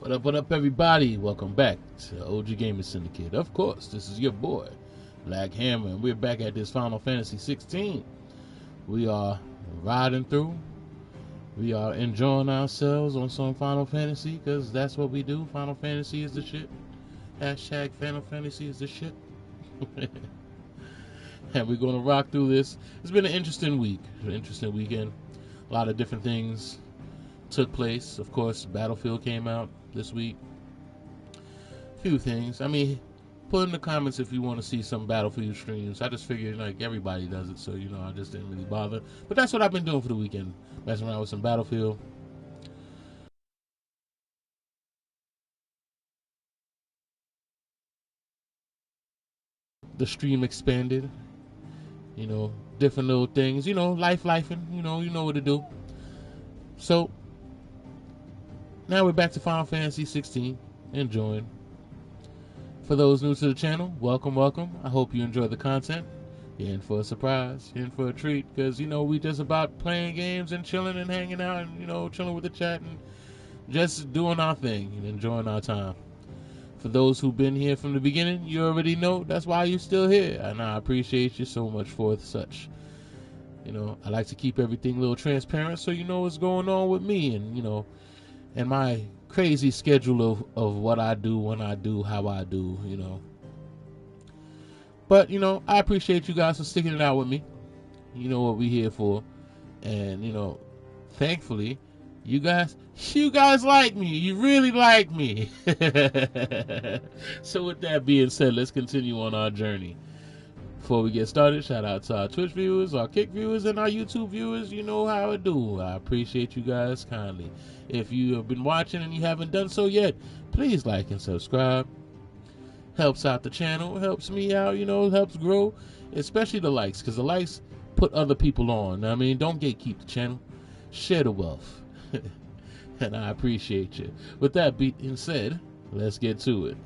What up, everybody? Welcome back to OG Gaming Syndicate. Of course, this is your boy, Black Hammer, and we're back at this Final Fantasy XVI. We are riding through. We are enjoying ourselves on some Final Fantasy, because that's what we do. Final Fantasy is the shit. Hashtag Final Fantasy is the shit. And we're going to rock through this. It's been an interesting week, an interesting weekend. A lot of different things took place. Of course, Battlefield came out this week. Few things. I mean, put in the comments if you want to see some Battlefield streams. I just figured like everybody does it, so I just didn't really bother. But that's what I've been doing for the weekend, messing around with some Battlefield. The stream expanded. Different little things. Lifing. You know what to do. So now we're back to Final Fantasy XVI. Enjoying. For those new to the channel, welcome. I hope you enjoy the content. You're in for a surprise. You're in for a treat. Because, we just about playing games and chilling and hanging out and, chilling with the chat and just doing our thing and enjoying our time. For those who've been here from the beginning, you already know that's why you're still here. And I appreciate you so much for such. I like to keep everything a little transparent so you know what's going on with me and, and my crazy schedule of what I do, when I do, how I do, But, I appreciate you guys for sticking it out with me. You know what we're here for. And, thankfully, you guys like me. You really like me. So with that being said, let's continue on our journey. Before we get started, shout out to our Twitch viewers, our Kick viewers, and our YouTube viewers. You know how I do. I appreciate you guys kindly. If you have been watching and you haven't done so yet, please like and subscribe. Helps out the channel, helps me out, helps grow. Especially the likes, because the likes put other people on. I mean, don't gatekeep the channel. Share the wealth. And I appreciate you. With that being said, let's get to it.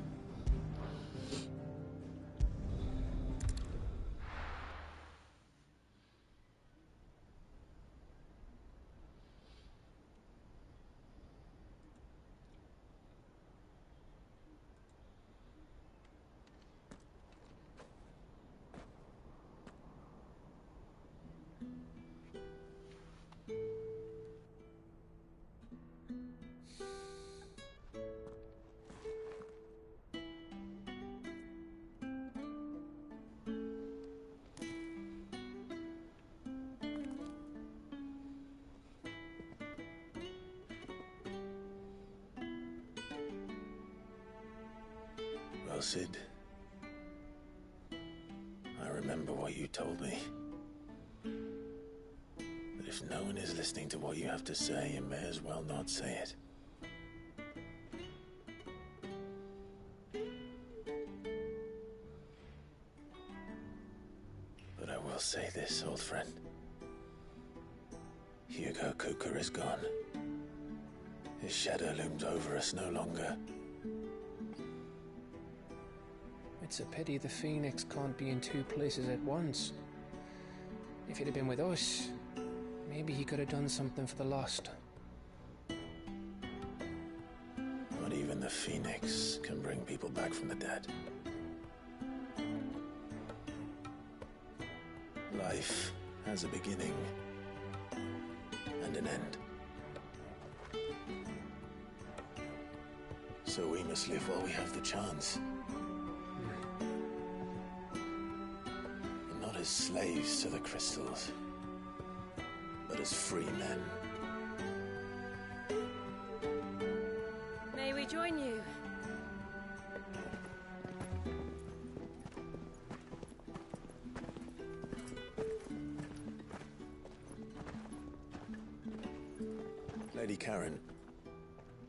Well, Sid, I remember what you told me. But if no one is listening to what you have to say, you may as well not say it. But I will say this, old friend. Hugo Kuka is gone. His shadow looms over us no longer. It's a pity the Phoenix can't be in two places at once. If he'd have been with us, maybe he could have done something for the lost. Not even the Phoenix can bring people back from the dead. Life has a beginning and an end. So we must live while we have the chance. Not as slaves to the crystals, but as free men. May we join you? Lady Karen,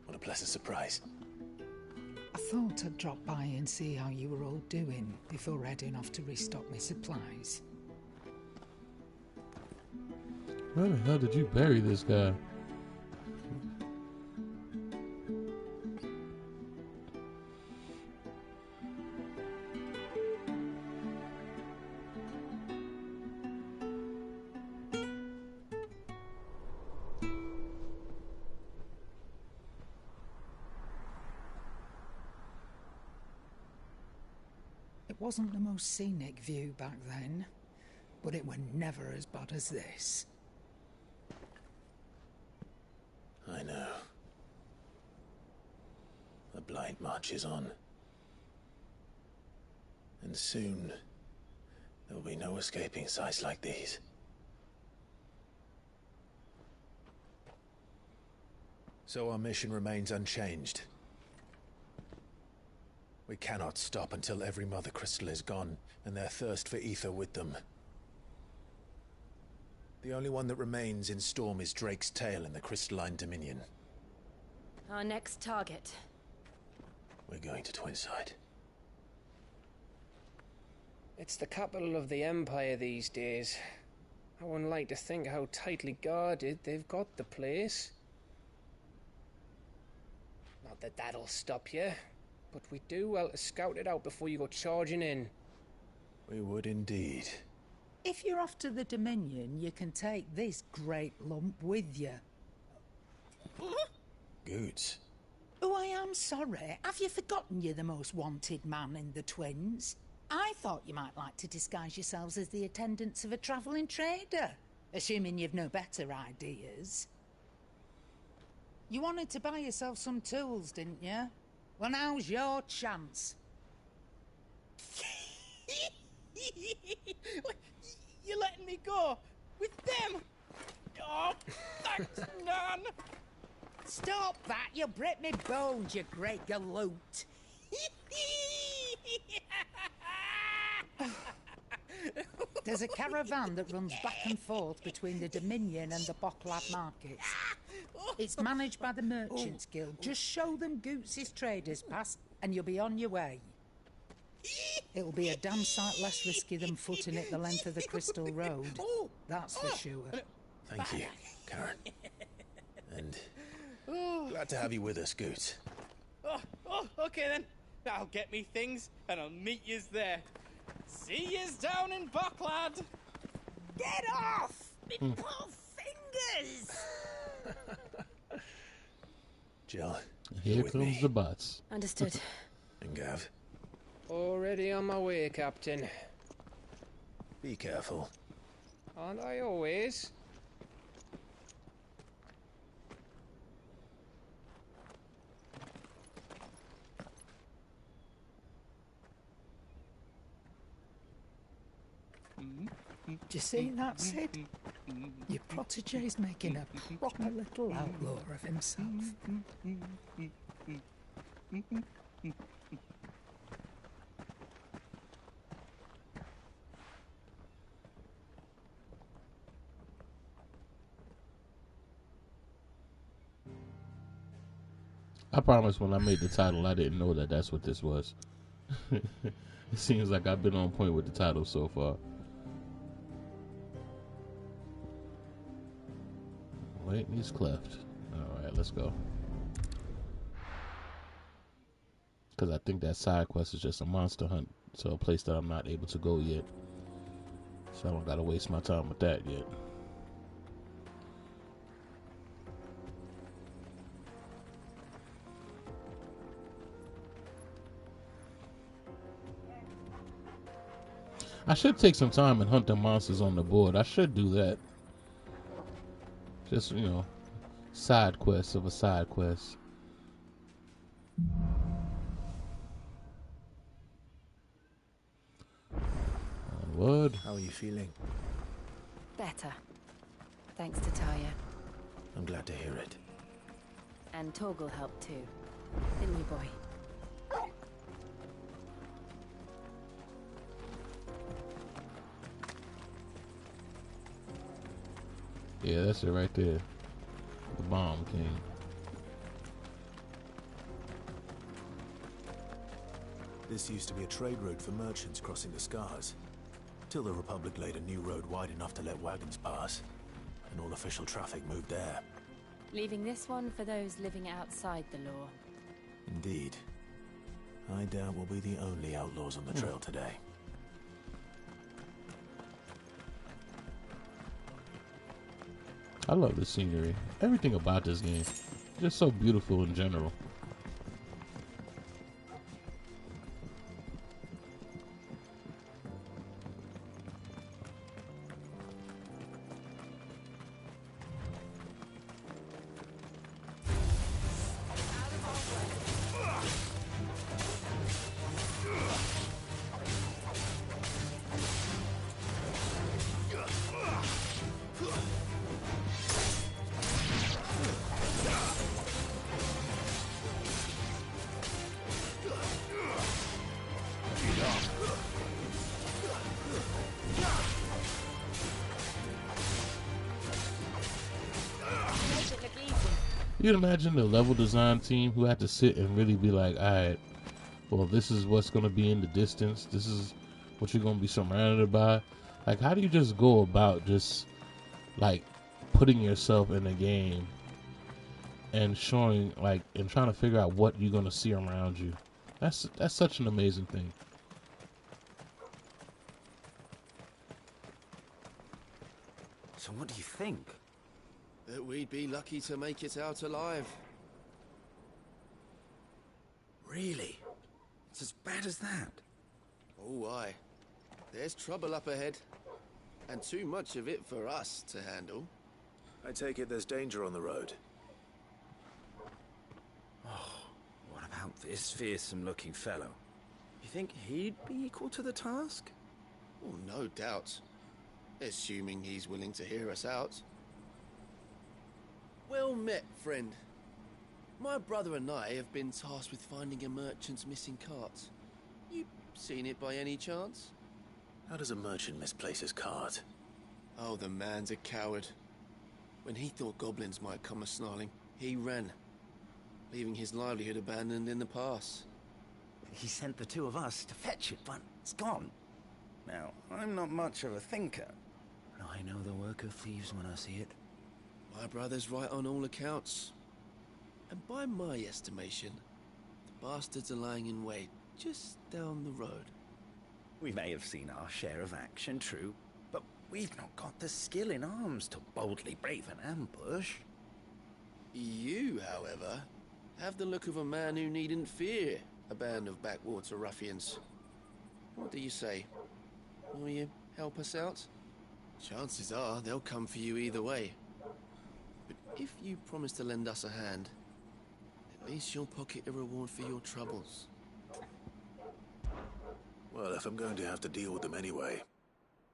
what a pleasant surprise. I thought I'd drop by and see how you were all doing before heading off to restock my supplies. Where the hell did you bury this guy? It wasn't the most scenic view back then, but it were never as bad as this. I know. The blight marches on. And soon, there will be no escaping sights like these. So our mission remains unchanged. We cannot stop until every Mother Crystal is gone, and their thirst for ether with them. The only one that remains in Storm is Drake's tail in the Crystalline Dominion. Our next target. We're going to Twinside. It's the capital of the Empire these days. I wouldn't like to think how tightly guarded they've got the place. Not that that'll stop you, but we do well to scout it out before you go charging in. We would indeed. If you're off to the Dominion, you can take this great lump with you. Goods. Oh, I am sorry. Have you forgotten you're the most wanted man in the Twins? I thought you might like to disguise yourselves as the attendants of a travelling trader, assuming you've no better ideas. You wanted to buy yourself some tools, didn't you? Well, now's your chance. You're letting me go? With them? Oh, thanks, Nan! Stop that! You'll break me bones, you great galoot! There's a caravan that runs back and forth between the Dominion and the Bocklad markets. It's managed by the Merchants Guild. Just show them Goots' traders pass and you'll be on your way. It'll be a damn sight less risky than footing it the length of the Crystal Road. That's for sure. Thank you, Karen. And glad to have you with us, Goots. Oh, okay then. I'll get me things and I'll meet yous there. See yous down in Bocklad. Get off! Me poor fingers! Jill, Here you're with comes me. the bots. Understood. And Gav, Already on my way, Captain. be careful. Aren't I always? Do you see that, Sid? Your protege's making a proper little outlaw of himself. I promise when I made the title, I didn't know that that's what this was. It seems like I've been on point with the title so far. Wait, he's cleft. Alright, let's go. Because I think that side quest is just a monster hunt to a place that I'm not able to go yet. So I don't gotta waste my time with that yet. I should take some time and hunt the monsters on the board. I should do that. Just, you know, side quests of a side quest. Onward. How are you feeling? Better. Thanks to Talia. I'm glad to hear it. And Torgal helped too. Didn't you, boy? Yeah, that's it right there. The Bomb King. This used to be a trade route for merchants crossing the Scars. Till the Republic laid a new road wide enough to let wagons pass. And all official traffic moved there. Leaving this one for those living outside the law. Indeed. I doubt we'll be the only outlaws on the trail today. I love the scenery. Everything about this game. Just so beautiful in general. You can imagine the level design team who had to sit and really be like, all right, well, this is what's going to be in the distance. This is what you're going to be surrounded by. Like, how do you just go about just, like, putting yourself in a game and showing, like, and trying to figure out what you're going to see around you? That's such an amazing thing. So what do you think? That we'd be lucky to make it out alive. Really? It's as bad as that? Oh, aye. There's trouble up ahead. And too much of it for us to handle. I take it there's danger on the road. What about this fearsome-looking fellow? You think he'd be equal to the task? Oh, no doubt. Assuming he's willing to hear us out. Well met, friend. My brother and I have been tasked with finding a merchant's missing cart. You seen it by any chance? How does a merchant misplace his cart? Oh, the man's a coward. When he thought goblins might come a-snarling, he ran, leaving his livelihood abandoned in the pass. He sent the two of us to fetch it, but it's gone. Now, I'm not much of a thinker, but I know the work of thieves when I see it. My brother's right on all accounts. And by my estimation, the bastards are lying in wait just down the road. We may have seen our share of action, true, but we've not got the skill in arms to boldly brave an ambush. You, however, have the look of a man who needn't fear a band of backwater ruffians. What do you say? Will you help us out? Chances are they'll come for you either way. But if you promise to lend us a hand, at least you'll pocket a reward for your troubles. Well, if I'm going to have to deal with them anyway.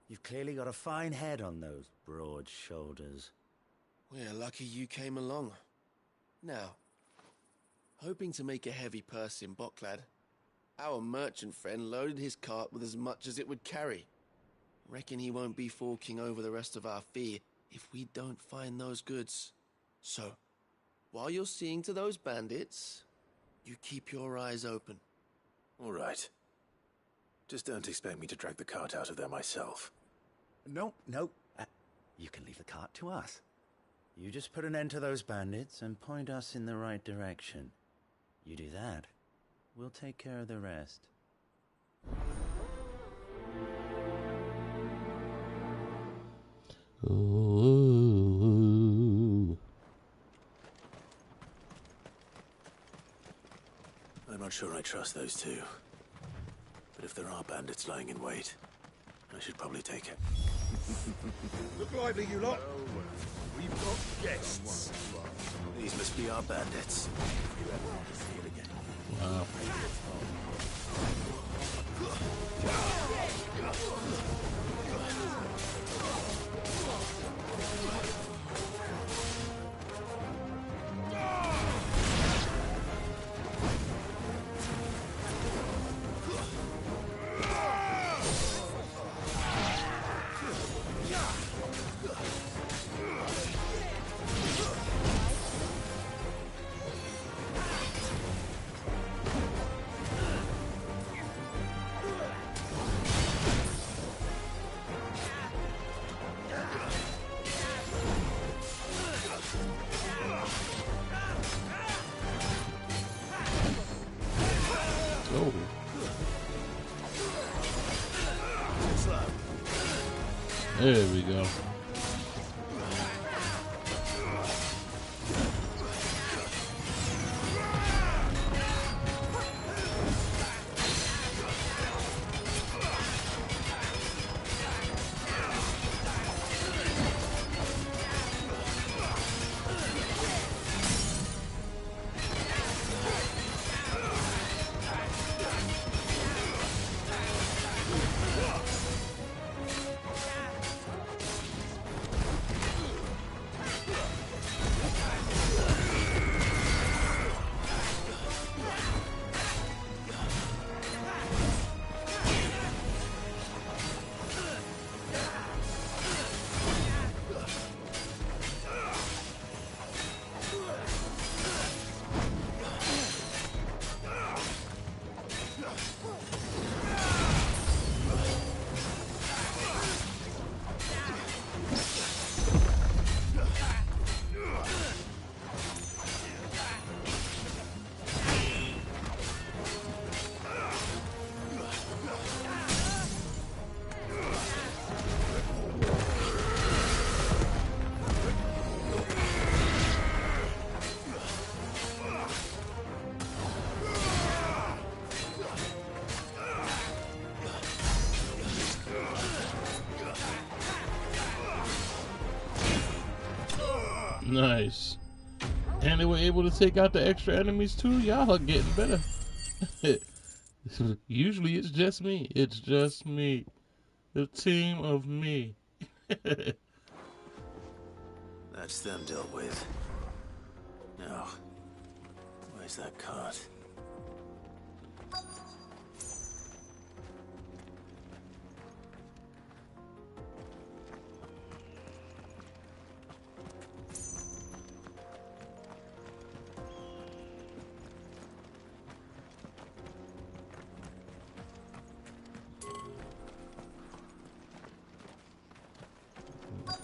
You've clearly got a fine head on those broad shoulders. We're lucky you came along. Now, hoping to make a heavy purse in Boklad, our merchant friend loaded his cart with as much as it would carry. Reckon he won't be forking over the rest of our fee if we don't find those goods. So, while you're seeing to those bandits, you keep your eyes open. All right. Just don't expect me to drag the cart out of there myself. No. You can leave the cart to us. You just put an end to those bandits and point us in the right direction. You do that, we'll take care of the rest. Ooh. I'm not sure I trust those two. But if there are bandits lying in wait, I should probably take it. Look lively, you lot. We've got guests. These must be our bandits. Wow. Oh. There we go. Nice. And they were able to take out the extra enemies too. Y'all are getting better. Usually it's just me. It's just me. The team of me. That's them dealt with. Now, where's that cart?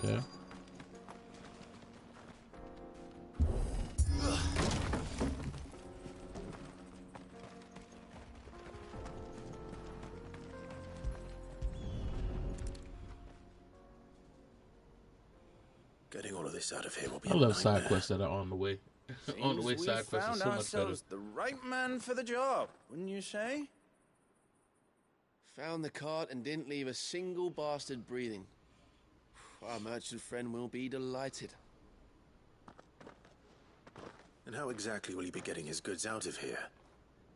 Okay. Getting all of this out of here will be I a love side nightmare. quests that are on the way. On the way, Seems side we've quests are found so much better. ourselves the right man for the job, wouldn't you say? Found the cart and didn't leave a single bastard breathing. Our merchant friend will be delighted. And how exactly will he be getting his goods out of here?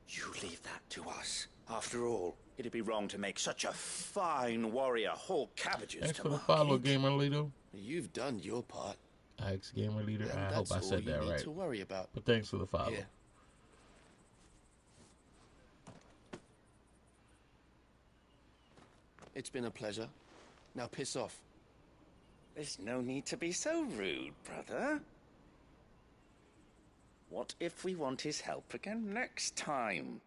You leave that to us. After all, it'd be wrong to make such a fine warrior haul cabbages Thanks to for the market. follow, Gamer Leader. You've done your part. Thanks, Gamer Leader. And I hope that's I all said you that need right. to worry about. But thanks for the follow. Here. It's been a pleasure. Now piss off. There's no need to be so rude, brother. What if we want his help again next time?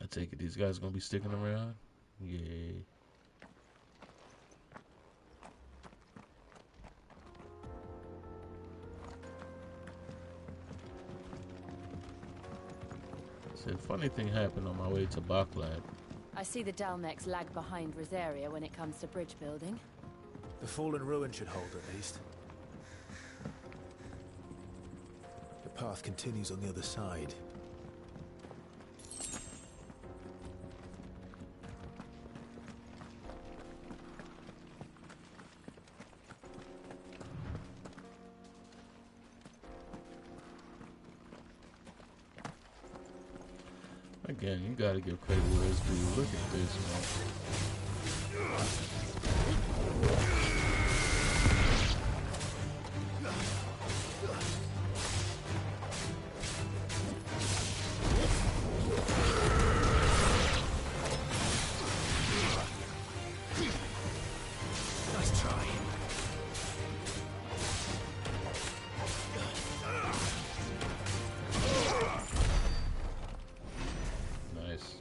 I take it these guys are gonna be sticking around. Yay. Said funny thing happened on my way to Bakhlad. I see the Dalmex lag behind Rosaria when it comes to bridge building. The fallen ruin should hold at least. The path continues on the other side. Again, you gotta give credit where it's due. Look at this, man. Nice try. Nice.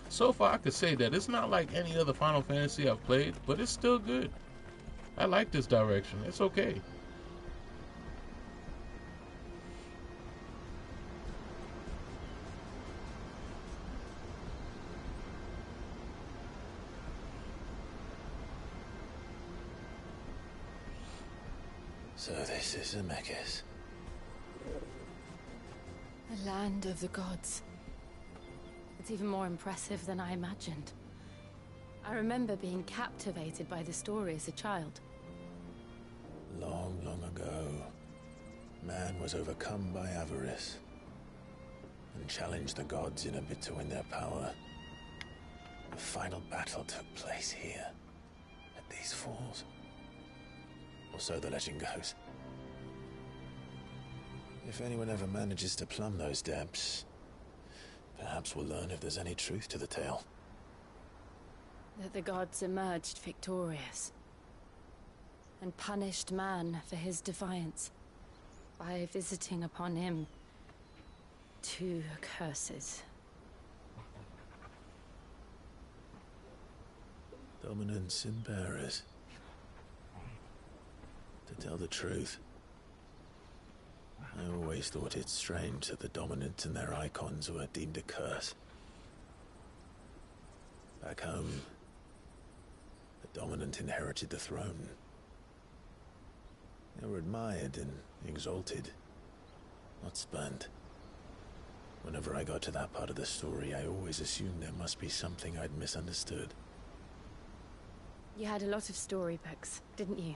So far, I could say that it's not like any other Final Fantasy I've played, but it's still good. I like this direction. It's okay. So this is Zemeckis. The land of the gods. It's even more impressive than I imagined. I remember being captivated by the story as a child. Long, long ago, man was overcome by avarice and challenged the gods in a bid to win their power. The final battle took place here, at these falls. Or so the legend goes. If anyone ever manages to plumb those depths, perhaps we'll learn if there's any truth to the tale. That the gods emerged victorious and punished man for his defiance by visiting upon him 2 curses. Dominance and bearers. To tell the truth, I always thought it strange that the dominant and their icons were deemed a curse. Back home, the dominant inherited the throne. They were admired and exalted, not spurned. Whenever I got to that part of the story, I always assumed there must be something I'd misunderstood. You had a lot of storybooks, didn't you?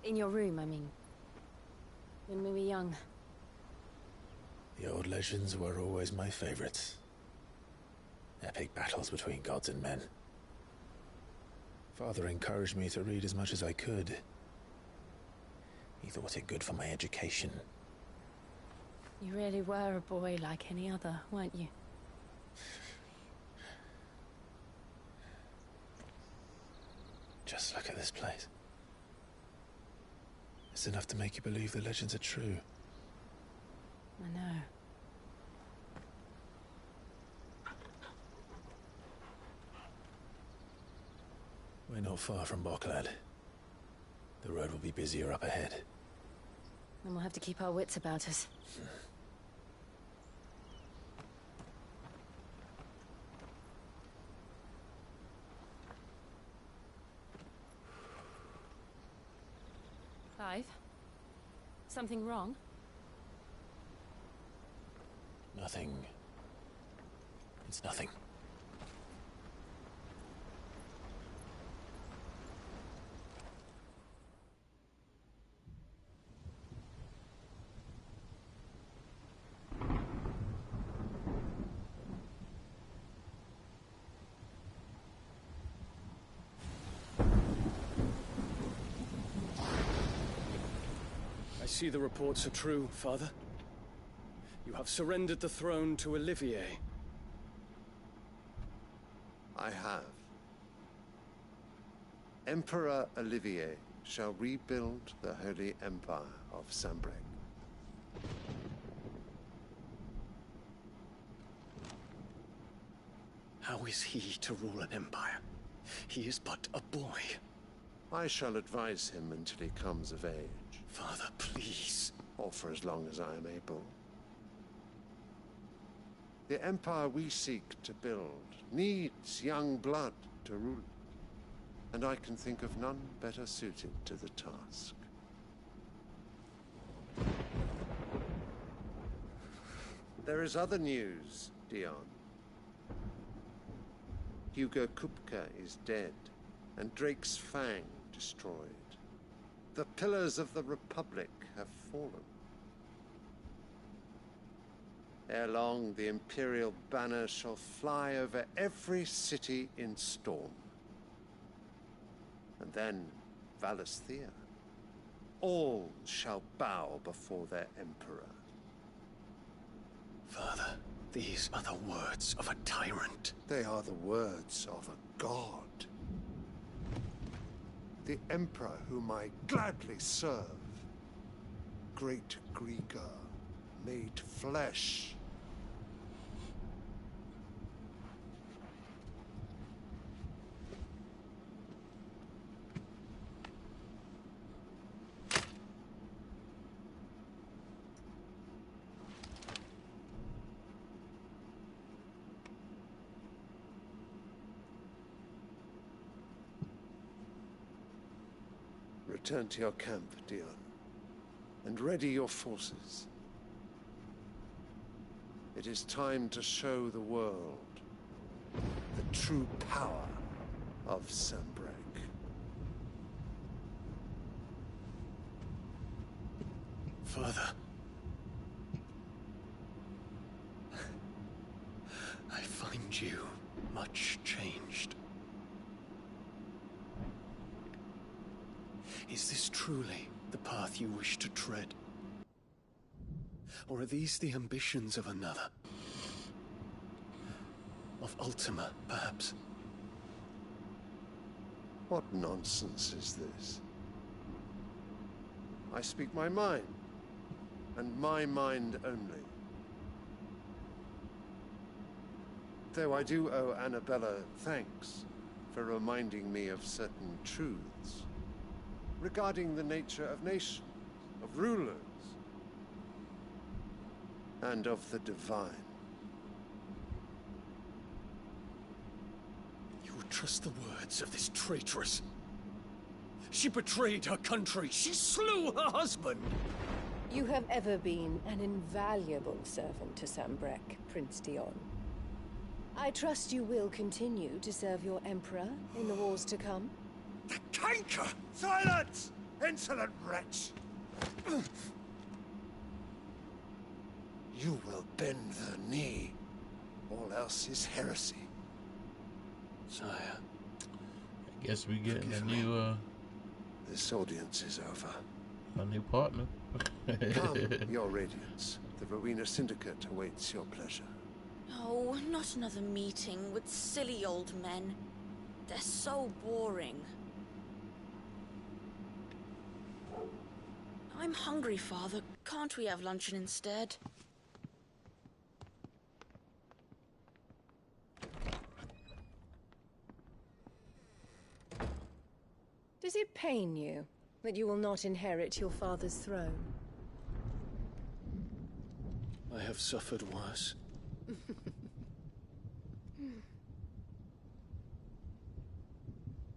In your room, I mean. When we were young. The old legends were always my favorites. Epic battles between gods and men. Father encouraged me to read as much as I could. He thought it good for my education. You really were a boy like any other, weren't you? Just look at this place. It's enough to make you believe the legends are true. I know. We're not far from Boklad. The road will be busier up ahead. Then we'll have to keep our wits about us. Clive? Something wrong? Nothing. It's nothing. I see the reports are true, Father. You have surrendered the throne to Olivier. I have. Emperor Olivier shall rebuild the Holy Empire of Sanbreque. How is he to rule an empire? He is but a boy. I shall advise him until he comes of age. Father, please. Or for as long as I am able. The empire we seek to build needs young blood to rule it, and I can think of none better suited to the task. There is other news, Dion. Hugo Kupka is dead, and Drake's Fang destroyed. The pillars of the Republic have fallen. Ere long, the Imperial banner shall fly over every city in Storm. And then, Valisthea. All shall bow before their Emperor. Father, these are the words of a tyrant. They are the words of a god. The Emperor whom I gladly serve. Great Greager, made flesh. Return to your camp, Dion, and ready your forces. It is time to show the world the true power of Sanbreque. Father. I find you much changed. Is this truly the path you wish to tread? Or are these the ambitions of another? Of Ultima, perhaps? What nonsense is this? I speak my mind, and my mind only. Though I do owe Annabella thanks for reminding me of certain truths. regarding the nature of nations, of rulers, and of the divine. You would trust the words of this traitress? She betrayed her country. She slew her husband. You have ever been an invaluable servant to Sambrek, Prince Dion. I trust you will continue to serve your Emperor in the wars to come. The canker! Silence! Insolent wretch! You will bend the knee. All else is heresy. Sire. I guess we getting a new This audience is over. a new partner. Come, your radiance. The Rowena Syndicate awaits your pleasure. Oh, not another meeting with silly old men. They're so boring. I'm hungry, Father. Can't we have luncheon instead? Does it pain you that you will not inherit your father's throne? I have suffered worse.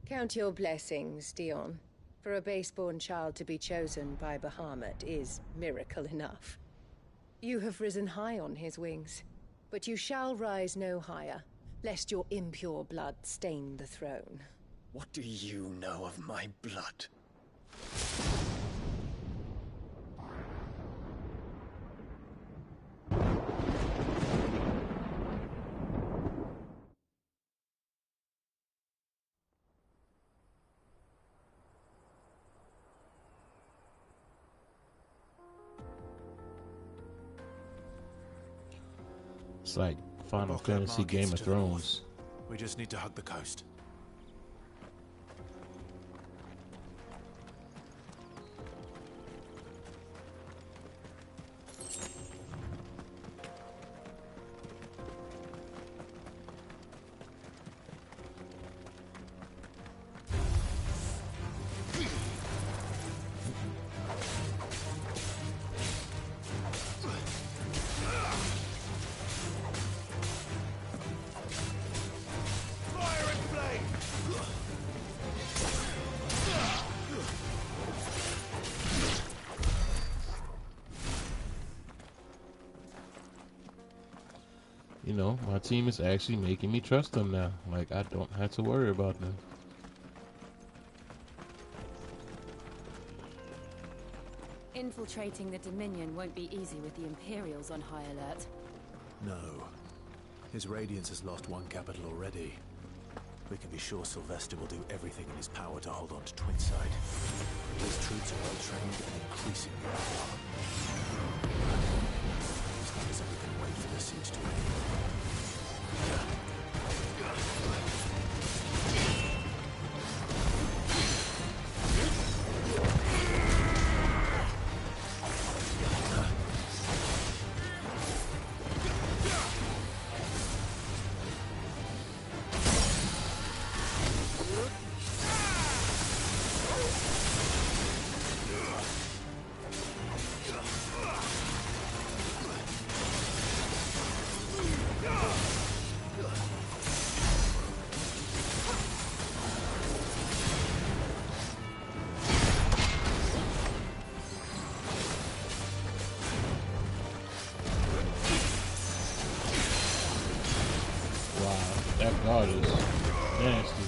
Count your blessings, Dion. For a base-born child to be chosen by Bahamut is miracle enough. You have risen high on his wings, but you shall rise no higher, lest your impure blood stain the throne. What do you know of my blood? It's like Final Fantasy Game of Thrones. We just need to hug the coast. You know, my team is actually making me trust them now. Like, I don't have to worry about them. Infiltrating the Dominion won't be easy with the Imperials on high alert. No. His Radiance has lost one capital already. We can be sure Sylvester will do everything in his power to hold on to Twinside. His troops are well trained and increasingly armed. As long as we can wait for the siege to end. That guard is nasty.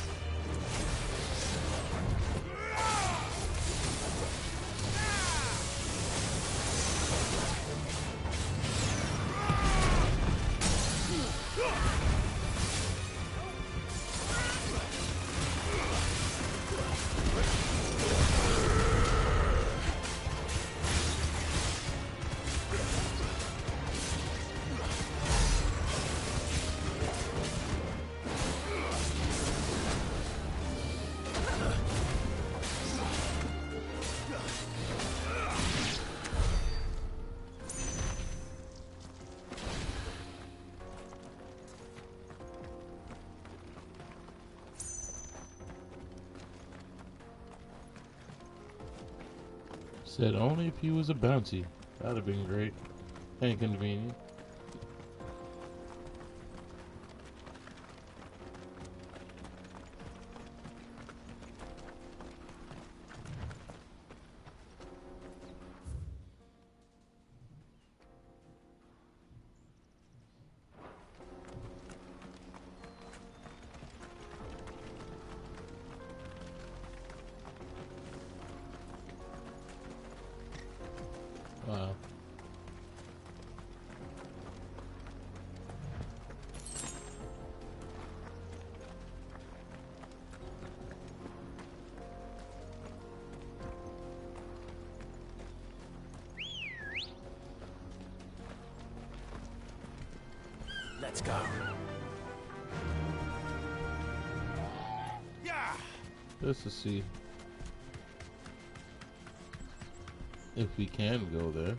Said only if he was a bounty. That'd have been great. And convenient. Wow. Let's go. Yeah. Just to see if we can go there.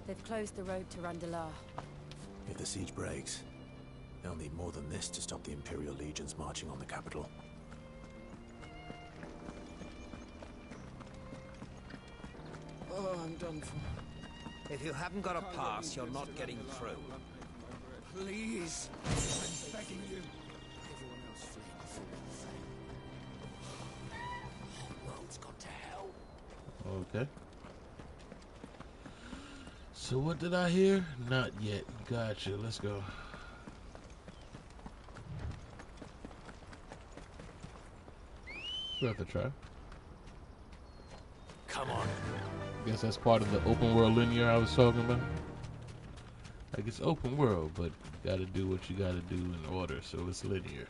They've closed the road to Randalar. If the siege breaks, they'll need more than this to stop the Imperial legions marching on the capital. Oh, I'm done for. If you haven't got a pass, you're not getting through. Please. I'm begging you. Everyone else fleeing before we fail. Whole world's gone to hell. Okay. So what did I hear? Not yet. Gotcha. Let's go. Worth a try. Come on. Guess that's part of the open world linear I was talking about. Like, it's open world, but you gotta do what you gotta do in order, so it's linear.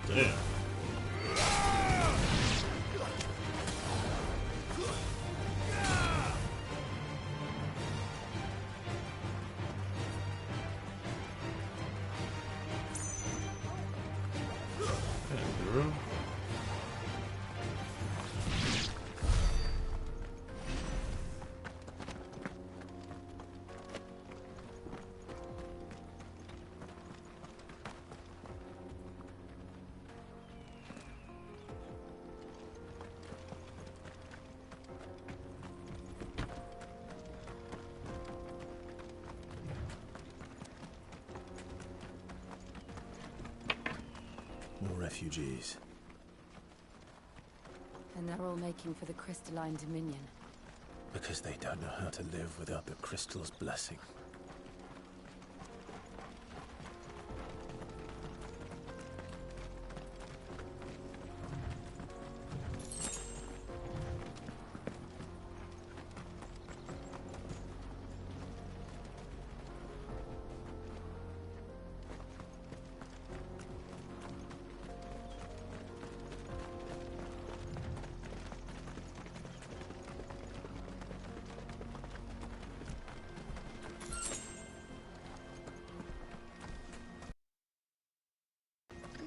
Damn. Girl. More refugees. And they're all making for the crystalline dominion. Because they don't know how to live without the crystal's blessing.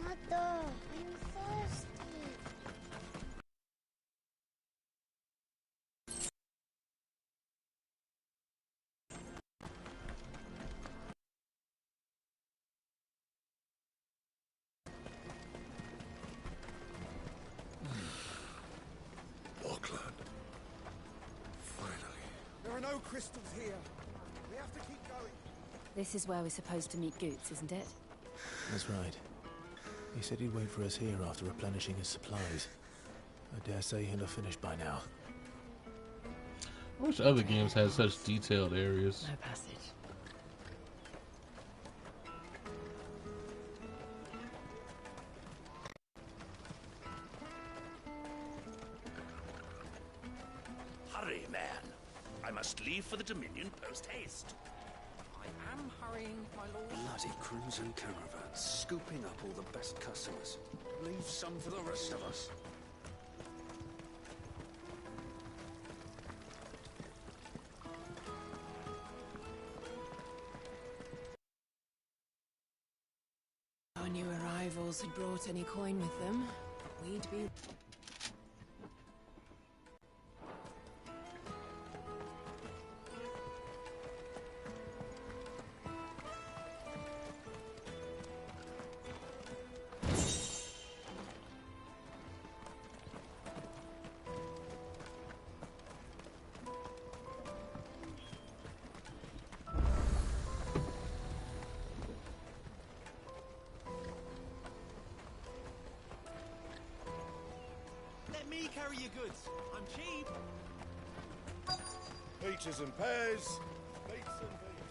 Mother, I'm thirsty. Auckland. Finally. There are no crystals here. We have to keep going. This is where we're supposed to meet Goots, isn't it? That's right. He said he'd wait for us here after replenishing his supplies. I dare say he'll have finished by now. I wish other games had such detailed areas. No passage. Hurry, man. I must leave for the Dominion post-haste. I am hurrying, my lord. Bloody crimson caravans, scooping up all the best customers. Leave some for the rest of us. Our new arrivals had brought any coin with them, we'd be... Let me carry your goods. I'm cheap. Peaches and pears. Peaches and pears.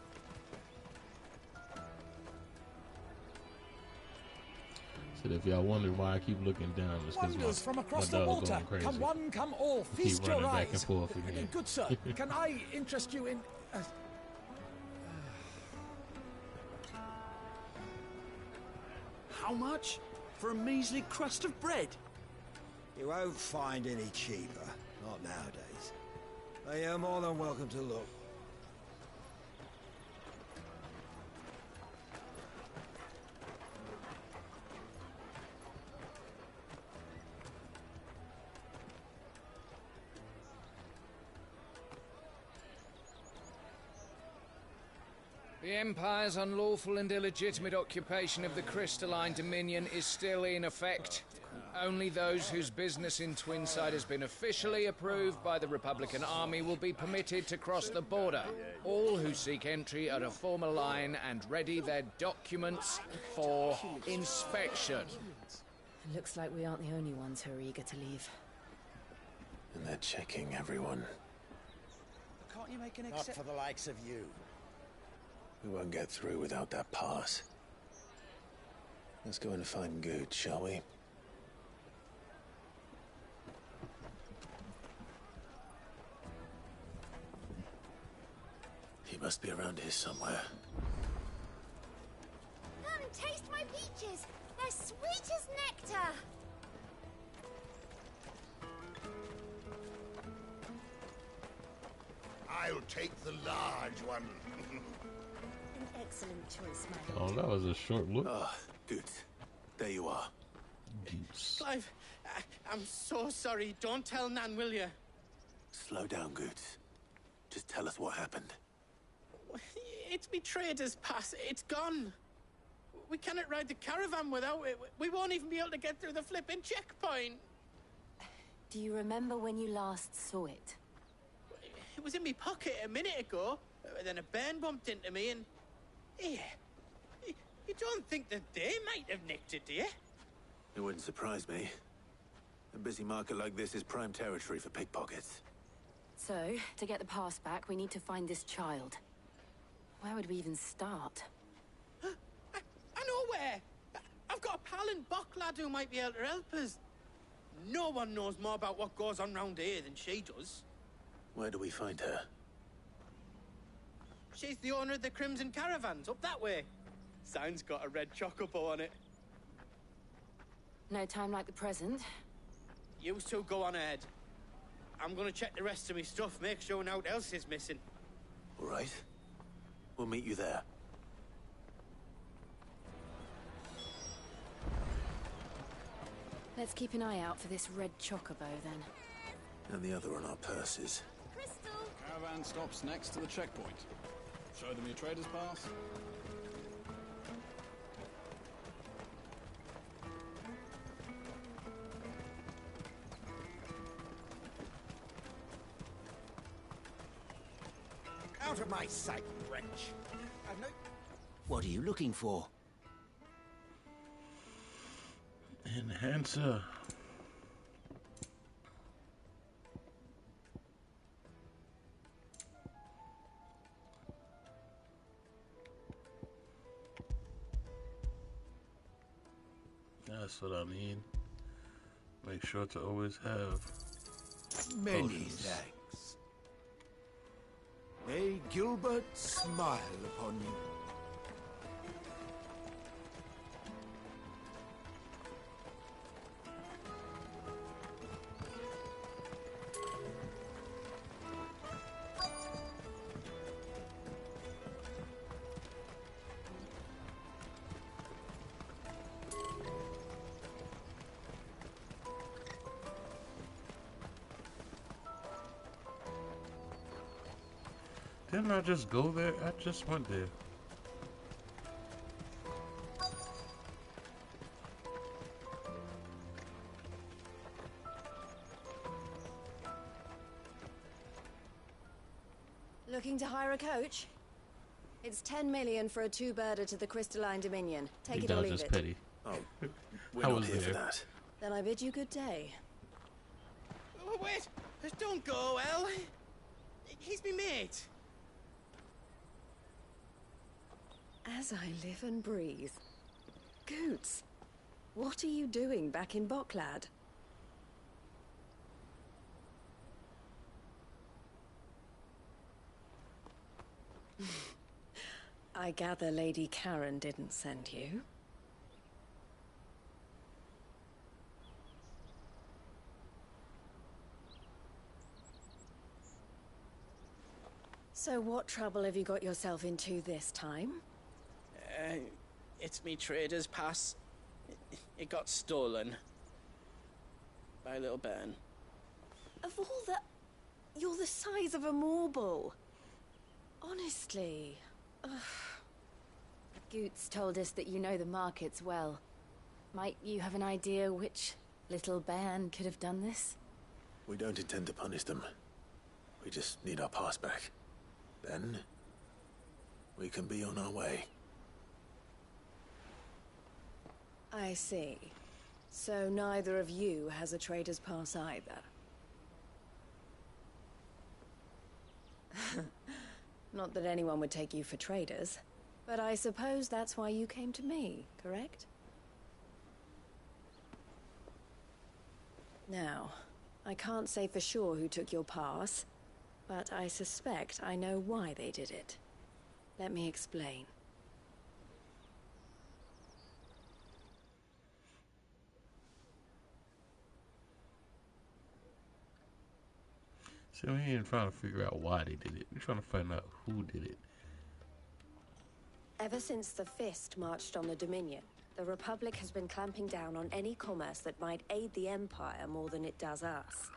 So if y'all wonder why I keep looking down, it's Wonders because from my across the dog water. going crazy. Come one, come all. Keep Feast your running back and eyes. forth again. Good sir, can I interest you in... How much? For a measly crust of bread? You won't find any cheaper. Not nowadays. But you're more than welcome to look. The Empire's unlawful and illegitimate occupation of the Crystalline Dominion is still in effect. Only those whose business in Twinside has been officially approved by the Republican Army will be permitted to cross the border. All who seek entry are to form a line and ready their documents for inspection. It looks like we aren't the only ones who are eager to leave. And they're checking everyone. Can't you make an Not for the likes of you. We won't get through without that pass. Let's go and find Good, shall we? He must be around here somewhere. Come, taste my peaches. They're sweet as nectar. I'll take the large one. An excellent choice, my Oh, lord. that was a short look. Ah, Good. There you are. Clive, I'm so sorry. Don't tell Nan, will you? Slow down, Good. Just tell us what happened. It's me trader's pass. It's gone. We cannot ride the caravan without it. We won't even be able to get through the flipping checkpoint. Do you remember when you last saw it? It was in my pocket a minute ago. Then a bairn bumped into me and... Yeah. You don't think that they might have nicked it, do you? It wouldn't surprise me. A busy market like this is prime territory for pickpockets. So, to get the pass back, we need to find this child. Where would we even start? I know where. I've got a pal in Bocklad who might be able to help us. No one knows more about what goes on round here than she does. Where do we find her? She's the owner of the Crimson Caravans, up that way. Sign's got a red chocobo on it. No time like the present. You two go on ahead. I'm gonna check the rest of my stuff, make sure naught else is missing. All right. We'll meet you there. Let's keep an eye out for this red chocobo, then. And the other on our purses. Caravan stops next to the checkpoint. Show them your trader's pass. Out of my sight, wretch. I've no... What are you looking for? Enhancer. That's what I mean. Make sure to always have Many potions. thanks. May Gilbert smile upon you. Didn't I just go there? I just went there. Looking to hire a coach? It's 10 million for a two-birder to the Crystalline Dominion. Take it or leave it. Petty. Oh, we're I not was here for there. that. Then I bid you good day. Oh, wait! Don't go, El. He's me mate. As I live and breathe. Goots, what are you doing back in Boklad? I gather Lady Karen didn't send you. So what trouble have you got yourself into this time? It's me trader's pass. It got stolen. By a little bairn. Of all the... You're the size of a marble. Honestly. Ugh. Goots told us that you know the markets well. Might you have an idea which little bairn could have done this? We don't intend to punish them. We just need our pass back. Then, we can be on our way. I see. So neither of you has a trader's pass either. Not that anyone would take you for traders, but I suppose that's why you came to me, correct? Now, I can't say for sure who took your pass, but I suspect I know why they did it. Let me explain. See, we ain't trying to figure out why they did it. We're trying to find out who did it. Ever since the Fist marched on the Dominion, the Republic has been clamping down on any commerce that might aid the Empire more than it does us.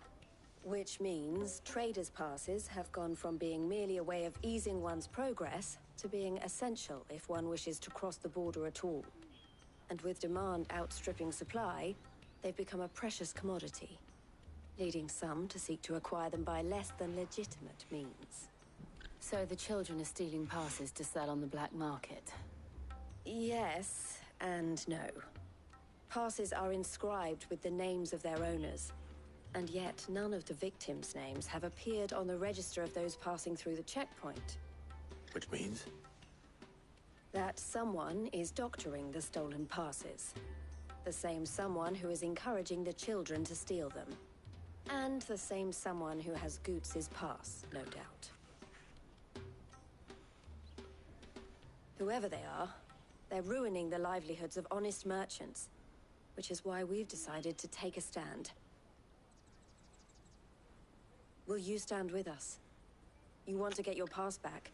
Which means traders' passes have gone from being merely a way of easing one's progress to being essential if one wishes to cross the border at all. And with demand outstripping supply, they've become a precious commodity, leading some to seek to acquire them by less than legitimate means. So the children are stealing passes to sell on the black market? Yes and no. Passes are inscribed with the names of their owners, and yet none of the victims' names have appeared on the register of those passing through the checkpoint. Which means? That someone is doctoring the stolen passes. The same someone who is encouraging the children to steal them. And the same someone who has Goots' pass, no doubt. Whoever they are, they're ruining the livelihoods of honest merchants, which is why we've decided to take a stand. Will you stand with us? You want to get your pass back,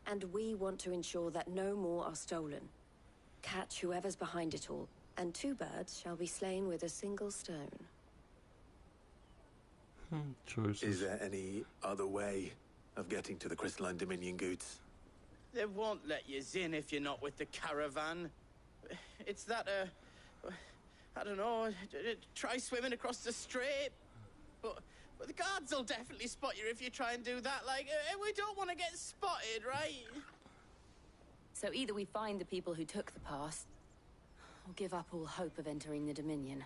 and we want to ensure that no more are stolen. Catch whoever's behind it all, and two birds shall be slain with a single stone. Choices. Is there any other way of getting to the Crystalline Dominion, Goots? They won't let you in if you're not with the caravan. It's that, I don't know, try swimming across the strait. But the guards will definitely spot you if you try and do that. Like, we don't want to get spotted, right? So either we find the people who took the pass, or give up all hope of entering the Dominion.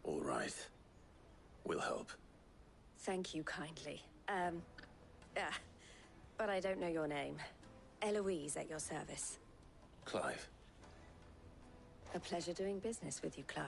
All right. We'll help. Thank you kindly. But I don't know your name. Eloise at your service. Clive. A pleasure doing business with you, Clive.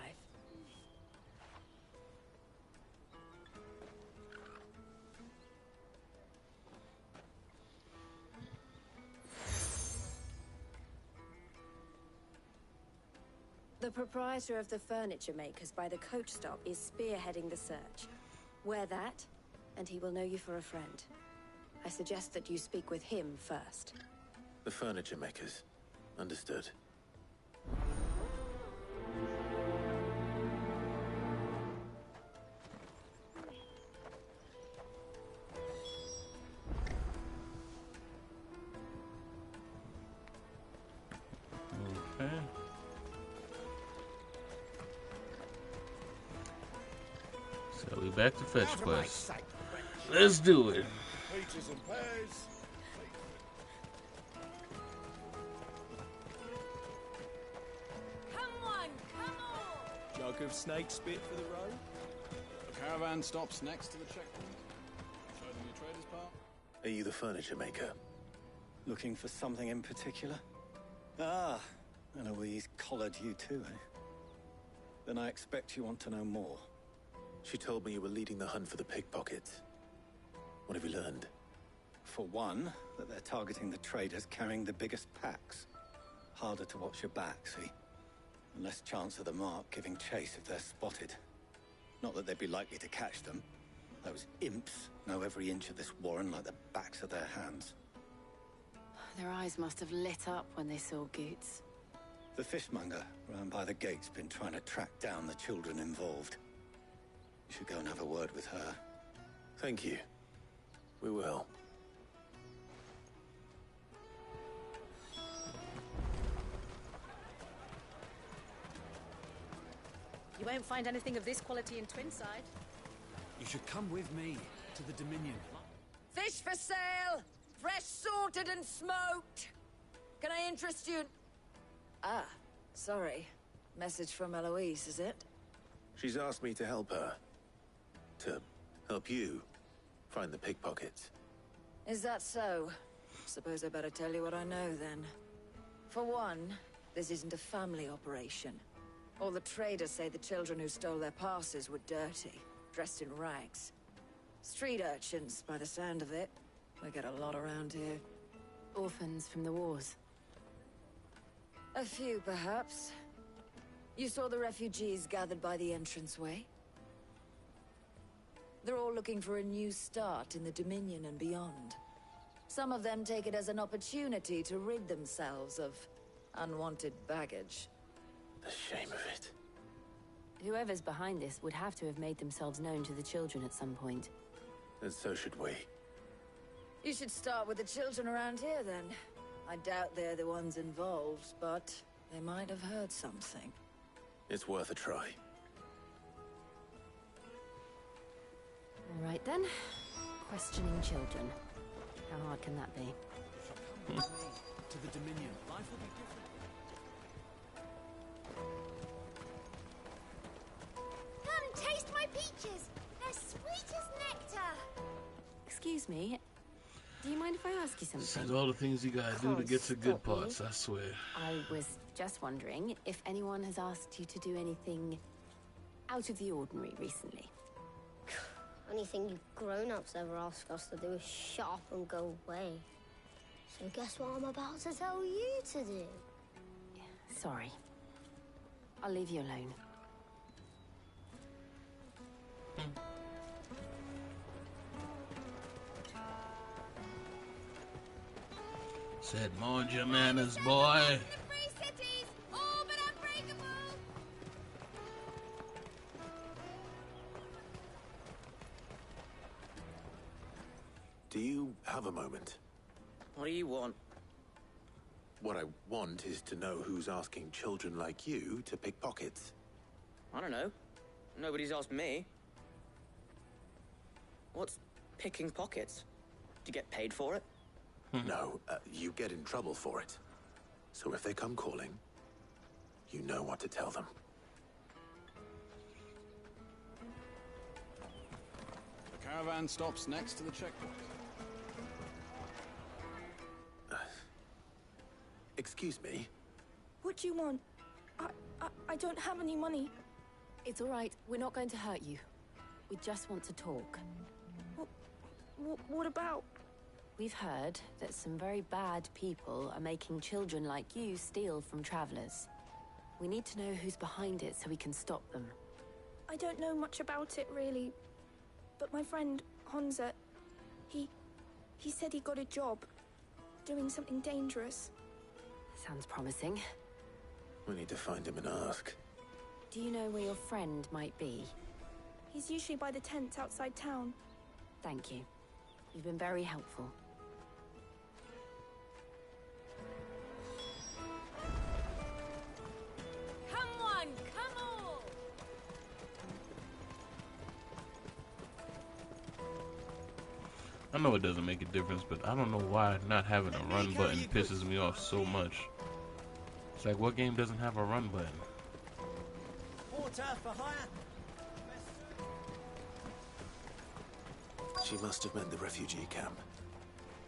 The proprietor of the furniture makers by the coach stop is spearheading the search. Wear that, and he will know you for a friend. I suggest that you speak with him first. The furniture makers. Understood. Okay. So we back to fetch quest. Let's do it. Peaches and pears. Come on! Jug of snake spit for the road. The caravan stops next to the checkpoint. Show them your trader's part. Are you the furniture maker? Looking for something in particular? Ah, Eloise collared you too, eh? Then I expect you want to know more. She told me you were leading the hunt for the pickpockets. What have you learned? For one, that they're targeting the traders carrying the biggest packs. Harder to watch your back, see? And less chance of the mark giving chase if they're spotted. Not that they'd be likely to catch them. Those imps know every inch of this warren like the backs of their hands. Their eyes must have lit up when they saw Goots. The fishmonger round by the gate's been trying to track down the children involved. You should go and have a word with her. Thank you. We will. You won't find anything of this quality in Twinside. You should come with me to the Dominion. Fish for sale! Fresh sorted and smoked! Can I interest you? Ah, sorry. Message from Eloise, is it? She's asked me to help her. To help you find the pickpockets. Is that so? Suppose I better tell you what I know, then. For one, this isn't a family operation. All the traders say the children who stole their passes were dirty, dressed in rags. Street urchins, by the sound of it. We get a lot around here. Orphans from the wars. A few, perhaps. You saw the refugees gathered by the entranceway? They're all looking for a new start in the Dominion and beyond. Some of them take it as an opportunity to rid themselves of unwanted baggage. The shame of it. Whoever's behind this would have to have made themselves known to the children at some point. And so should we. You should start with the children around here, then. I doubt they're the ones involved, but they might have heard something. It's worth a try. All right, then. Questioning children. How hard can that be? Come with me to the Dominion. Life will be different. Come taste my peaches. They're sweet as nectar. Excuse me. Do you mind if I ask you something? Said all the things you gotta do to get to good parts, I swear. I was just wondering if anyone has asked you to do anything out of the ordinary recently. Anything you grown-ups ever ask us to do is shut up and go away. So guess what I'm about to tell you to do? Sorry. I'll leave you alone. Said, mind your manners, boy. Free cities, all but unbreakable. Do you have a moment? What do you want? What I want is to know who's asking children like you to pick pockets. I don't know. Nobody's asked me. What's picking pockets? Do you get paid for it? No, you get in trouble for it. So if they come calling, you know what to tell them. The caravan stops next to the checkpoint. Excuse me, What do you want? I don't have any money. It's all right. We're not going to hurt you. We just want to talk. What about? We've heard that some very bad people are making children like you steal from travelers. We need to know who's behind it so we can stop them. I don't know much about it, really. But my friend, Honza, he said he got a job. Doing something dangerous. Sounds promising. We need to find him and ask. Do you know where your friend might be? He's usually by the tents outside town. Thank you. You've been very helpful. Come on, come on! I know it doesn't make a difference, but I don't know why not having a run button pisses me off so much. It's like, what game doesn't have a run button? Water for hire. She must have meant the refugee camp.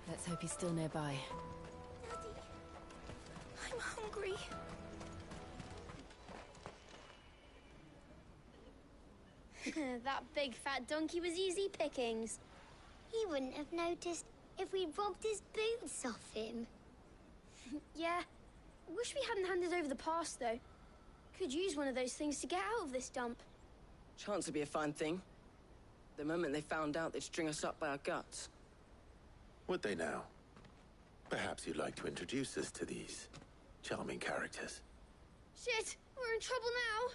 Let's hope he's still nearby. Daddy, I'm hungry. That big fat donkey was easy pickings. He wouldn't have noticed if we'd robbed his boots off him. Yeah. Wish we hadn't handed over the pass, though. Could use one of those things to get out of this dump. Chance would be a fine thing. The moment they found out, they'd string us up by our guts. Would they now? Perhaps you'd like to introduce us to these charming characters. Shit, we're in trouble now.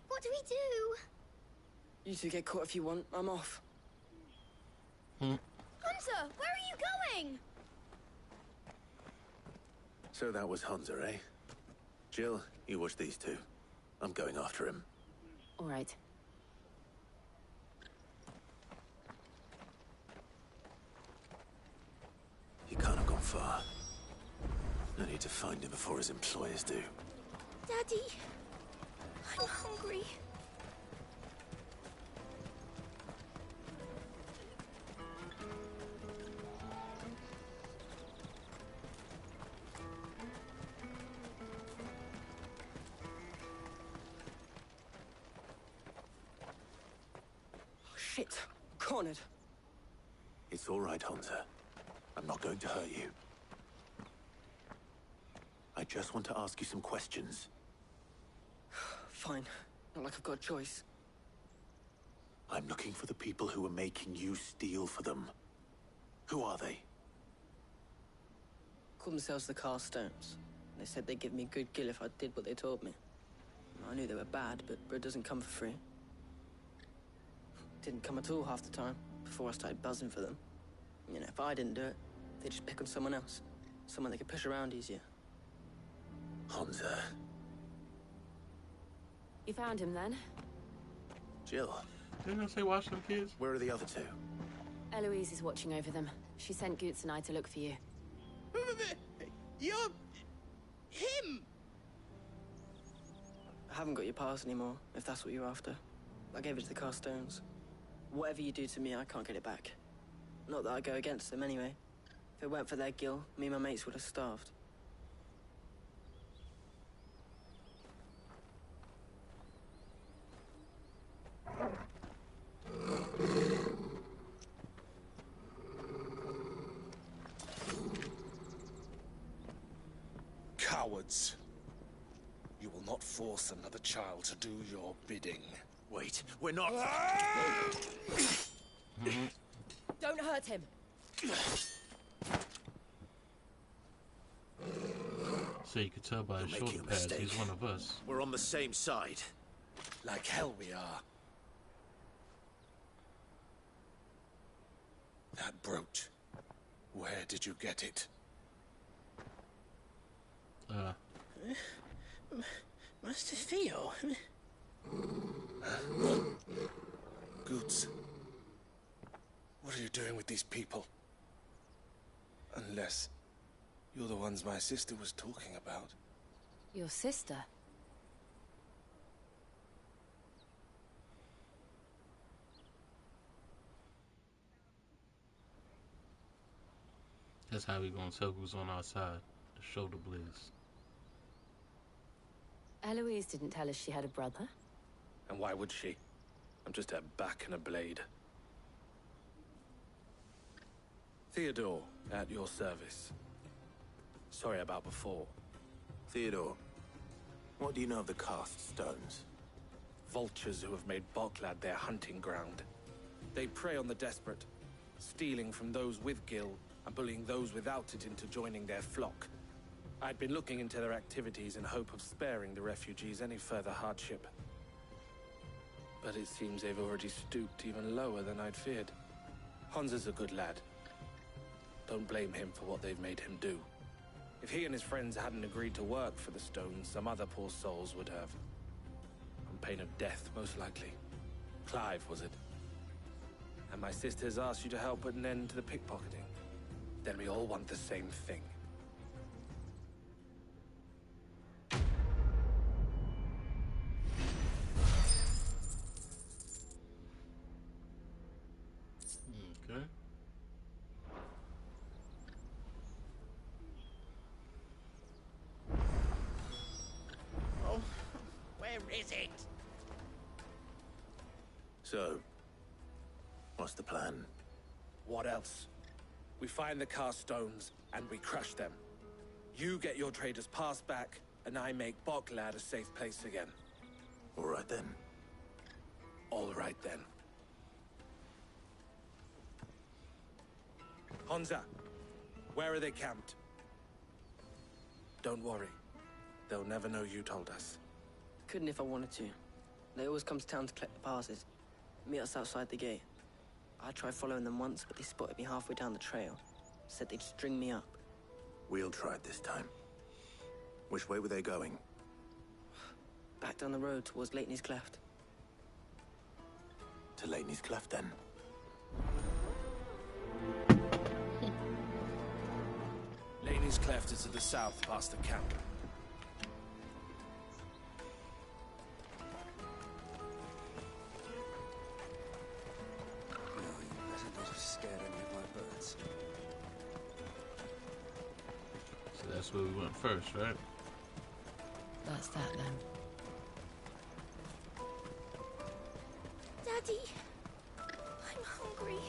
What do we do? You two get caught if you want. I'm off. Hunter, where are you going? So that was Hunter, eh? Jill, you watch these two. I'm going after him. All right. He can't have gone far. I need to find him before his employers do. Daddy, I'm hungry. Shit, cornered. It's all right, Hunter. I'm not going to hurt you. I just want to ask you some questions. Fine. Not like I've got a choice. I'm looking for the people who are making you steal for them. Who are they? Called themselves the Carstones. They said they'd give me good gill if I did what they told me. I knew they were bad, but bread doesn't come for free. Didn't come at all half the time, before I started buzzing for them. You know, if I didn't do it, they'd just pick on someone else. Someone they could push around easier. Hunter. You found him then? Jill. Didn't I say watch them kids? Where are the other two? Eloise is watching over them. She sent Goots and I to look for you. You're... him! I haven't got your pass anymore, if that's what you're after. I gave it to the Carstones. Whatever you do to me, I can't get it back. Not that I go against them anyway. If it weren't for their gill, me and my mates would have starved. Cowards. You will not force another child to do your bidding. Wait, we're not... Don't hurt him. So you could tell by his shoulder pads he's one of us. We're on the same side. Like hell we are. That brooch. Where did you get it? Master Theo? Goots. What are you doing with these people? Unless you're the ones my sister was talking about. Your sister? That's how we gonna tell who's on our side. The shoulder blades. Eloise didn't tell us she had a brother. And why would she? I'm just her back and a blade. Theodore, at your service. Sorry about before. Theodore, what do you know of the cast stones? Vultures who have made Boklad their hunting ground. They prey on the desperate, stealing from those with Gil and bullying those without it into joining their flock. I'd been looking into their activities in hope of sparing the refugees any further hardship. But it seems they've already stooped even lower than I'd feared. Hansa's a good lad. Don't blame him for what they've made him do. If he and his friends hadn't agreed to work for the stones, some other poor souls would have. On pain of death, most likely. Clive, was it? And my sisters asked you to help put an end to the pickpocketing. Then we all want the same thing. Okay. Oh, where is it? So, what's the plan? What else? We find the cast stones, and we crush them. You get your traders' pass back, and I make Boklad a safe place again. All right then. All right then. Hansa, where are they camped? Don't worry. They'll never know you told us. Couldn't if I wanted to. They always come to town to collect the passes. Meet us outside the gate. I tried following them once, but they spotted me halfway down the trail. Said they'd string me up. We'll try it this time. Which way were they going? Back down the road towards Leitney's Cleft. To Leitney's Cleft, then. Leitney's Cleft is to the south, past the camp. No, you better not have scared any of my birds. So that's where we went first, right? That's that then. Daddy, I'm hungry.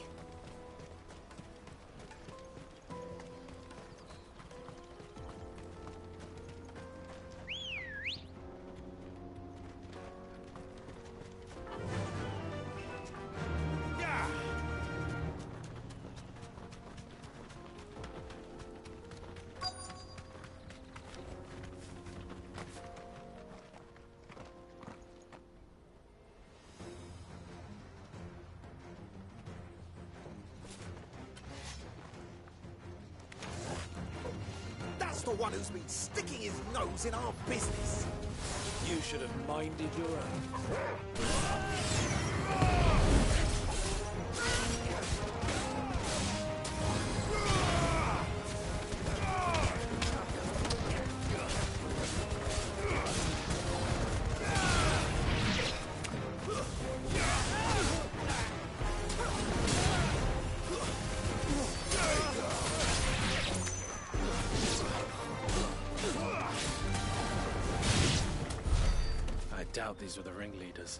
That's the one who's been sticking his nose in our business. You should have minded your own. I doubt these were the ringleaders.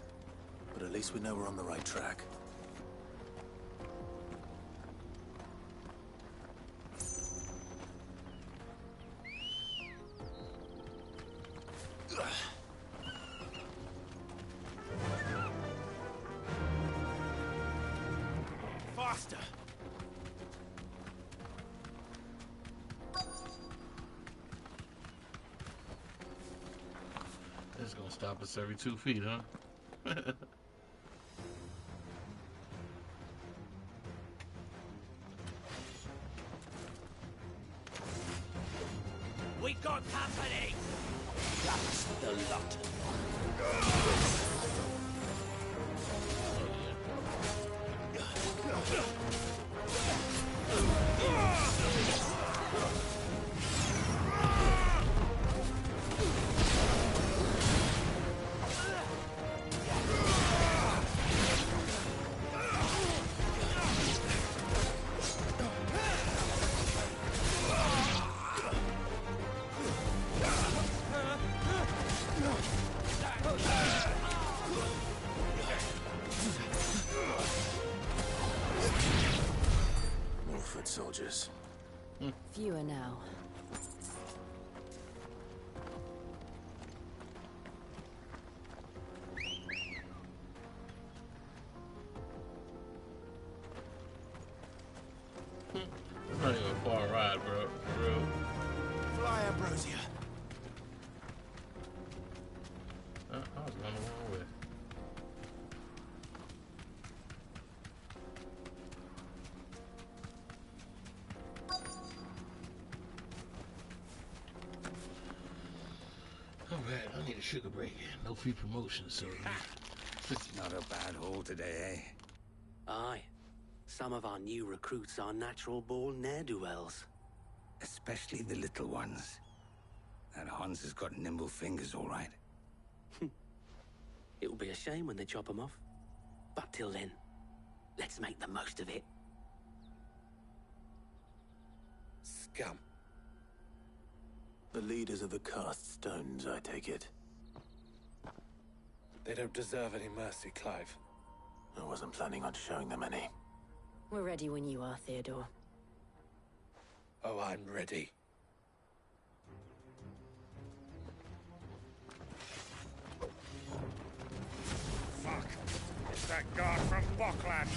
But at least we know we're on the right track. Faster! It's gonna stop us every 2 feet, huh? We got company! That's the lot. soldiers? Fewer now. It's not even a far ride, bro. For real. Fly, Ambrosia. I was going the wrong way. Alright, I need a sugar break. No free promotions, so... Not a bad haul today, eh? Aye. Some of our new recruits are natural-born ne'er-do-wells. Especially the little ones. That Hans has got nimble fingers, all right. It will be a shame when they chop them off. But till then, let's make the most of it. Scum. The leaders of the cast stones, I take it. They don't deserve any mercy, Clive. I wasn't planning on showing them any. We're ready when you are, Theodore. Oh, I'm ready. Fuck. It's that guard from Bokland.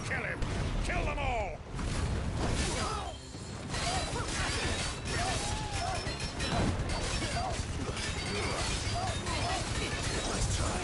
Kill him. Kill them all. Let's try.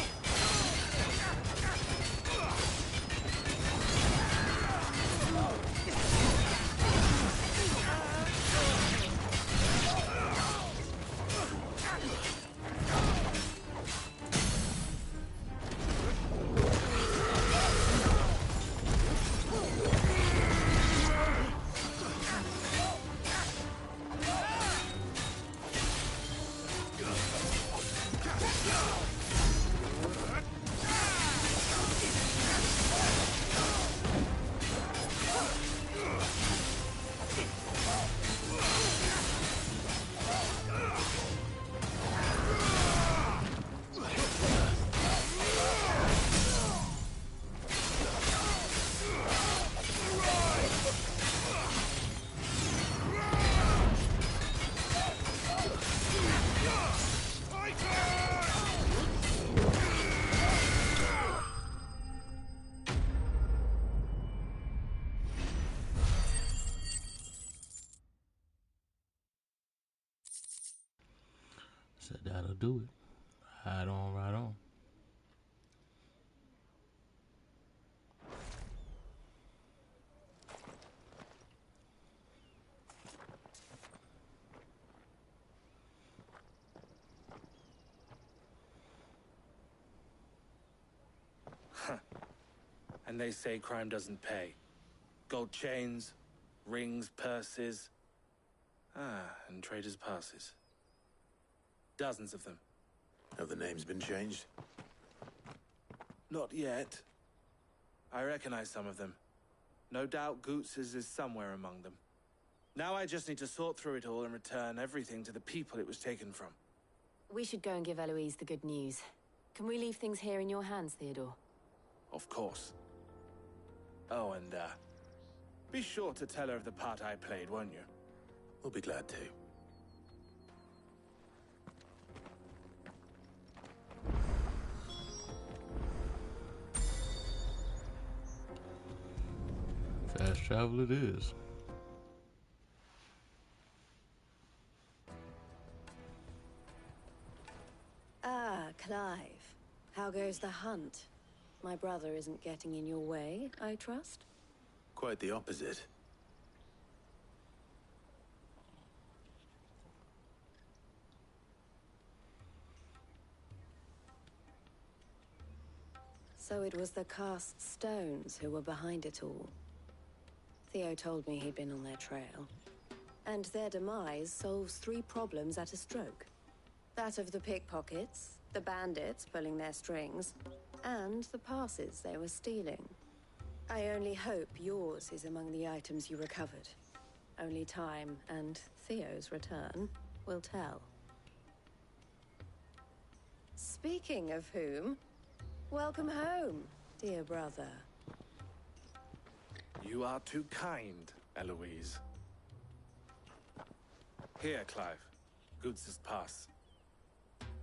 So that'll do it. Right on, right on. And they say crime doesn't pay. Gold chains, rings, purses. And traders' passes. Dozens of them. Have the names been changed? Not yet. I recognize some of them. No doubt Goots's is somewhere among them. Now I just need to sort through it all and return everything to the people it was taken from. We should go and give Eloise the good news. Can we leave things here in your hands, Theodore? Of course. Oh, and, be sure to tell her of the part I played, won't you? We'll be glad to. Fast travel it is. Ah, Clive. How goes the hunt? My brother isn't getting in your way, I trust? Quite the opposite. So it was the cast stones who were behind it all. Theo told me he'd been on their trail. And their demise solves 3 problems at a stroke. That of the pickpockets, the bandits pulling their strings, and the passes they were stealing. I only hope yours is among the items you recovered. Only time and Theo's return will tell. Speaking of whom, welcome home, dear brother. You are too kind, Eloise. Here, Clive. Goods' pass.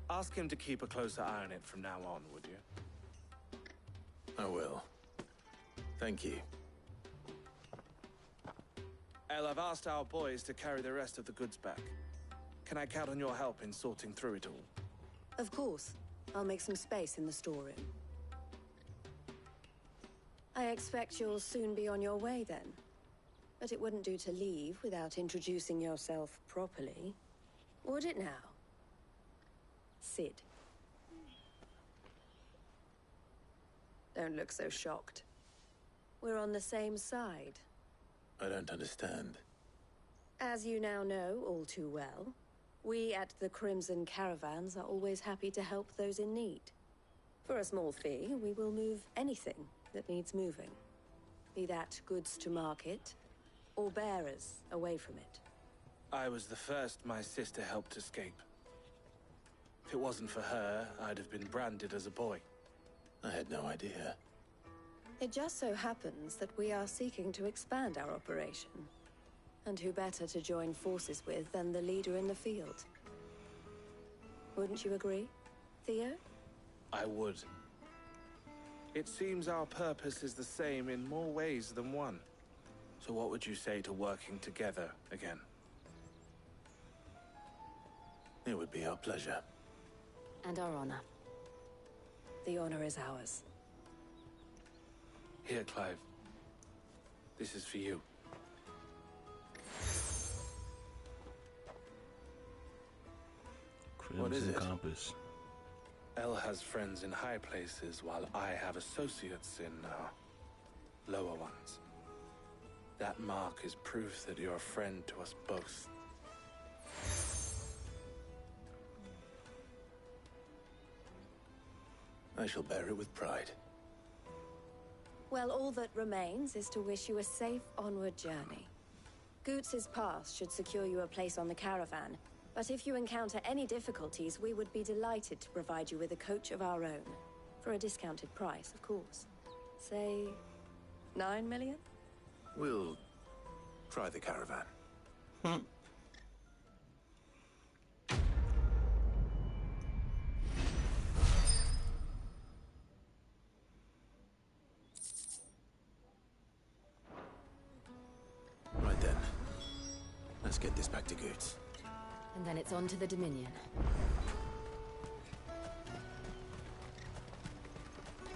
Ask him to keep a closer eye on it from now on, would you? I will. Thank you. El, I've asked our boys to carry the rest of the goods back. Can I count on your help in sorting through it all? Of course. I'll make some space in the storeroom. I expect you'll soon be on your way then. But it wouldn't do to leave without introducing yourself properly. Would it now? Sid. Don't look so shocked. We're on the same side. I don't understand. As you now know all too well, we at the Crimson Caravans are always happy to help those in need. For a small fee, we will move anything that needs moving. Be that goods to market, or bearers away from it. I was the first my sister helped escape. If it wasn't for her, I'd have been branded as a boy. I had no idea. It just so happens that we are seeking to expand our operation. And who better to join forces with than the leader in the field? Wouldn't you agree, Theo? I would. It seems our purpose is the same in more ways than one. So what would you say to working together again? It would be our pleasure. And our honor. The honor is ours. Here, Clive. This is for you. What is it? Compass. El has friends in high places, while I have associates in, lower ones. That mark is proof that you're a friend to us both. I shall bear it with pride. Well, all that remains is to wish you a safe onward journey. Goots' pass should secure you a place on the caravan, but if you encounter any difficulties, we would be delighted to provide you with a coach of our own. For a discounted price, of course. Say, 9 million? We'll try the caravan. Right then. Let's get this back to Goots. And then it's on to the Dominion.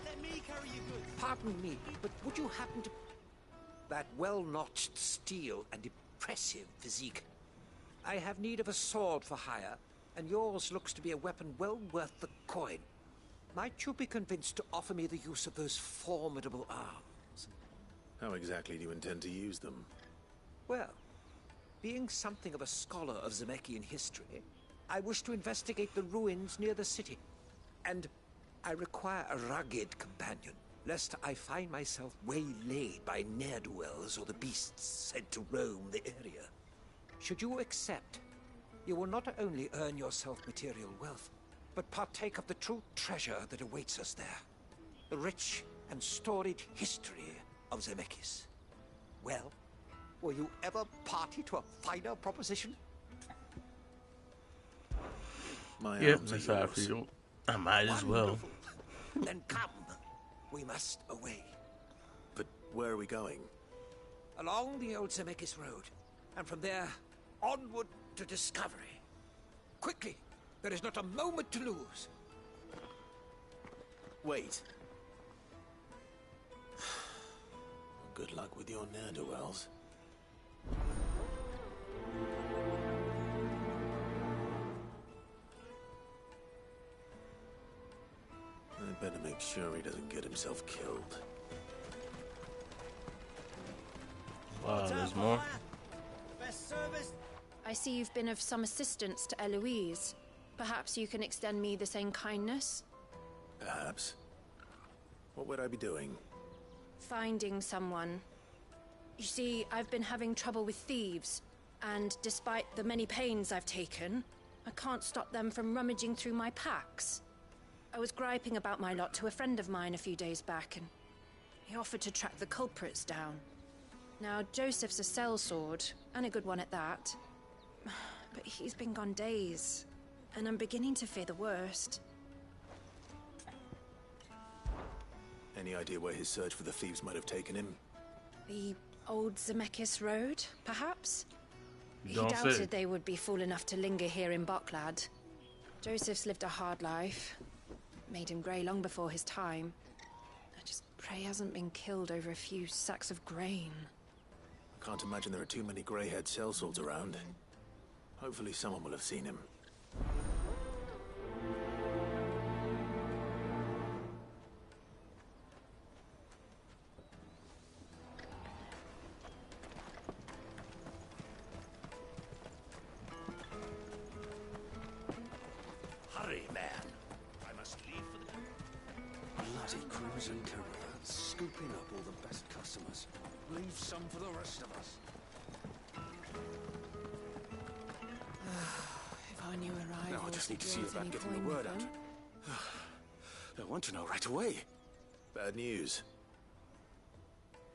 Let me carry you goods. Pardon me, but would you happen to... That well-notched steel and impressive physique. I have need of a sword for hire, and yours looks to be a weapon well worth the coin. Might you be convinced to offer me the use of those formidable arms? How exactly do you intend to use them? Well, being something of a scholar of Zemeckis history, I wish to investigate the ruins near the city. And I require a rugged companion, lest I find myself waylaid by ne'er-do-wells or the beasts sent to roam the area. Should you accept, you will not only earn yourself material wealth, but partake of the true treasure that awaits us there. The rich and storied history of Zemeckis. Well, were you ever party to a finer proposition? My Yep, arms are that's how I yours. feel. I might as well. Wonderful. Then come. We must away. But where are we going? Along the old Zemeckis Road. And from there, onward to discovery. Quickly! There is not a moment to lose. Wait. Good luck with your ne'er-do-wells. I better make sure he doesn't get himself killed. Wow, there's more. Best service. I see you've been of some assistance to Eloise. Perhaps you can extend me the same kindness? Perhaps. What would I be doing? Finding someone. You see, I've been having trouble with thieves, and despite the many pains I've taken, I can't stop them from rummaging through my packs. I was griping about my lot to a friend of mine a few days back, and he offered to track the culprits down. Now, Joseph's a sellsword, and a good one at that. But he's been gone days, and I'm beginning to fear the worst. Any idea where his search for the thieves might have taken him? The old Zemeckis Road, perhaps? He Don't doubted say. they would be fool enough to linger here in Boklad. Joseph's lived a hard life. Made him grey long before his time. I just pray he hasn't been killed over a few sacks of grain. I can't imagine there are too many grey-haired sellswords around. Hopefully someone will have seen him. Hurry, man. I must leave for the... Bloody crews and caravans, scooping up all the best customers. Leave some for the rest of us. If our new arrival Now I just need to see secures about any getting the coin word with out. them. I want to know right away. Bad news.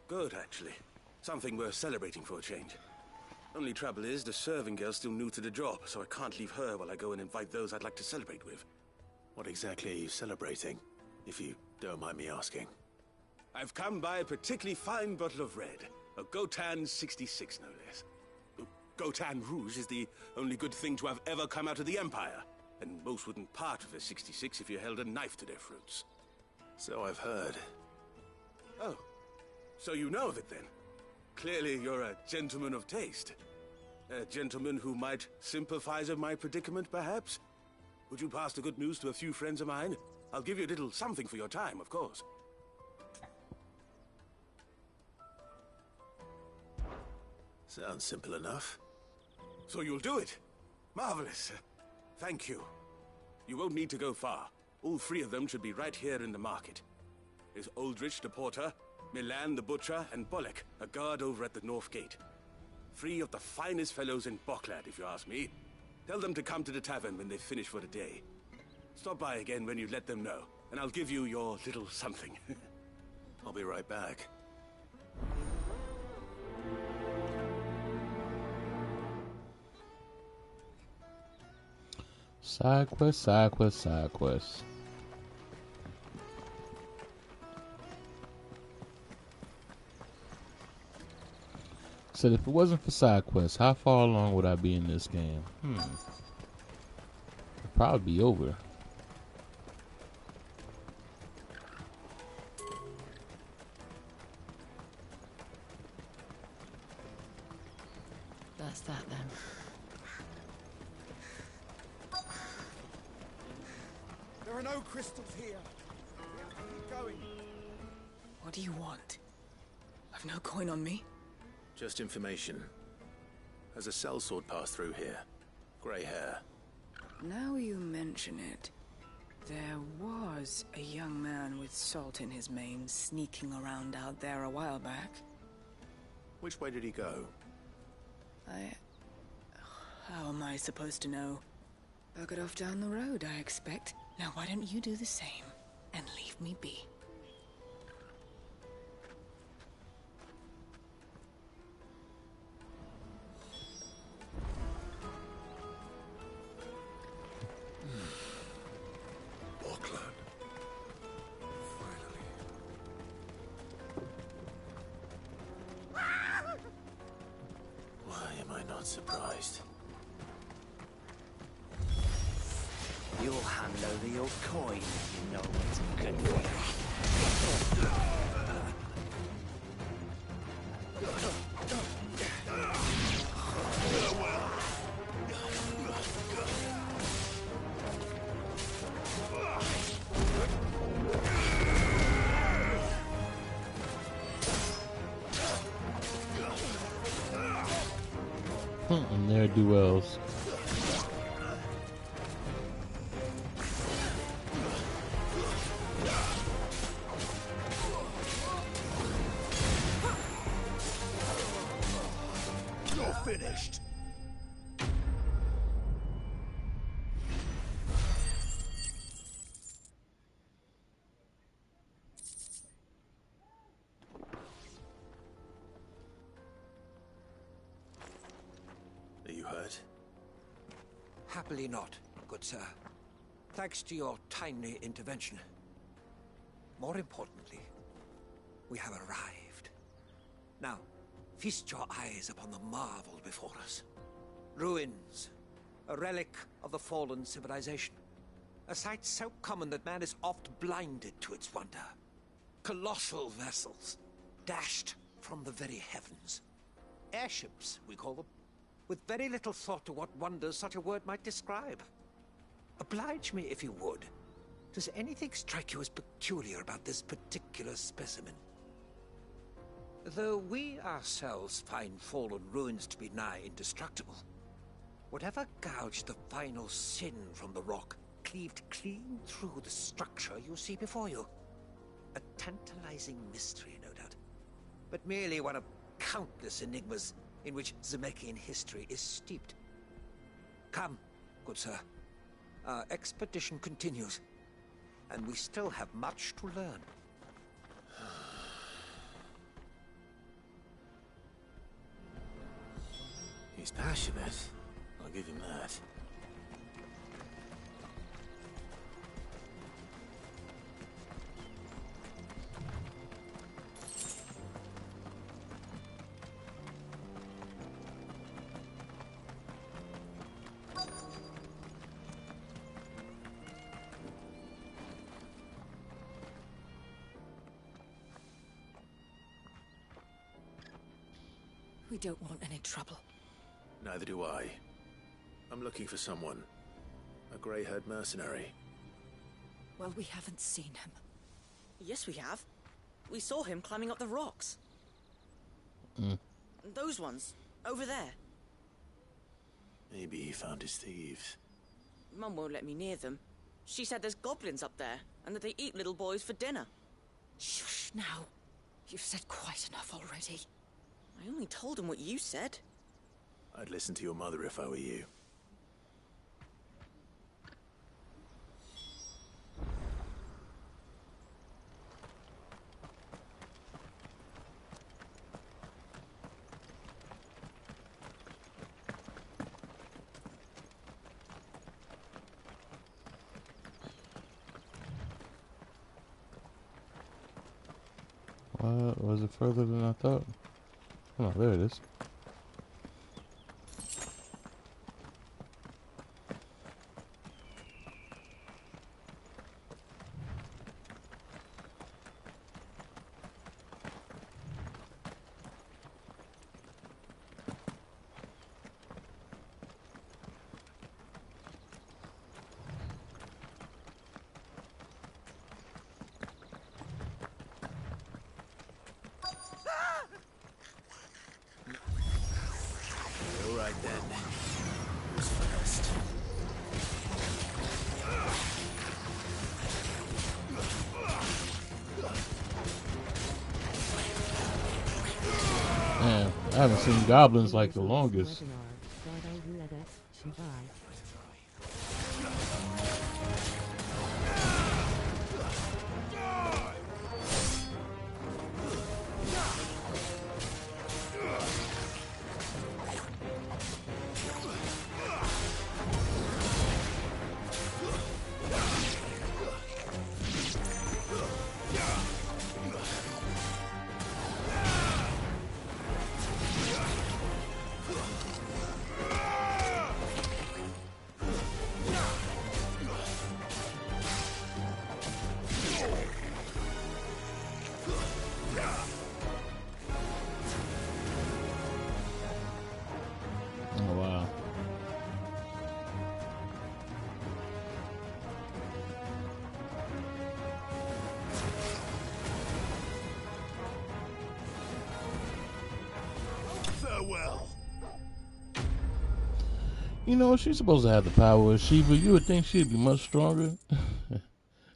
Good, actually. Something worth celebrating for a change. Only trouble is, the serving girl's still new to the job, so I can't leave her while I go and invite those I'd like to celebrate with. What exactly are you celebrating, if you don't mind me asking? I've come by a particularly fine bottle of red. A Gotan 66, no less. Gotan Rouge is the only good thing to have ever come out of the Empire, and most wouldn't part with a 66 if you held a knife to their throats. So I've heard. Oh, so you know of it then? Clearly you're a gentleman of taste. A gentleman who might sympathize with my predicament, perhaps? Would you pass the good news to a few friends of mine? I'll give you a little something for your time, of course. Sounds simple enough. So you'll do it? Marvelous. Thank you. You won't need to go far. All three of them should be right here in the market. There's Aldrich the porter, Milan the butcher, and Bolek, a guard over at the north gate. Three of the finest fellows in Boklad, if you ask me. Tell them to come to the tavern when they finish for the day. Stop by again when you let them know, and I'll give you your little something. I'll be right back. Side quest, side quest, side quest. Said if it wasn't for side quests, how far along would I be in this game? It'd probably be over. That's that then. There are no crystals here. We have to keep going. What do you want? I've no coin on me. Just information. Has a sellsword passed through here? Grey hair. Now you mention it. There was a young man with salt in his mane sneaking around out there a while back. Which way did he go? How am I supposed to know? Buggered off down the road, I expect. Now why don't you do the same and leave me be? Boklad. Finally. Why am I not surprised? You'll hand over your coin if you know what you can do. And there do wells. You're finished. Are you hurt? Happily not, good sir. Thanks to your timely intervention. More importantly, we have arrived. Now, feast your eyes upon the marvel before us. Ruins, a relic of the fallen civilization. A sight so common that man is oft blinded to its wonder. Colossal vessels, dashed from the very heavens. Airships, we call them, with very little thought to what wonders such a word might describe. Oblige me if you would. Does anything strike you as peculiar about this particular specimen? Though we ourselves find fallen ruins to be nigh indestructible, whatever gouged the final sin from the rock cleaved clean through the structure you see before you. A tantalizing mystery, no doubt, but merely one of countless enigmas in which Zemeckyan history is steeped. Come, good sir. Our expedition continues, and we still have much to learn. He's passionate. I'll give him that. We don't want any trouble. Neither do I. I'm looking for someone. A grey-haired mercenary. Well, we haven't seen him. Yes, we have. We saw him climbing up the rocks. Those ones, over there. Maybe he found his thieves. Mum won't let me near them. She said there's goblins up there, and that they eat little boys for dinner. Shush now. You've said quite enough already. I only told him what you said. I'd listen to your mother if I were you. Was it further than I thought? Oh, there it is. Man, I haven't seen goblins like the longest. Oh, wow. Farewell. You know, she's supposed to have the power of Shiva. You would think she'd be much stronger.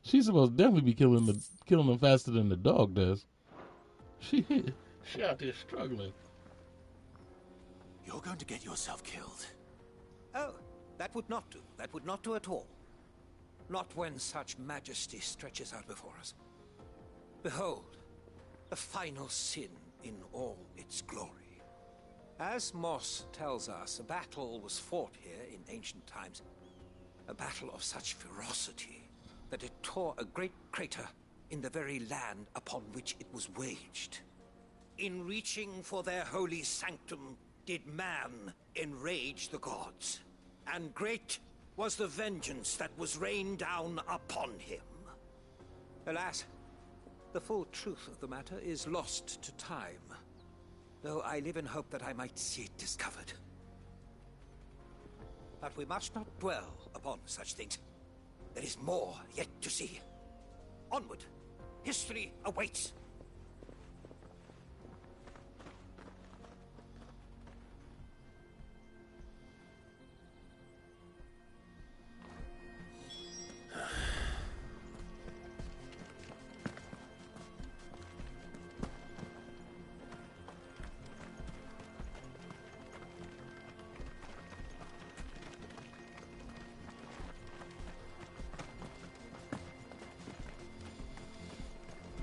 She's supposed to definitely be killing them faster than the dog does. She out there struggling. You're going to get yourself killed. Oh, that would not do. That would not do at all. Not when such majesty stretches out before us. Behold, the final sin in all its glory. As Moss tells us, a battle was fought here in ancient times. A battle of such ferocity that it tore a great crater in the very land upon which it was waged. In reaching for their holy sanctum, did man enrage the gods, and great was the vengeance that was rained down upon him. Alas, the full truth of the matter is lost to time, though I live in hope that I might see it discovered. But we must not dwell upon such things. There is more yet to see. Onward! History awaits!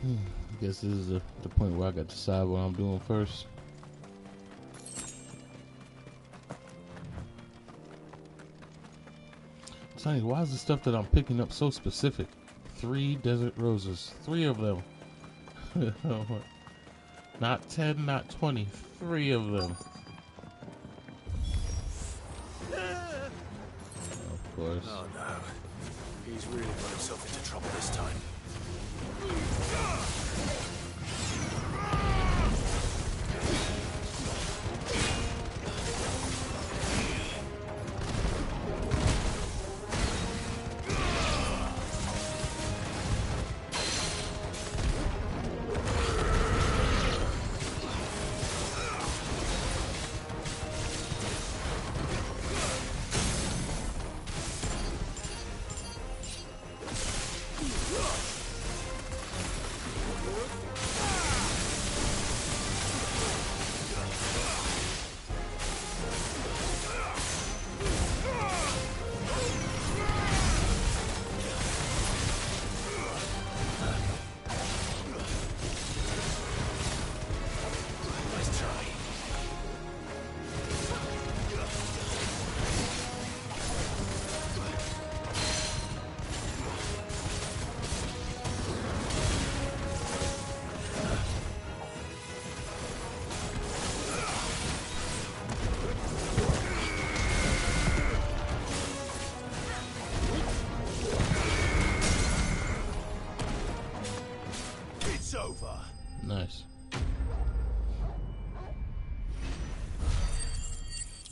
I guess this is the point where I got to decide what I'm doing first. Sonny, why is the stuff that I'm picking up so specific? 3 desert roses. 3 of them. Not 10, not 20. 3 of them. Of course. Oh no. He's really got himself into trouble this time. Nice.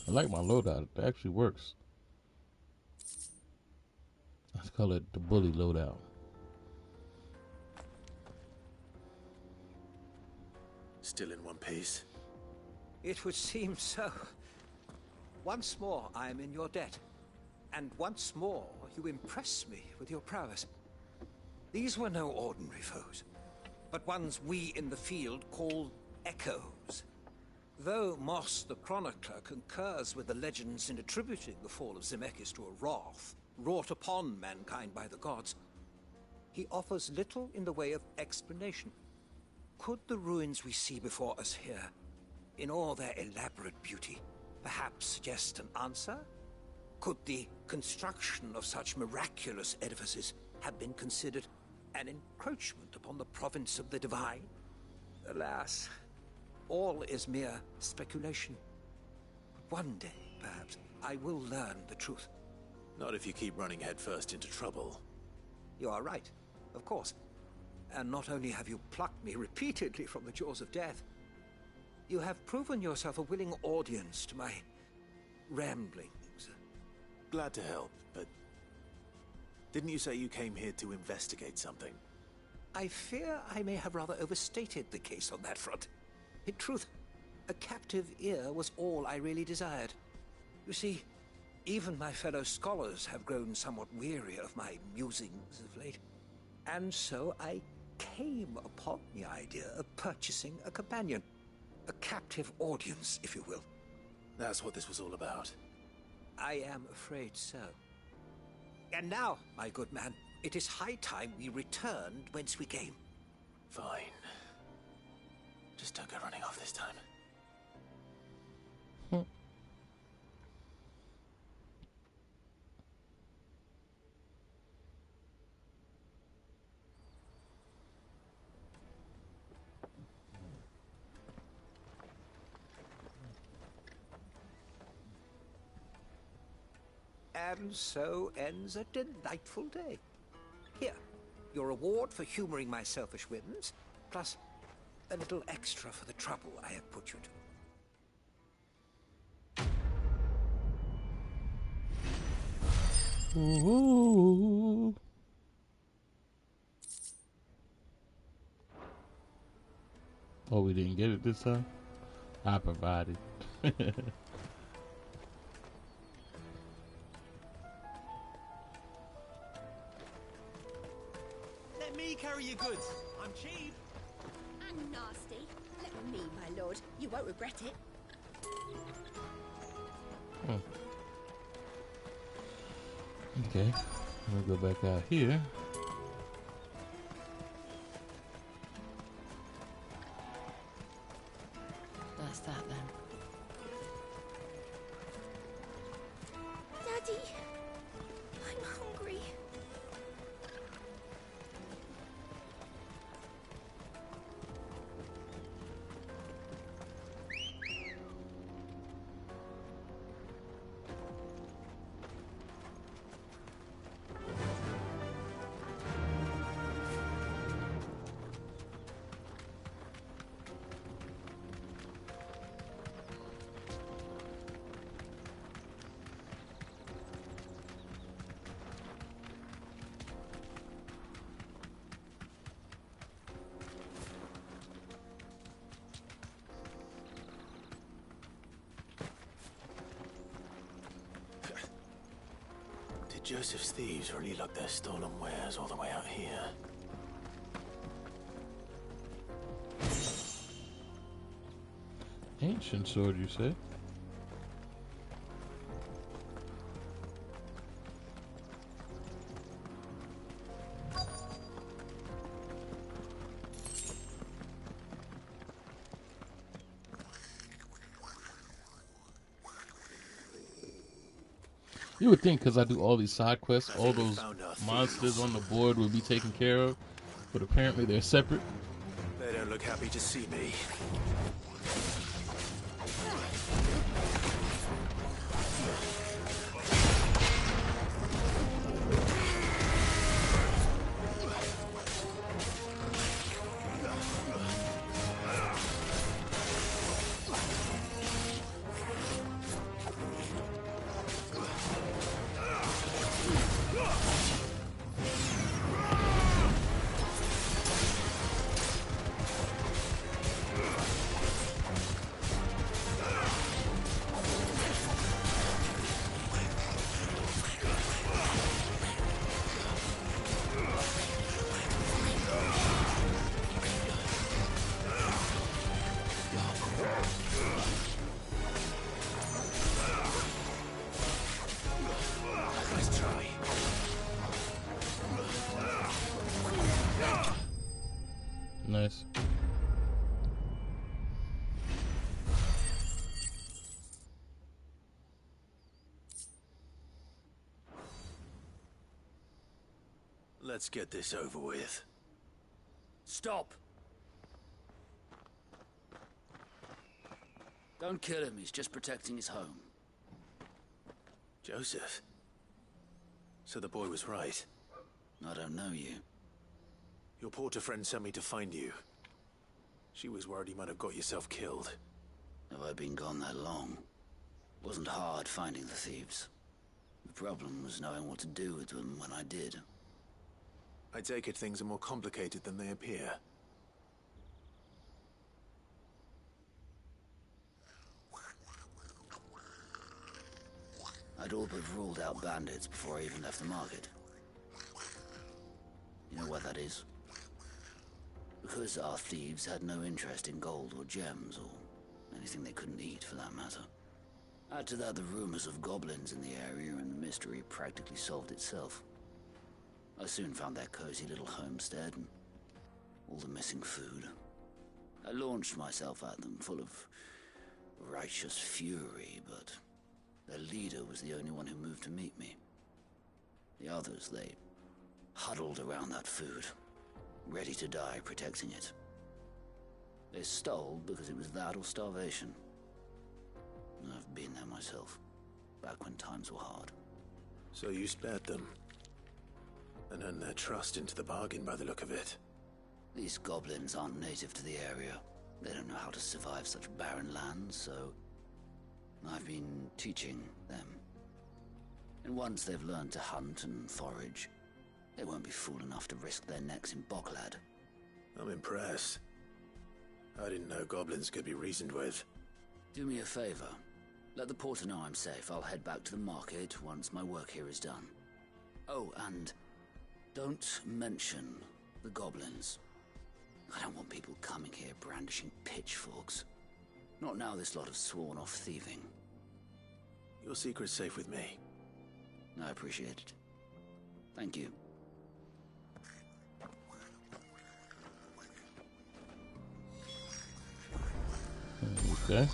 I like my loadout. It actually works. Let's call it the bully loadout. Still in one piece. It would seem so. Once more I am in your debt. And once more you impress me with your prowess. These were no ordinary foes, but ones we in the field call echoes. Though Moss the Chronicler concurs with the legends in attributing the fall of Zemeckis to a wrath wrought upon mankind by the gods, he offers little in the way of explanation. Could the ruins we see before us here, in all their elaborate beauty, perhaps suggest an answer? Could the construction of such miraculous edifices have been considered an encroachment upon the province of the divine? Alas, all is mere speculation. One day, perhaps, I will learn the truth. Not if you keep running headfirst into trouble. You are right, of course. And not only have you plucked me repeatedly from the jaws of death, you have proven yourself a willing audience to my ramblings. Glad to help, but didn't you say you came here to investigate something? I fear I may have rather overstated the case on that front. In truth, a captive ear was all I really desired. You see, even my fellow scholars have grown somewhat weary of my musings of late. And so I came upon the idea of purchasing a companion. A captive audience, if you will. That's what this was all about. I am afraid so. And now, my good man, it is high time we returned whence we came. Fine. Just don't go running off this time. And so ends a delightful day. Here, your reward for humoring my selfish whims, plus a little extra for the trouble I have put you to. Ooh. Oh, we didn't get it this time? I provided. Let me carry your goods. I'm cheap. And nasty. Let me, my lord. You won't regret it. Okay, we'll go back out here. That's that then. Daddy, I'm hungry. Did Joseph's thieves really lug their stolen wares all the way out here? Ancient sword, you say? You would think because I do all these side quests, all those monsters on the board will be taken care of, but apparently they're separate. They don't look happy to see me. Nice. Let's get this over with. Stop! Don't kill him, he's just protecting his home. Joseph? So the boy was right. I don't know you. Your porter friend sent me to find you. She was worried you might have got yourself killed. Have I been gone that long? Wasn't hard finding the thieves. The problem was knowing what to do with them when I did. I take it things are more complicated than they appear. I'd all but ruled out bandits before I even left the market. You know why that is? Because our thieves had no interest in gold or gems, or anything they couldn't eat for that matter. Add to that the rumors of goblins in the area, and the mystery practically solved itself. I soon found their cozy little homestead, and all the missing food. I launched myself at them, full of righteous fury, but their leader was the only one who moved to meet me. The others, they huddled around that food, ready to die protecting it. They stole because it was that or starvation. I've been there myself, back when times were hard. So you spared them. And earned their trust into the bargain by the look of it. These goblins aren't native to the area. They don't know how to survive such barren lands, so I've been teaching them. And once they've learned to hunt and forage, they won't be fool enough to risk their necks in Boklad. I'm impressed. I didn't know goblins could be reasoned with. Do me a favor. Let the porter know I'm safe. I'll head back to the market once my work here is done. Oh, and don't mention the goblins. I don't want people coming here brandishing pitchforks. Not now this lot have sworn off thieving. Your secret's safe with me. I appreciate it. Thank you. Okay.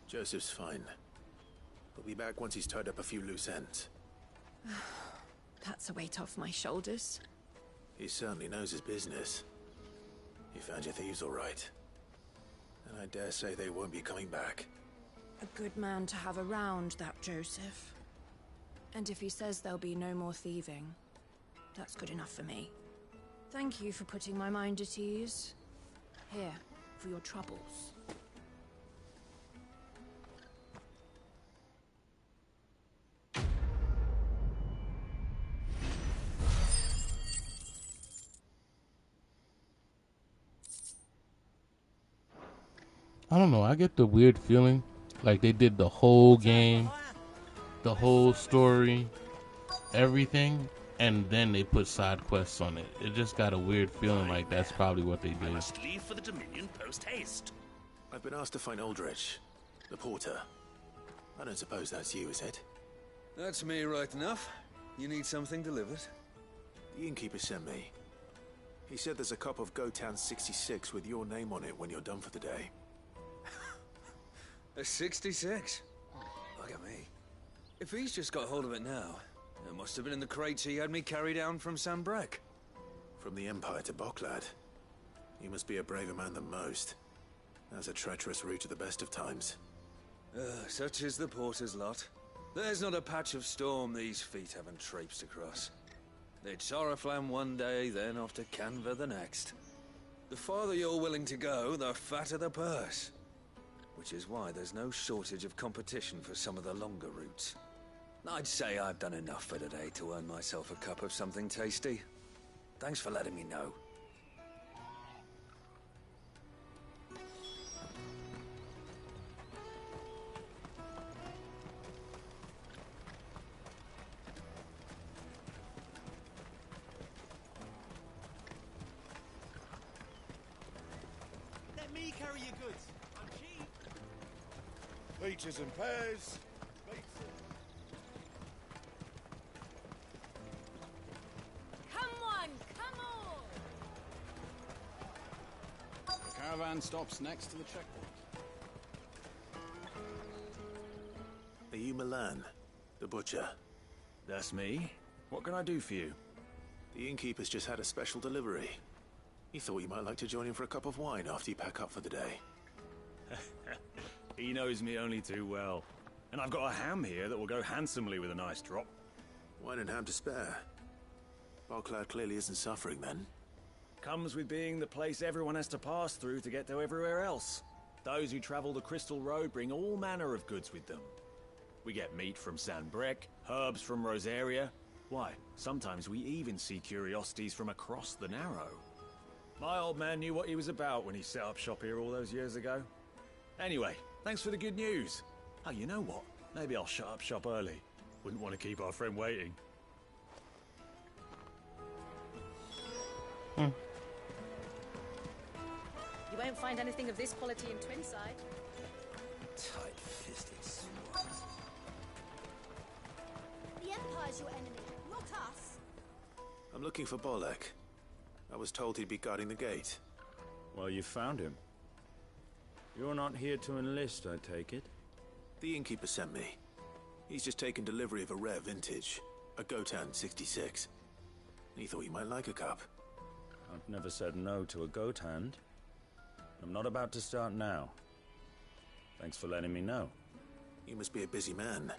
Joseph's fine. He'll be back once he's tied up a few loose ends. That's a weight off my shoulders. He certainly knows his business. You found your thieves all right. And I dare say they won't be coming back. A good man to have around, that Joseph. And if he says there'll be no more thieving, that's good enough for me. Thank you for putting my mind at ease. Here, for your troubles. I don't know. I get the weird feeling like they did the whole game, the whole story, everything, and then they put side quests on it. It just got a weird feeling like that's probably what they did. I must leave for the Dominion post haste. I've been asked to find Aldrich, the porter. I don't suppose that's you, is it? That's me right enough. You need something delivered? The innkeeper sent me. He said there's a cup of Gotown 66 with your name on it when you're done for the day. A 66? Look at me. If he's just got hold of it now, it must have been in the crates he had me carry down from Sanbrek. From the Empire to Boklad. You must be a braver man than most. That's a treacherous route at the best of times. Such is the porter's lot. There's not a patch of storm these feet haven't traipsed across. It's Oriflamme one day, then off to Canva the next. The farther you're willing to go, the fatter the purse. Which is why there's no shortage of competition for some of the longer routes. I'd say I've done enough for today to earn myself a cup of something tasty. Thanks for letting me know. Let me carry your goods. I'm cheap. Peaches and pears. Come on, come on! The caravan stops next to the checkpoint. Are you Milan, the butcher? That's me. What can I do for you? The innkeeper's just had a special delivery. He thought you might like to join him for a cup of wine after you pack up for the day. He knows me only too well. And I've got a ham here that will go handsomely with a nice drop. Wine and ham to spare. Boklad clearly isn't suffering then. Comes with being the place everyone has to pass through to get to everywhere else. Those who travel the Crystal Road bring all manner of goods with them. We get meat from Sanbrek, herbs from Rosaria. Why, sometimes we even see curiosities from across the Narrow. My old man knew what he was about when he set up shop here all those years ago. Anyway, thanks for the good news. Oh, you know what? Maybe I'll shut up shop early. Wouldn't want to keep our friend waiting. You won't find anything of this quality in Twinside. Tight-fisted swat. The Empire's your enemy, not us. I'm looking for Bolek. I was told he'd be guarding the gate. Well, you found him. You're not here to enlist, I take it? The innkeeper sent me. He's just taken delivery of a rare vintage, a Gotown 66. He thought you might like a cup. I've never said no to a goat hand. I'm not about to start now. Thanks for letting me know. You must be a busy man.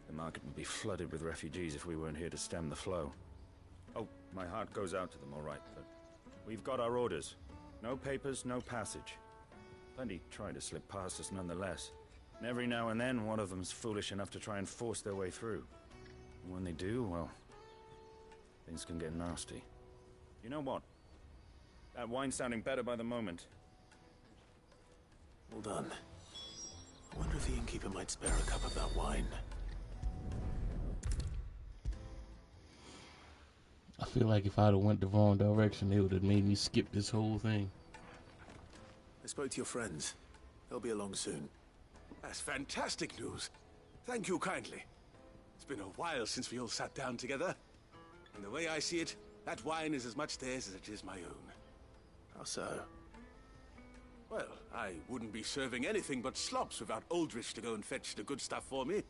The market would be flooded with refugees if we weren't here to stem the flow. Oh, my heart goes out to them, all right, but we've got our orders. No papers, no passage. Plenty try to slip past us nonetheless. And every now and then, one of them's foolish enough to try and force their way through. And when they do, well, things can get nasty. You know what? That wine's sounding better by the moment. Well done. I wonder if the innkeeper might spare a cup of that wine. I feel like if I'd have went the wrong direction, it would have made me skip this whole thing. I spoke to your friends. They'll be along soon. That's fantastic news. Thank you kindly. It's been a while since we all sat down together. And the way I see it, that wine is as much theirs as it is my own. How so? Well, I wouldn't be serving anything but slops without Aldrich to go and fetch the good stuff for me.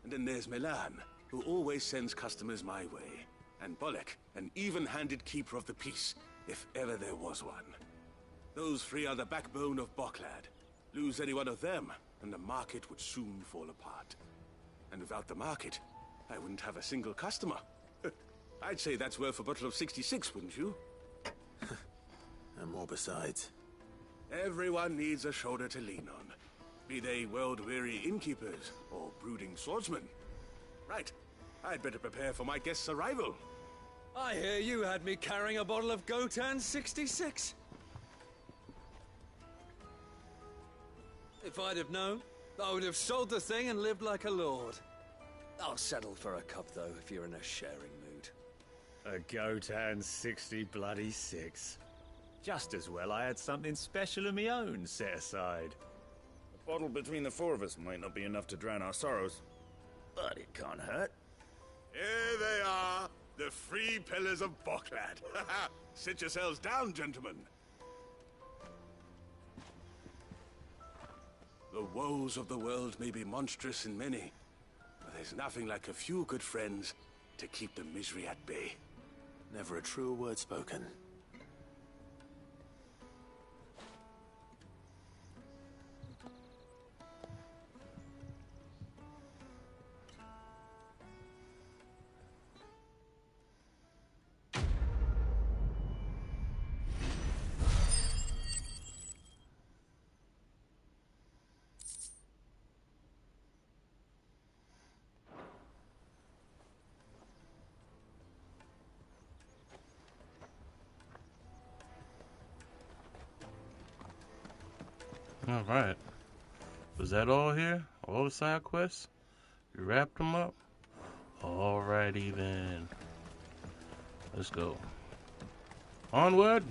And then there's Milan, who always sends customers my way. And Bolek, an even-handed keeper of the peace, if ever there was one. Those three are the backbone of Boklad. Lose any one of them, and the market would soon fall apart. And without the market, I wouldn't have a single customer. I'd say that's worth a bottle of 66, wouldn't you? And more besides. Everyone needs a shoulder to lean on. Be they world-weary innkeepers or brooding swordsmen. Right. I'd better prepare for my guest's arrival. I hear you had me carrying a bottle of Gotan 66. If I'd have known, I would have sold the thing and lived like a lord. I'll settle for a cup, though, if you're in a sharing mood. A Gotan 66. Just as well I had something special of my own set aside. A bottle between the four of us might not be enough to drown our sorrows, but it can't hurt. Here they are, the three pillars of Boklad. Sit yourselves down, gentlemen. The woes of the world may be monstrous in many, but there's nothing like a few good friends to keep the misery at bay. Never a truer word spoken. Alright. Was that all here? All the side quests? You wrapped them up? Alrighty then. Let's go. Onward!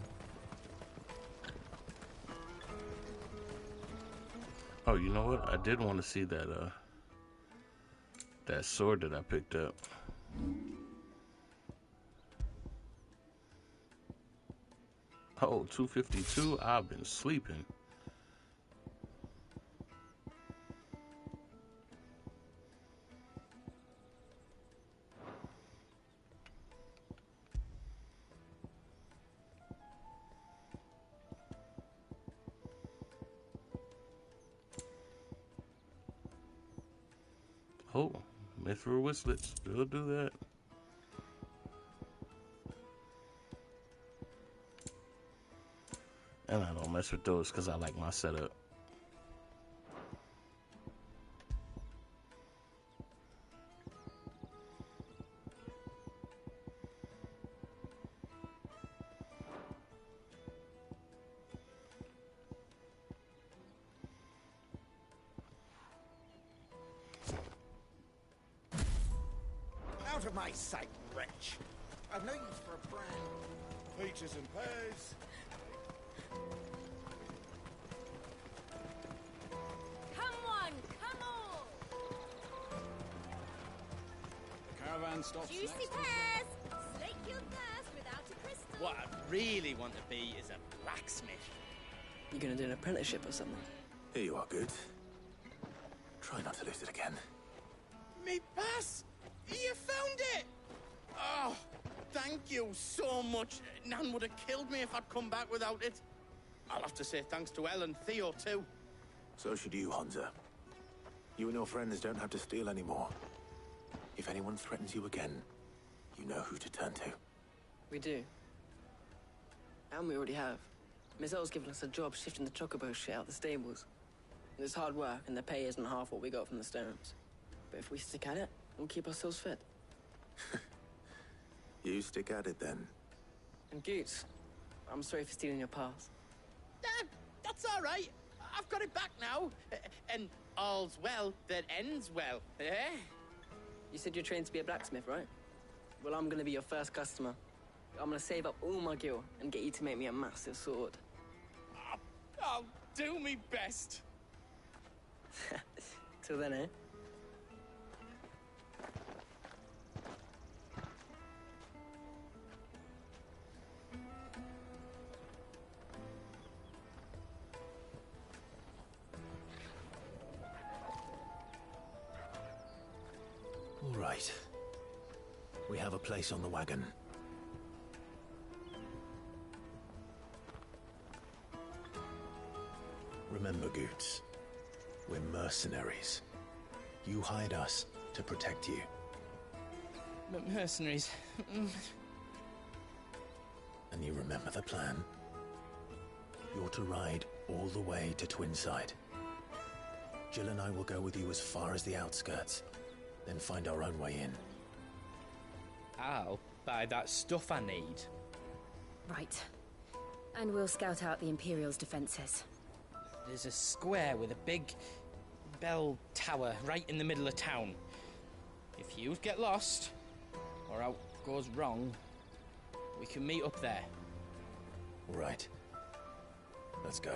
Oh, you know what? I did want to see that, that sword that I picked up. Oh, 252? I've been sleeping. Oh, Mithril Whistlets. We'll do that. And I don't mess with those because I like my setup. Out of my sight, wretch! I've no use for a brand. Peaches and pears. Come on, come on! The caravan stops Juicy next. pears! Slake your thirst without a crystal. What I really want to be is a blacksmith. You gonna do an apprenticeship or something? Here you are, good. Try not to lose it again. Me pass! You found it! Oh, Thank you so much. Nan would have killed me if I'd come back without it. I'll have to say thanks to Elle and Theo, too. So should you, Hansa. You and your friends don't have to steal anymore. If anyone threatens you again, you know who to turn to. We do. And we already have. Miss L's given us a job shifting the chocobo shit out the stables. It's hard work, and the pay isn't half what we got from the stones. But if we stick at it, we'll keep ourselves fit. You stick at it, then. And Goots, I'm sorry for stealing your pass. That's all right. I've got it back now. And all's well that ends well, eh? You said you're trained to be a blacksmith, right? Well, I'm gonna be your first customer. I'm gonna save up all my gil and get you to make me a massive sword. I'll do me best. Till then, eh? All right. We have a place on the wagon. Remember, Goots, we're mercenaries. You hired us to protect you. Mercenaries. And you remember the plan? You're to ride all the way to Twinside. Jill and I will go with you as far as the outskirts, then find our own way in. I'll buy that stuff I need. Right. And we'll scout out the Imperial's defenses. There's a square with a big bell tower right in the middle of town. If you get lost, or out goes wrong, we can meet up there. All right. Let's go.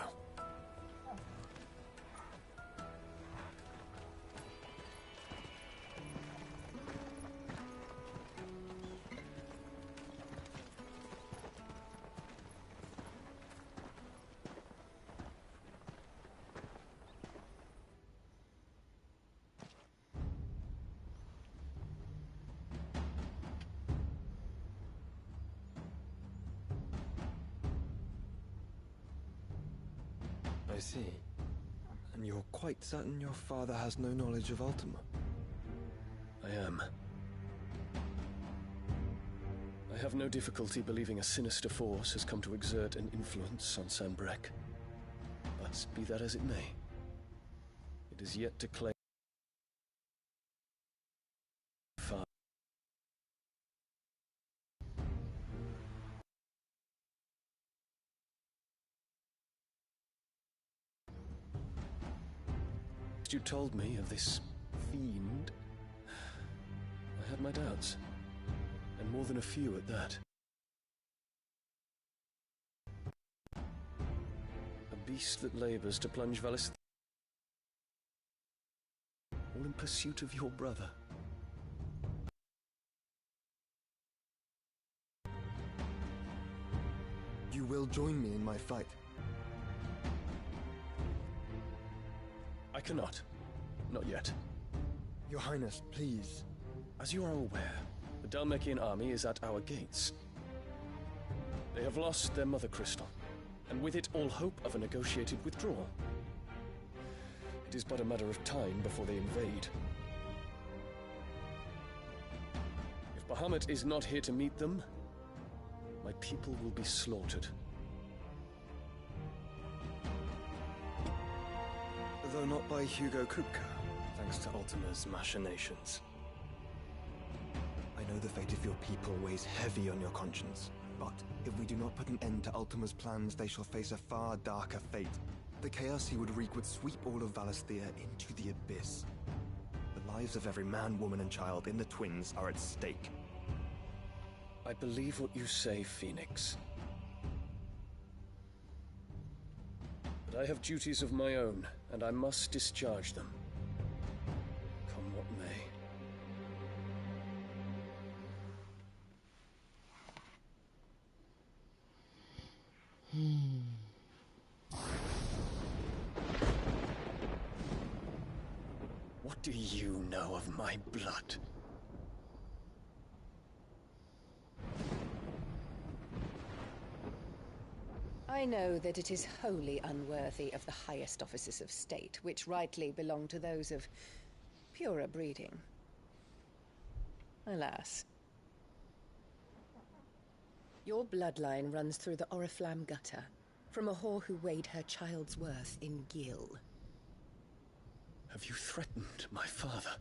I see. And you're quite certain your father has no knowledge of Ultima? I am. I have no difficulty believing a sinister force has come to exert an influence on Sanbreque. But be that as it may, it is yet to claim father. You told me of this fiend, I had my doubts, and more than a few at that. A beast that labors to plunge Valis, all in pursuit of your brother. You will join me in my fight. I cannot. Not yet. Your Highness, please. As you are aware, the Dhalmekian army is at our gates. They have lost their mother crystal, and with it all hope of a negotiated withdrawal. It is but a matter of time before they invade. If Bahamut is not here to meet them, my people will be slaughtered. Though not by Hugo Kupka, thanks to Ultima's machinations. I know the fate of your people weighs heavy on your conscience, but if we do not put an end to Ultima's plans, they shall face a far darker fate. The chaos he would wreak would sweep all of Valisthea into the abyss. The lives of every man, woman, and child in the Twins are at stake. I believe what you say, Phoenix. But I have duties of my own, and I must discharge them. Come what may. What do you know of my blood? I know that it is wholly unworthy of the highest offices of state, which rightly belong to those of purer breeding. Alas. Your bloodline runs through the Oriflamme gutter, from a whore who weighed her child's worth in gil. Have you threatened my father?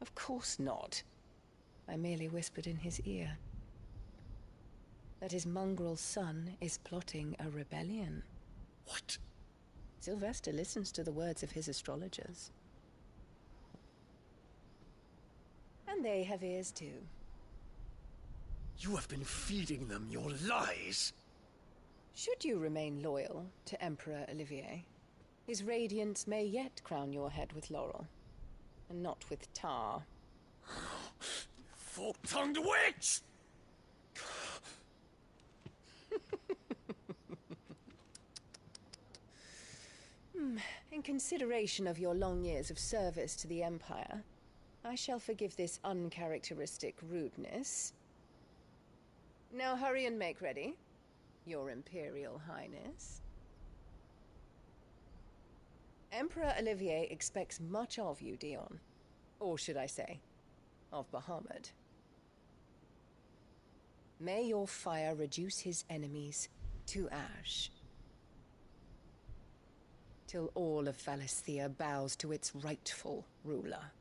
Of course not. I merely whispered in his ear that his mongrel son is plotting a rebellion. What? Sylvester listens to the words of his astrologers. And they have ears too. You have been feeding them your lies! Should you remain loyal to Emperor Olivier, his radiance may yet crown your head with laurel, and not with tar. Fork-tongued witch! In consideration of your long years of service to the Empire, I shall forgive this uncharacteristic rudeness. Now hurry and make ready, Your Imperial Highness. Emperor Olivier expects much of you, Dion. Or should I say, of Bahamut. May your fire reduce his enemies to ash, till all of Valisthea bows to its rightful ruler.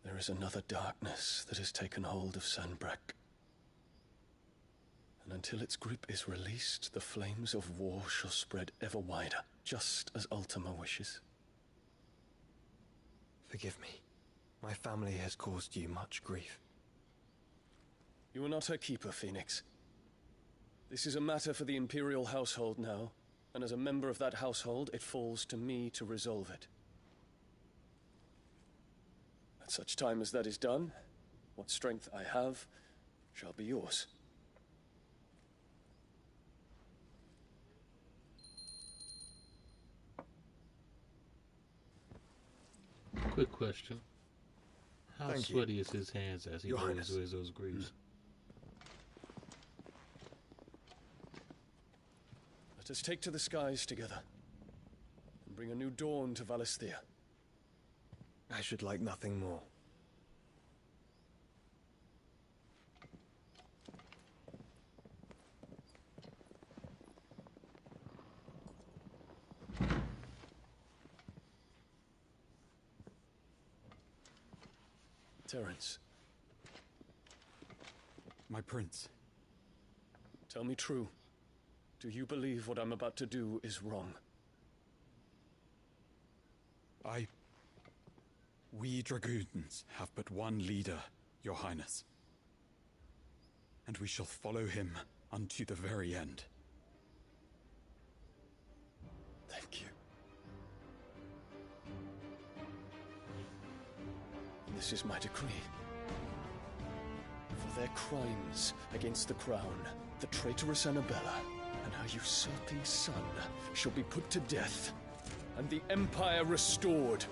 There is another darkness that has taken hold of Sanbreque. And until its grip is released, the flames of war shall spread ever wider, just as Ultima wishes. Forgive me. My family has caused you much grief. You are not her keeper, Phoenix. This is a matter for the Imperial household now, and as a member of that household, it falls to me to resolve it. At such time as that is done, what strength I have shall be yours. Quick question. How Thank you. sweaty is his hands as he Your goes Highness. with those greaves? Let us take to the skies together, and bring a new dawn to Valisthea. I should like nothing more. Terence, My prince. tell me true. Do you believe what I'm about to do is wrong? We dragoons have but one leader, Your Highness. And we shall follow him unto the very end. Thank you. This is my decree. For their crimes against the crown, the traitorous Annabella and her usurping son shall be put to death, and the Empire restored.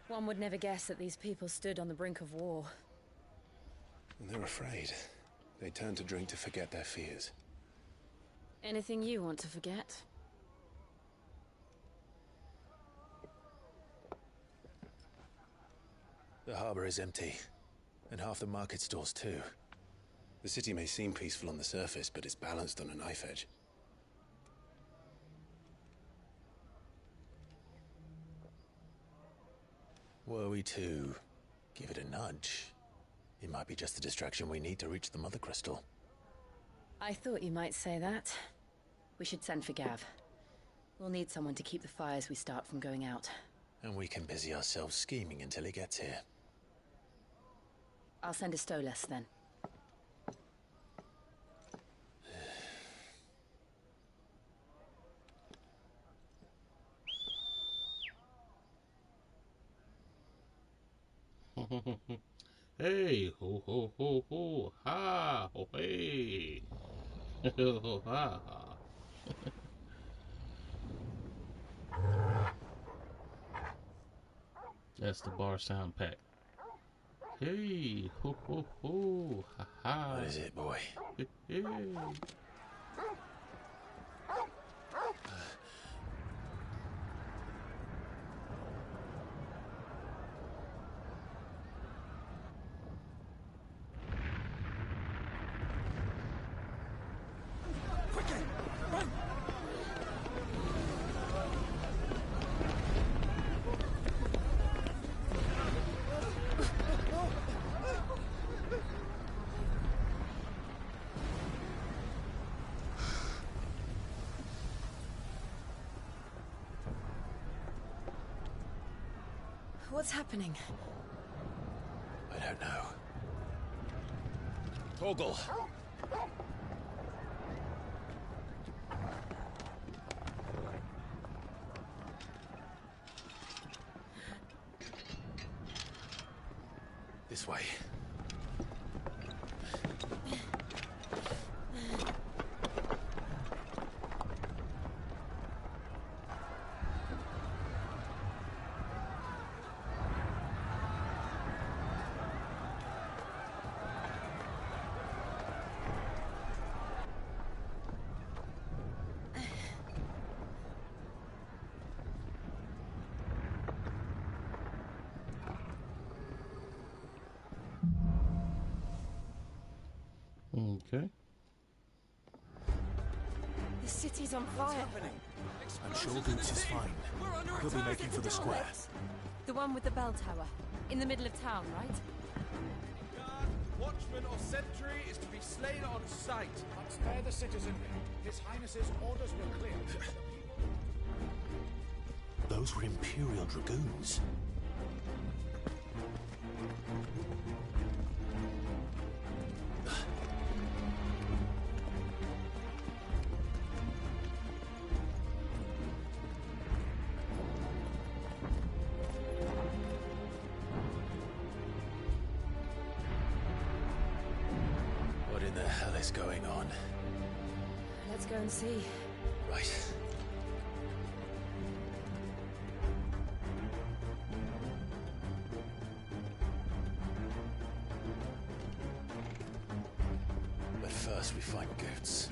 One would never guess that these people stood on the brink of war. And they're afraid. They turn to drink to forget their fears. Anything you want to forget? The harbor is empty, and half the market stalls too. The city may seem peaceful on the surface, but it's balanced on a knife edge. Were we to give it a nudge, it might be just the distraction we need to reach the Mother Crystal. I thought you might say that. We should send for Gav. We'll need someone to keep the fires we start from going out. And we can busy ourselves scheming until he gets here. I'll send a Stolas then. Hey, ho ho ho ho, ha, ho hey, ho ho ha ha. That's the bar sound pack. Hey, ho ho ho, ha ha. What is it, boy? Hey. What's happening? I don't know. Torgal! This way. Okay. The city's on fire. I'm sure Goots is fine. He'll be making for the square. The one with the bell tower. In the middle of town, right? Guard, watchman or sentry is to be slain on sight. But spare the citizen. His Highness's orders were clear. Those were Imperial Dragoons. What in the hell is going on? Let's go and see. Right. But first we find Goots.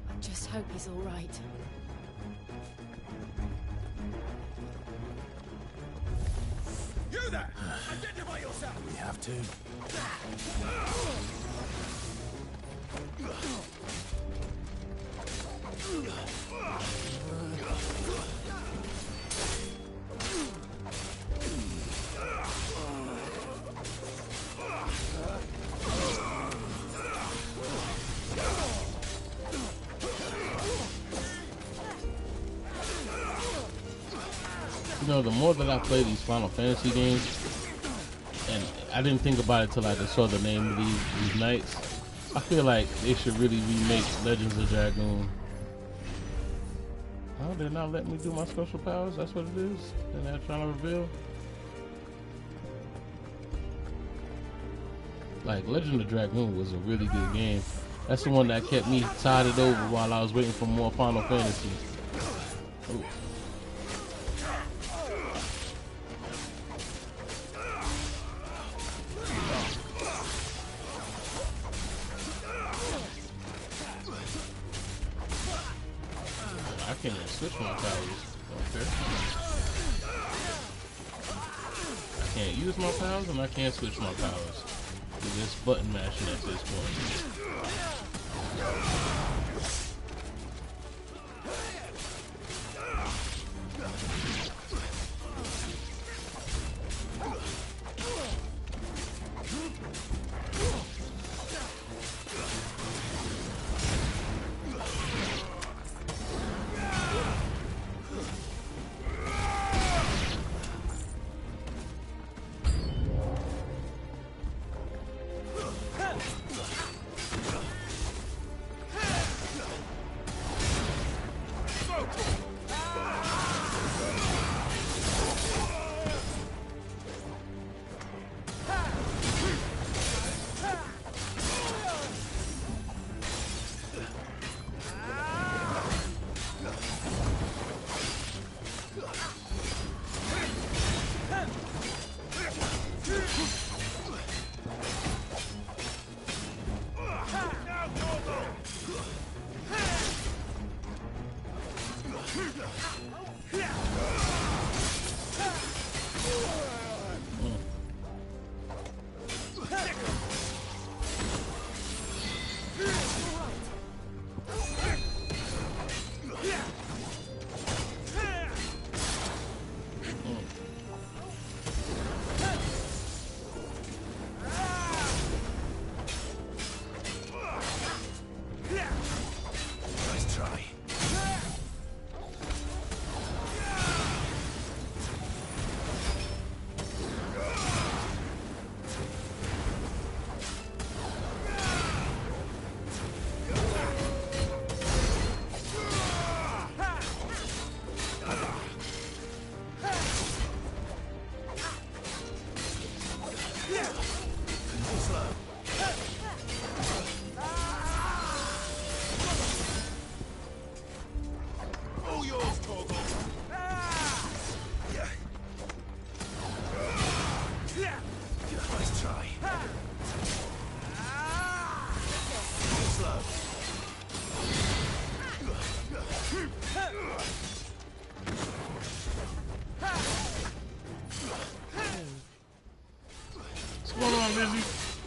I just hope he's all right. You there! Identify yourself! We have to. You know, the more that I play these Final Fantasy games, and I didn't think about it till I just saw the name of these knights, I feel like they should really remake Legends of Dragoon. Oh, they're not letting me do my special powers? That's what it is? They're not trying to reveal? Like, Legend of Dragoon was a really good game. That's the one that kept me tied over while I was waiting for more Final Fantasy. Ooh. I can't even switch my powers. Okay. I can't use my powers and I can't switch my powers. We're just button mashing at this point.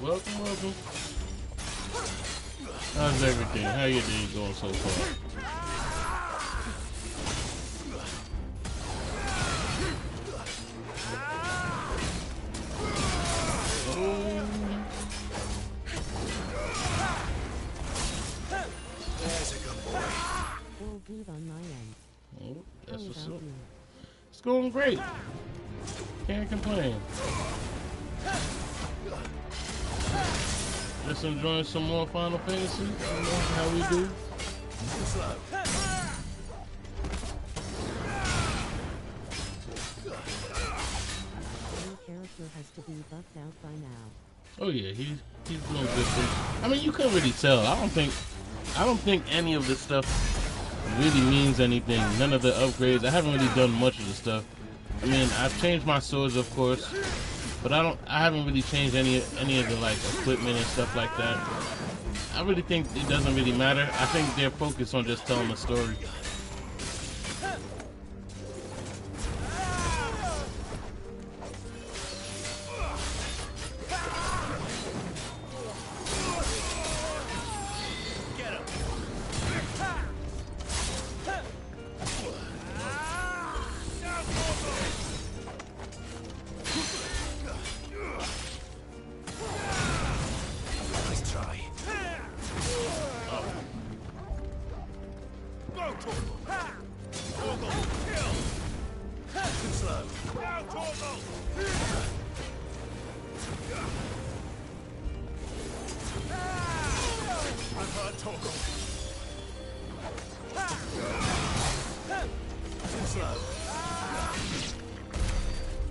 Welcome, welcome. How's everything? How your day going so far? There's a good boy. Oh, that's what's up. It's going great. Can't complain. Just enjoying some more Final Fantasy. You know how we do. Your character has to be buffed out by now. Oh yeah, he's doing good things. I mean, you couldn't really tell. I don't think any of this stuff really means anything. None of the upgrades. I haven't really done much of the stuff. I mean, I've changed my swords, of course. But I haven't really changed any of the like equipment and stuff like that. I really think it doesn't really matter. I think they're focused on just telling the story.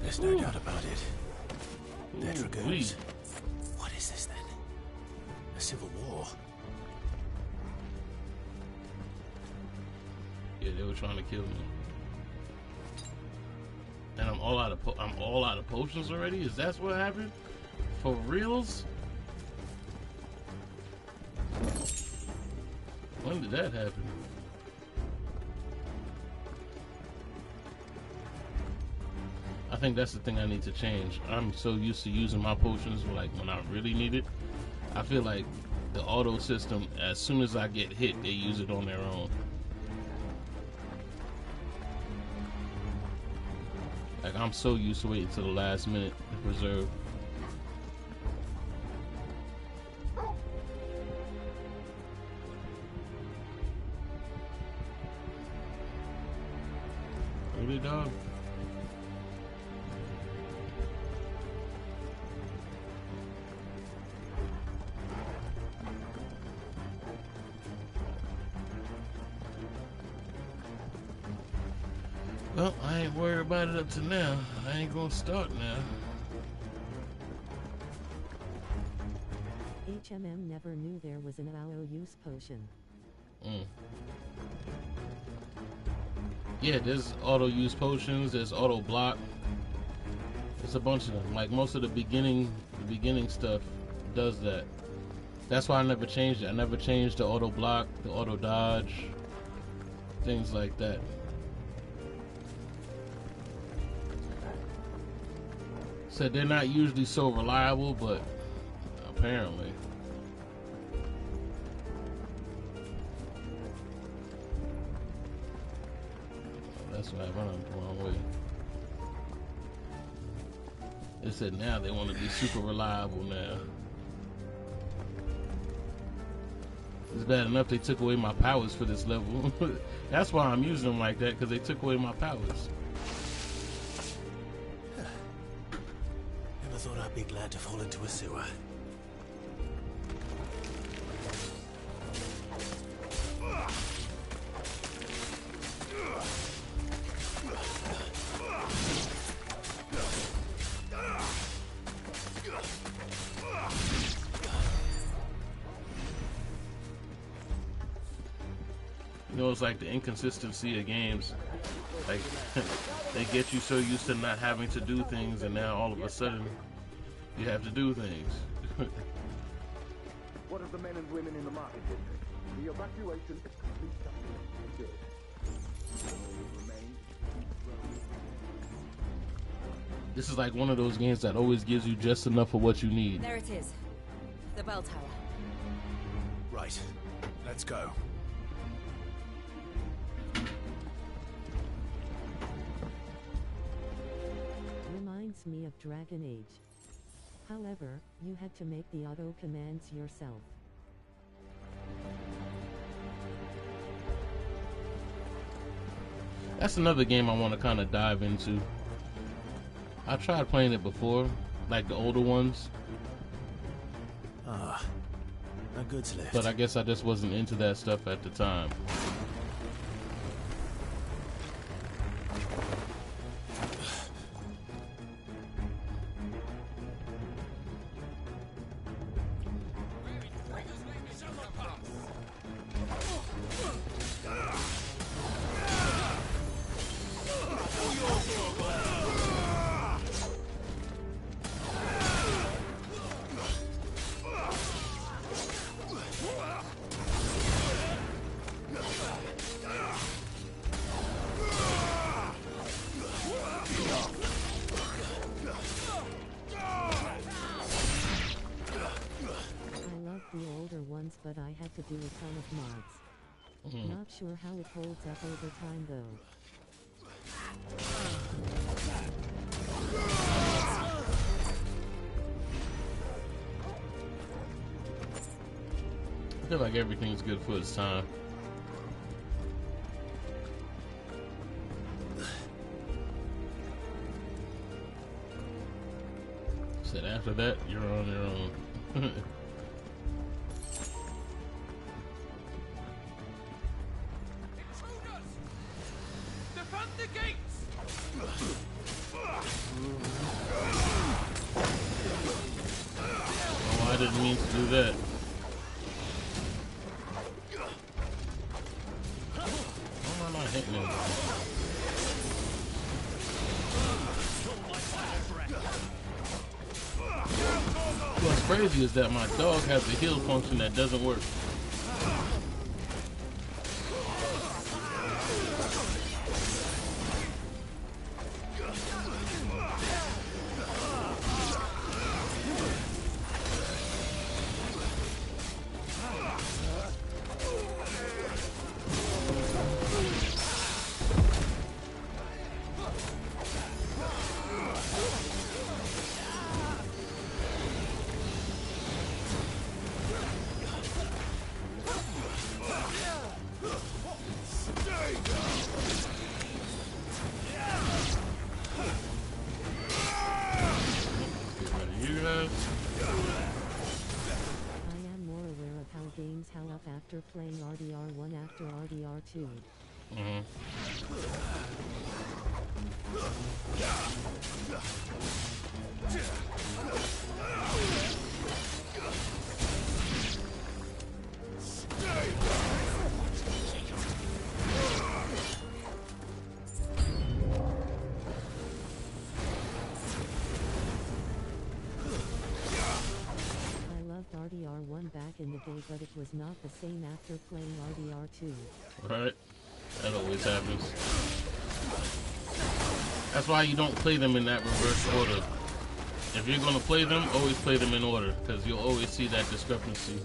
There's no doubt about it. They're dragoons. What is this then? A civil war? Yeah, they were trying to kill me. all out of potions already? Is that what happened? For reals? When did that happen? I think that's the thing I need to change. I'm so used to using my potions like when I really need it. I feel like the auto system, as soon as I get hit, they use it on their own. Like, I'm so used to waiting till the last minute to preserve. Really, dog? Well, I ain't worried about it up to now. I ain't gonna start now. HMM never knew there was an auto-use potion. Yeah, there's auto-use potions, there's auto-block. There's a bunch of them. Like, most of the beginning stuff does that. That's why I never changed it. I never changed the auto-block, the auto-dodge, things like that. So they're not usually so reliable, but apparently. That's why I run the wrong way. They said now they want to be super reliable now. It's bad enough they took away my powers for this level. That's why I'm using them like that, because they took away my powers. Never thought I'd be glad to fall into a sewer. You know, it's like the inconsistency of games. Like, they get you so used to not having to do things, and now all of a sudden, you have to do things. What of the men and women in the market district? The evacuation is complete. Good. This is like one of those games that always gives you just enough of what you need. There it is. The bell tower. Right. Let's go. Reminds me of Dragon Age. However, you had to make the auto commands yourself. That's another game I want to kind of dive into. I tried playing it before, like the older ones. Ah, a goods lift. But I guess I just wasn't into that stuff at the time. But I had to do a ton of mods. Not sure how it holds up over time though. I feel like everything's good for its time. Said after that, you're on your own. Oh, I didn't mean to do that. Why am I not hitting him? crazy is that my dog has a heal function that doesn't work. Hell up after playing RDR1 after RDR2. RDR1 back in the day, but it was not the same after playing RDR2. Right. That always happens. That's why you don't play them in that reverse order. If you're going to play them, always play them in order, because you'll always see that discrepancy.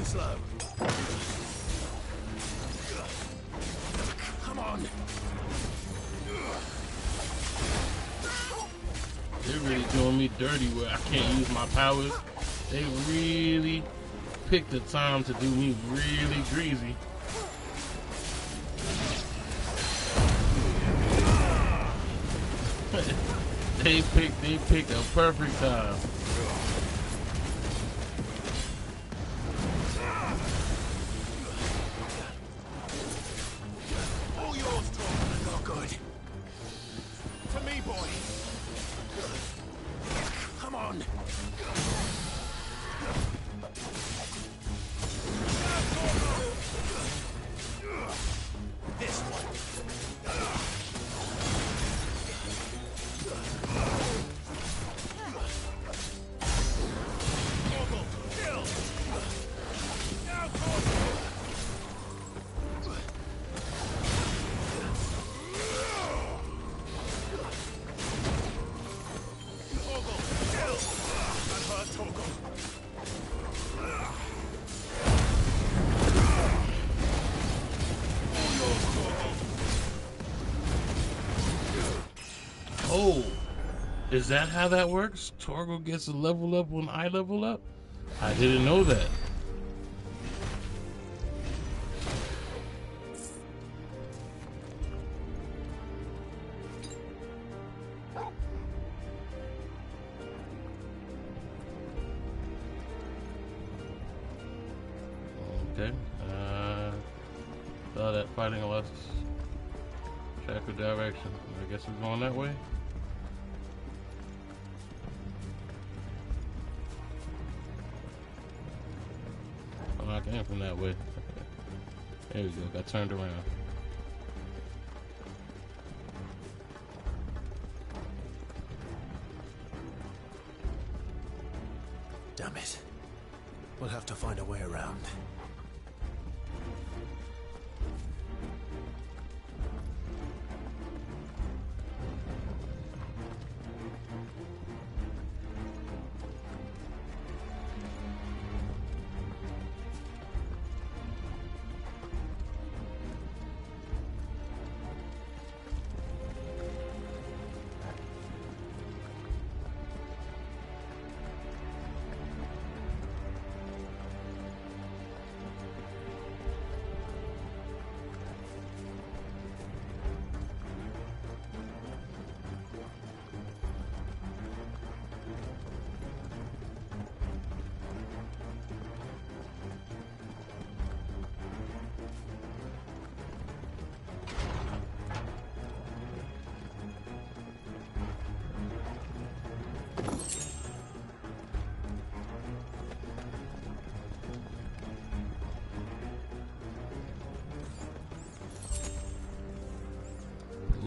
Slow. Come on. They're really doing me dirty where I can't use my powers. They really picked the time to do me really greasy. They picked a perfect time. Oh, is that how that works? Torgal gets a level up when I level up? I didn't know that. Okay. Saw that fighting lost track of direction. I guess we're going that way. Oh, I came from that way. There we go. Got turned around. Damn it. We'll have to find a way around.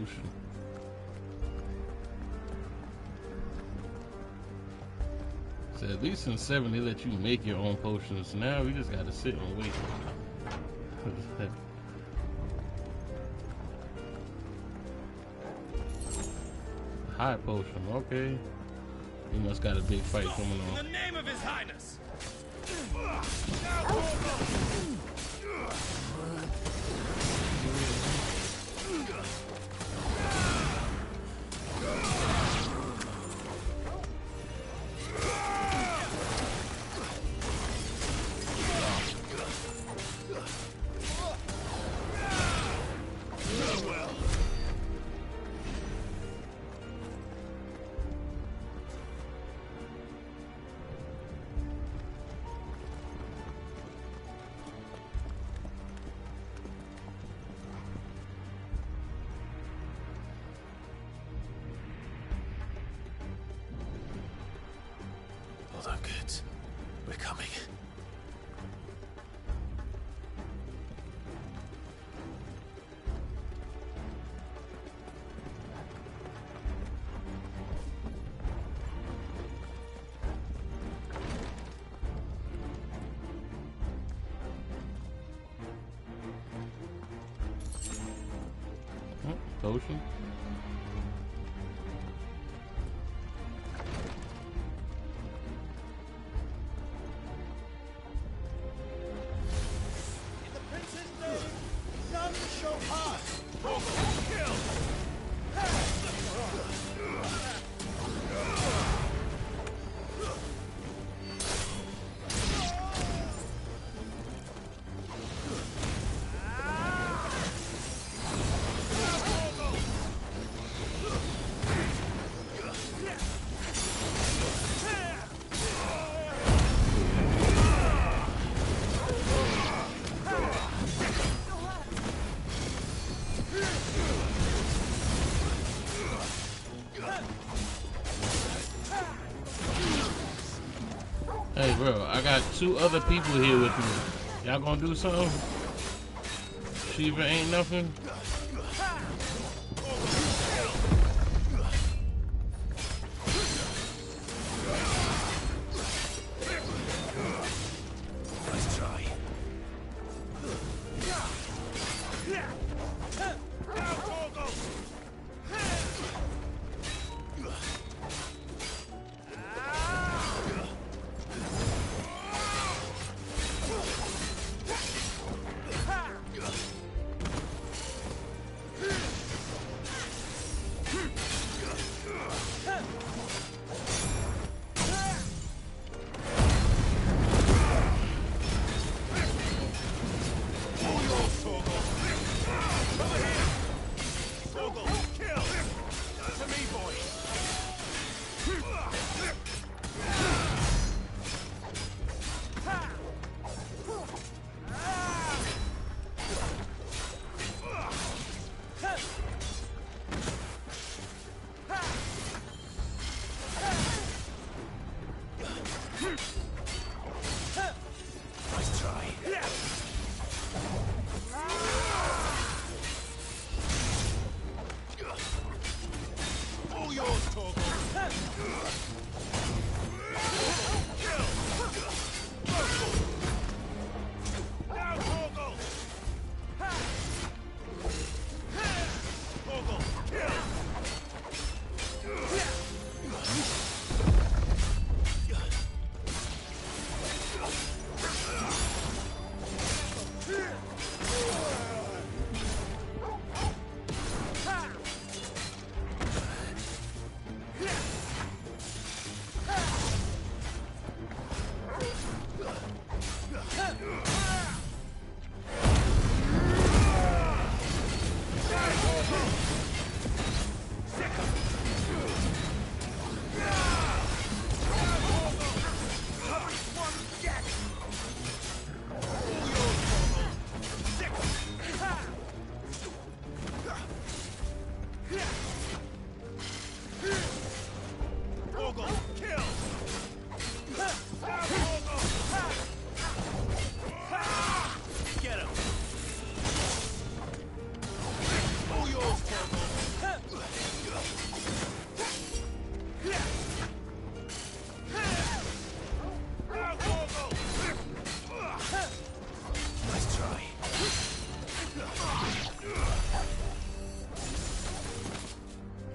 potion. So at least in 7 they let you make your own potions. Now we just gotta sit and wait. High potion, okay. We must got a big fight coming on. In the name of His Highness! Hold on, kids. We're coming. Potion. In the prince's name, none shall pass! Kill! Hey bro, I got 2 other people here with me. Y'all gonna do something? Shiva ain't nothing. Nice try.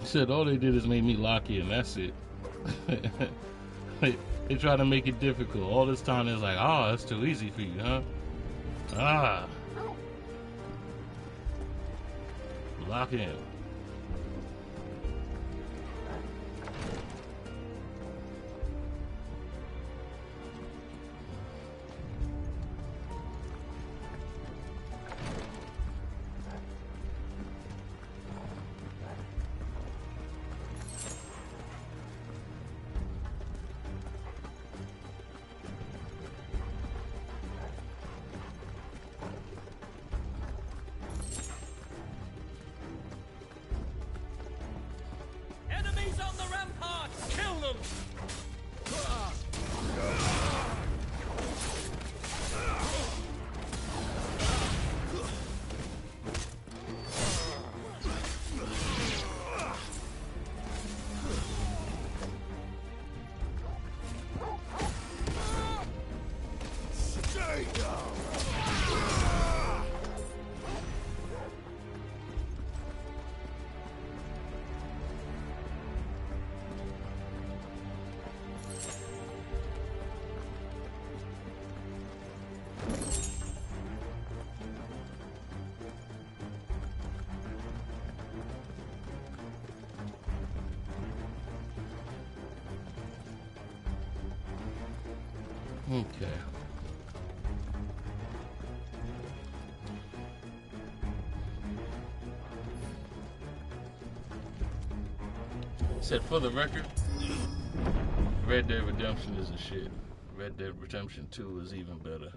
said all they did is make me lock in. That's it. They try to make it difficult. All this time it's like, oh, that's too easy for you, huh? Ah. Lock in. Enemies on the ramparts! Kill them! Okay. Said for the record, Red Dead Redemption is a shit. Red Dead Redemption 2 is even better.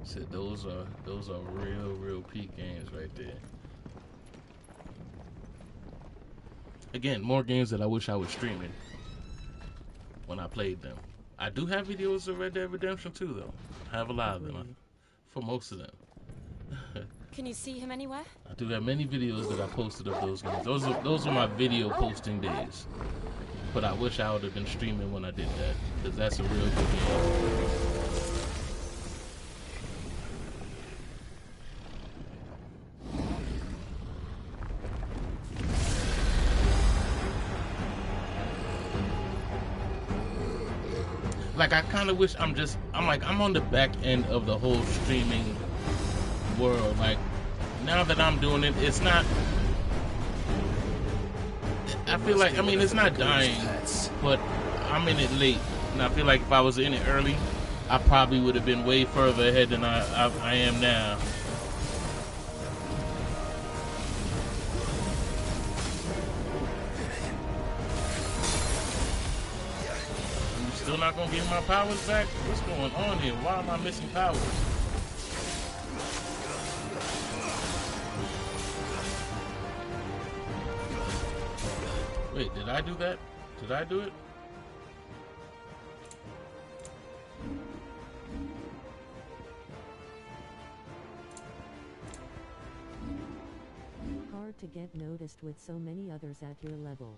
Said those are real peak games right there. Again, more games that I wish I was streaming when I played them. I do have videos of Red Dead Redemption 2 though. I have a lot of them for most of them. Can you see him anywhere? I do have many videos that I posted of those games. Those are my video posting days. But I wish I would have been streaming when I did that, because that's a real good game. Like, I kind of wish I'm on the back end of the whole streaming world. Like, now that I'm doing it, it's not, I feel like, I mean, it's not dying, but I'm in it late. And I feel like if I was in it early, I probably would have been way further ahead than I am now. Still not gonna give my powers back? What's going on here? Why am I missing powers? Wait, did I do that? Did I do it? Hard to get noticed with so many others at your level.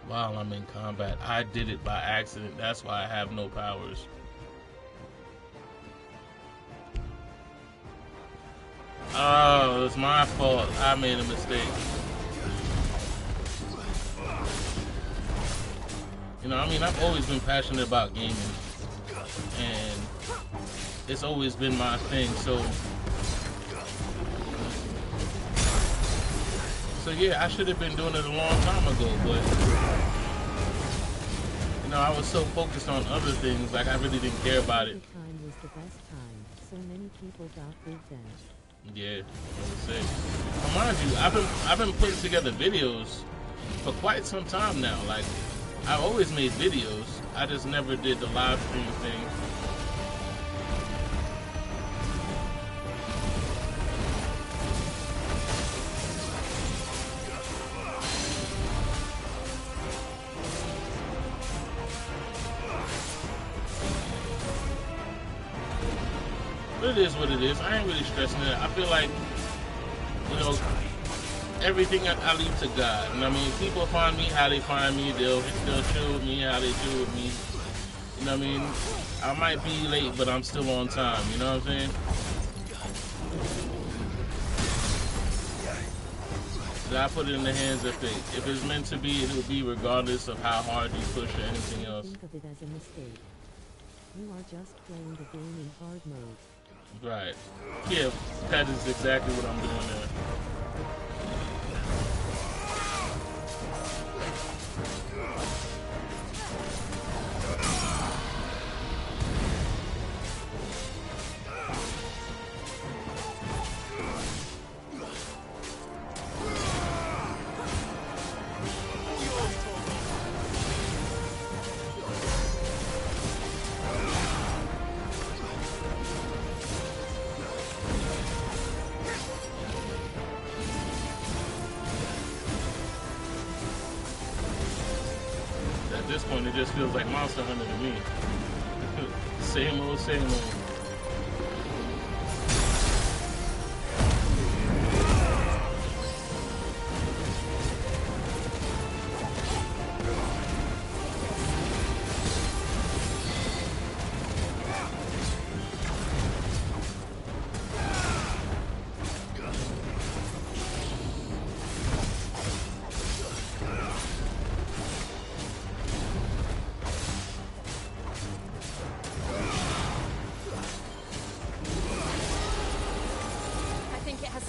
While I'm in combat, I did it by accident. That's why I have no powers. Oh, it's my fault. I made a mistake. You know, I mean, I've always been passionate about gaming, and it's always been my thing. So yeah, I should have been doing it a long time ago, but you know, I was so focused on other things, like I really didn't care about it. Time was the best time. So many people got through then. Yeah, I would say. Well, mind you, I've been putting together videos for quite some time now. Like, I've always made videos. I just never did the live stream thing. It is what it is. I ain't really stressing it. I feel like, you know, everything I leave to God. And I mean, people find me how they find me. They'll chill with me how they chill with me. You know what I mean? I might be late, but I'm still on time. You know what I'm saying? I put it in the hands of fate. If it's meant to be, it will be regardless of how hard you push or anything else. Think of it as a mistake. You are just playing the game in hard mode. Right. Yeah, that is exactly what I'm doing there. At this point, it just feels like Monster Hunter to me. Same old, same old.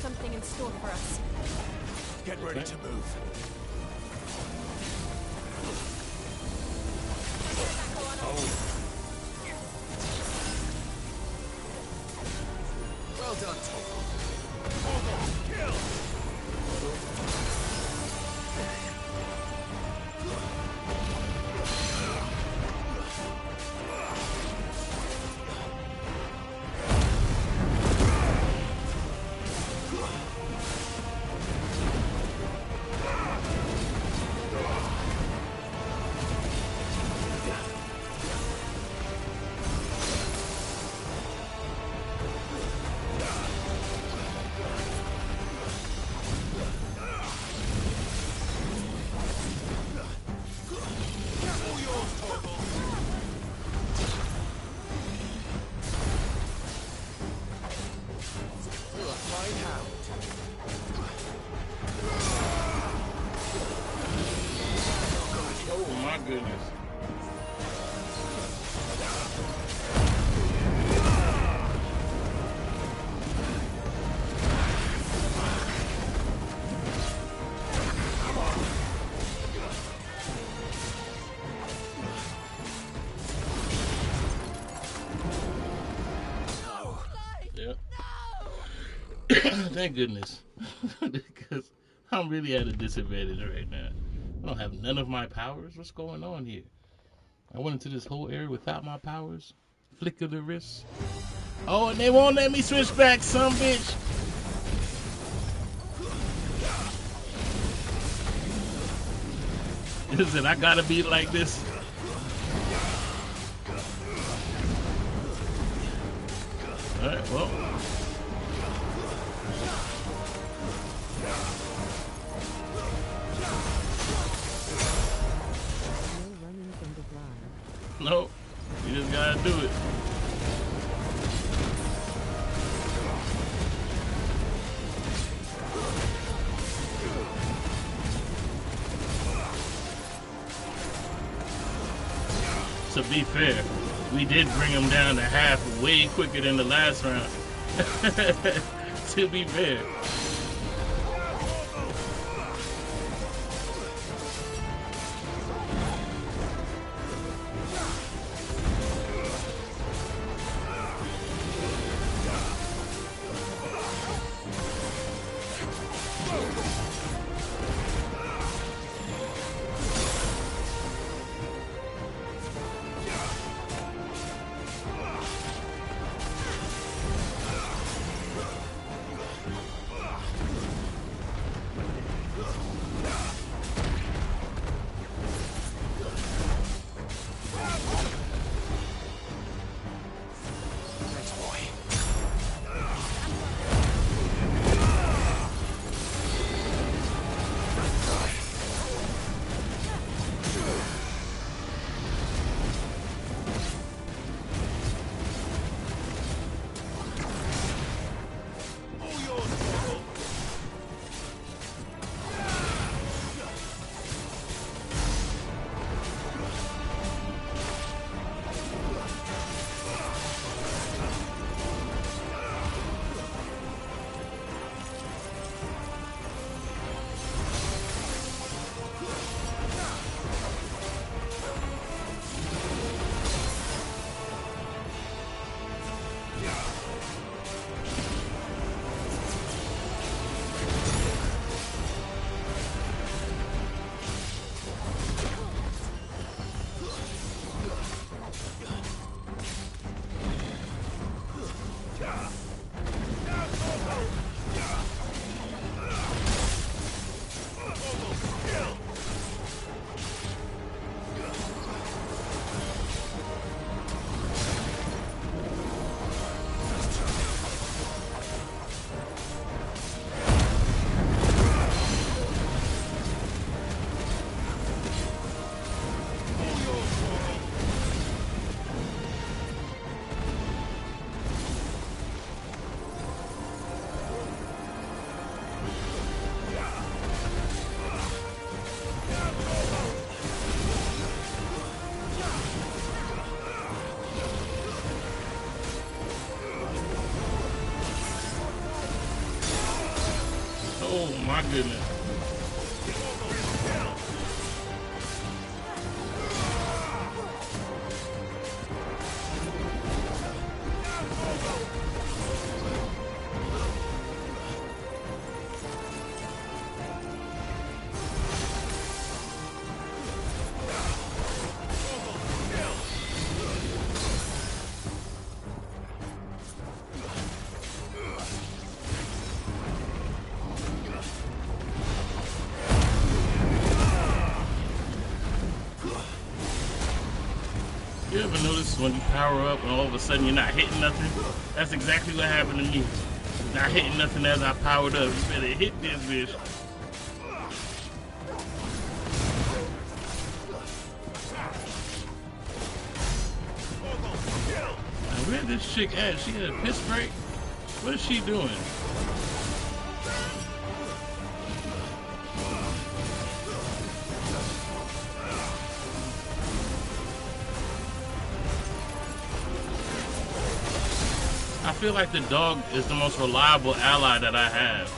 Something in store for us. Get ready to move. Well done, Tom. Kill! Oh my goodness. Yep. Thank goodness. Because I'm really at a disadvantage right now. I don't have none of my powers. What's going on here? I went into this whole area without my powers. Flick of the wrist. Oh, and they won't let me switch back, some bitch. Listen, I gotta be like this. Alright, well. No, you just gotta do it. To be fair, we did bring him down to half way quicker than the last round. To be fair. Oh my goodness. You ever notice when you power up and all of a sudden you're not hitting nothing? That's exactly what happened to me. Not hitting nothing as I powered up. You better hit this bitch. Now where this chick at? She had a piss break? What is she doing? I feel like the dog is the most reliable ally that I have.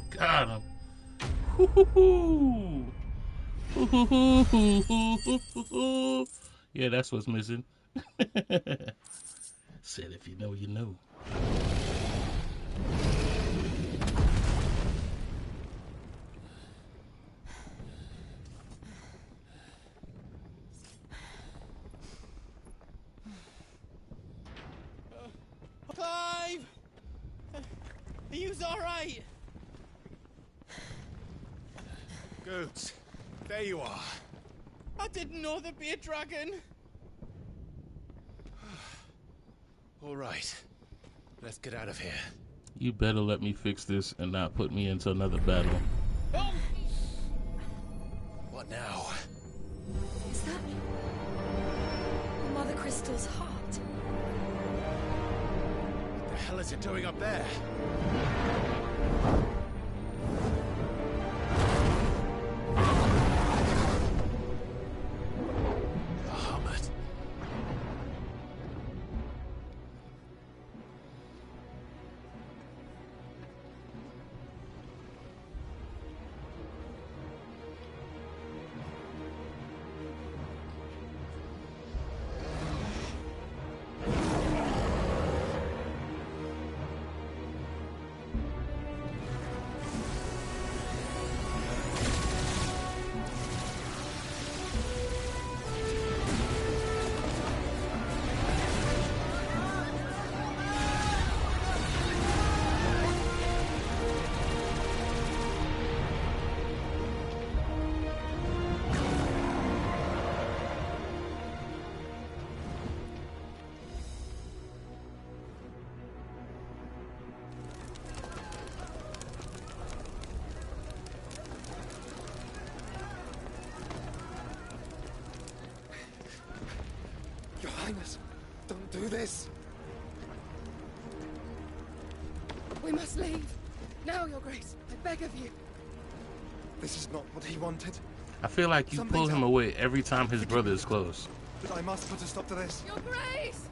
Got him. Yeah, that's what's missing. Said if you know, you know. 5! Are you alright? Goods, there you are. I didn't know there'd be a dragon. All right, let's get out of here. You better let me fix this and not put me into another battle. Oh. What now? Is that Mother Crystal's heart? What the hell is it doing up there? Your Highness, don't do this. We must leave. Now, Your Grace. I beg of you. This is not what he wanted. I feel like you pull him away every time his brother is close. But I must put a stop to this. Your Grace!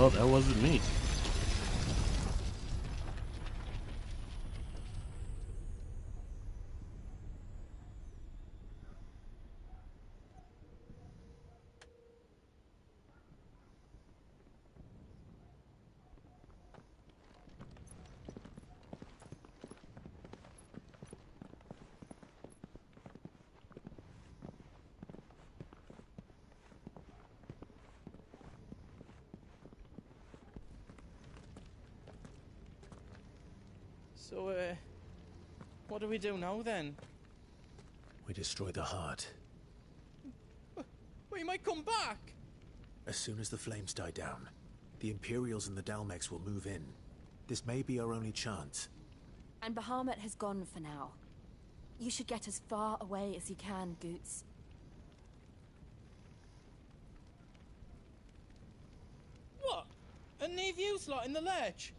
Oh, that wasn't me. So, what do we do now then? We destroy the heart. We might come back! As soon as the flames die down, the Imperials and the Dalmex will move in. This may be our only chance. And Bahamut has gone for now. You should get as far away as you can, Goots. What? And leave you lot in the lurch?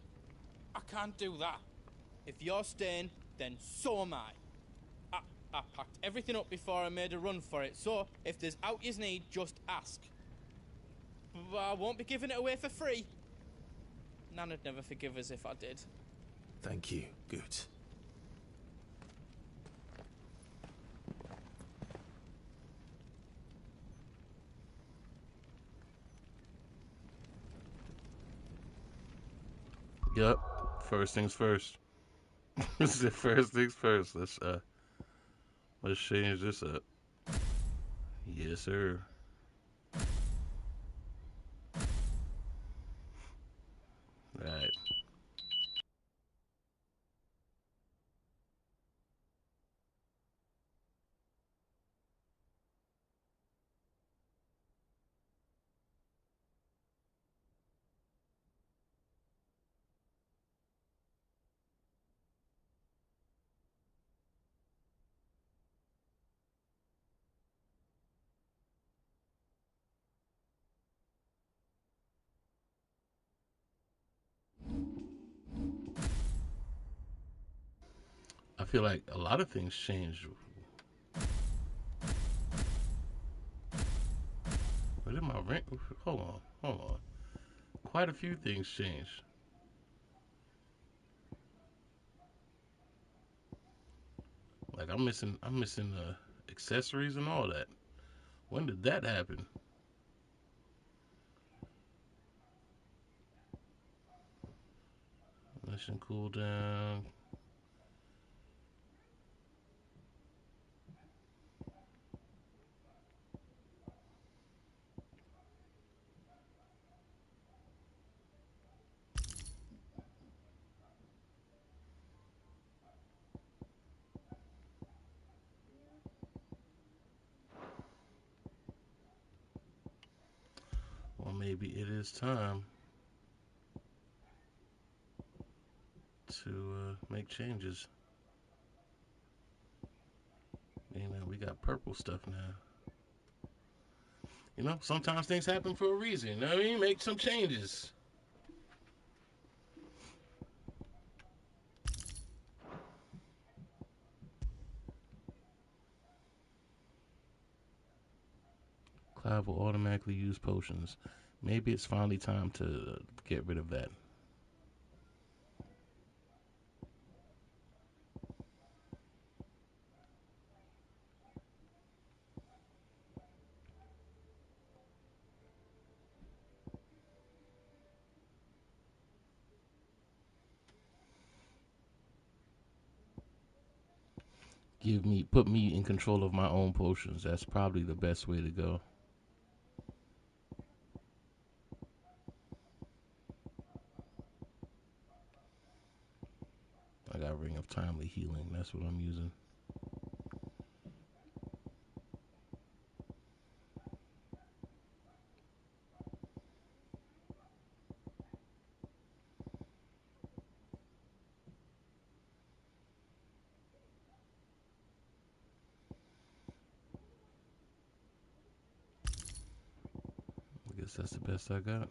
I can't do that. If you're staying, then so am I. I packed everything up before I made a run for it, so if there's out yous need, just ask. But I won't be giving it away for free. Nana'd never forgive us if I did. Thank you, Goots. Yep. First things first. First things first. Let's change this up. Yes, sir. Right. I feel like a lot of things changed. Where did my rent? Hold on. Quite a few things changed. Like I'm missing accessories and all that. When did that happen? Mission cooldown. Or maybe it is time to make changes. You know, we got purple stuff now. You know, sometimes things happen for a reason. You know what I mean? Make some changes. Clive will automatically use potions. Maybe it's finally time to get rid of that. Put me in control of my own potions. That's probably the best way to go. I got Ring of Timely Healing. That's what I'm using. I guess that's the best I got.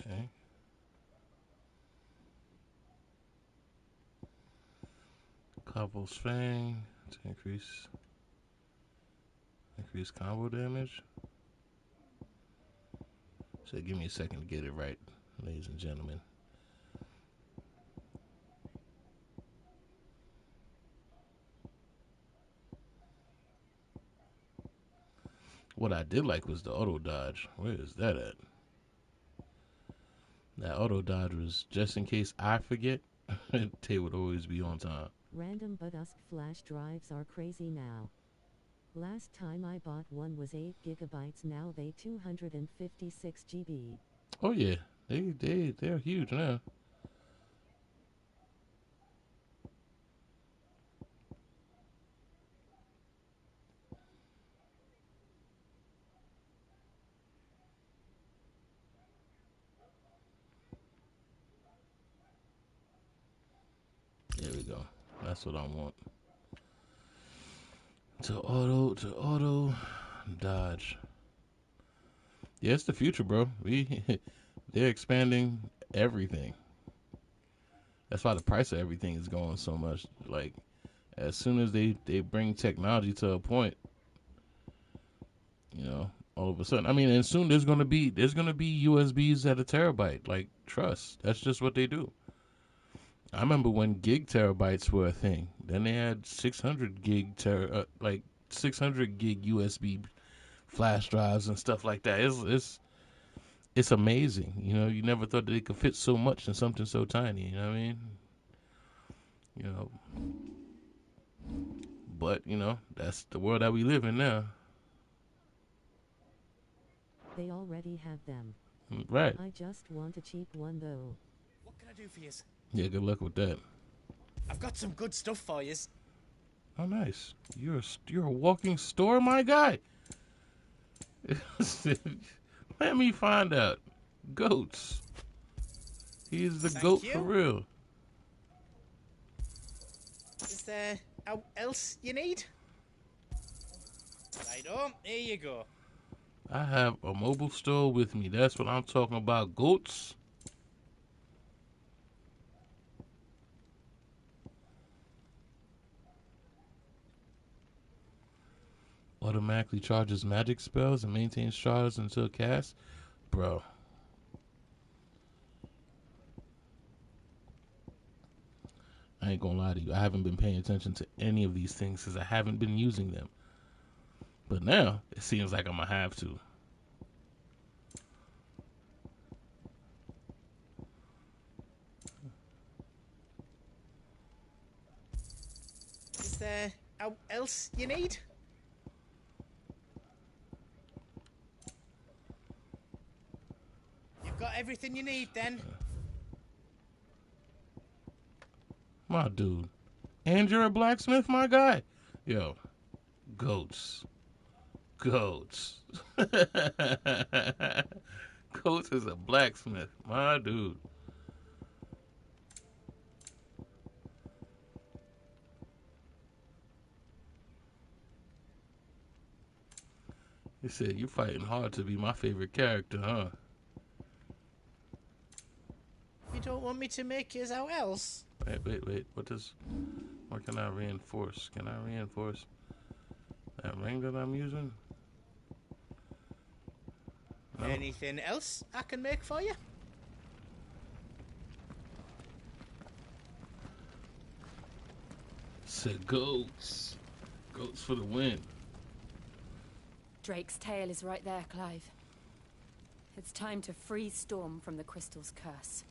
Okay. Couple's Fang to increase combo damage. So give me a second to get it right, ladies and gentlemen. What I did like was the auto dodge. Where is that at? That auto dodge was just in case I forget. They would always be on time. Random Budusk flash drives are crazy now. Last time I bought one was 8 gigabytes, now they 256 GB. Oh yeah, they're huge now. There we go. That's what I want. To auto dodge. Yeah, it's the future, bro. They're expanding everything. That's why the price of everything is going so much. Like, as soon as they bring technology to a point, you know, all of a sudden, I mean, and soon there's gonna be USBs at a terabyte. Like, trust. That's just what they do. I remember when gig terabytes were a thing. Then they had 600 gig 600 gig USB flash drives and stuff like that. It's amazing. You know, you never thought that they could fit so much in something so tiny. You know what I mean? You know, but you know, that's the world that we live in now. They already have them. Right. I just want a cheap one though. What can I do for you? Yeah, good luck with that. I've got some good stuff for you. Oh, nice. You're a walking store, my guy. Let me find out. Goats. He's the goat for real. Is there else you need? Righto, here you go. I have a mobile store with me. That's what I'm talking about. Goats. Automatically charges magic spells and maintains charges until cast. Bro. I ain't gonna lie to you. I haven't been paying attention to any of these things because I haven't been using them. But now, it seems like I'm gonna have to. Is there else you need? You've got everything you need then? My dude. And you're a blacksmith, my guy? Yo. Goats. Goats. Goats is a blacksmith. My dude. He said, "You're fighting hard to be my favorite character, huh?" You don't want me to make yours out else? Wait. What can I reinforce? Can I reinforce that ring that I'm using? No. Anything else I can make for you? Said goats. Goats for the win. Drake's tail is right there, Clive. It's time to free Storm from the crystal's curse.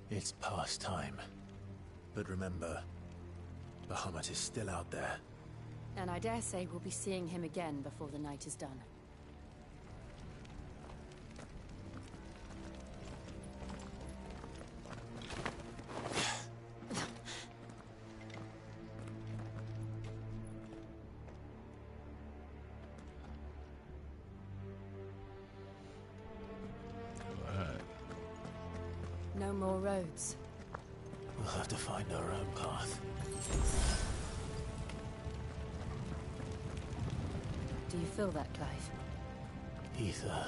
It's past time. But remember, Bahamut is still out there. And I dare say we'll be seeing him again before the night is done. No more roads. We'll have to find our own path. do you feel that, Clive? Ether.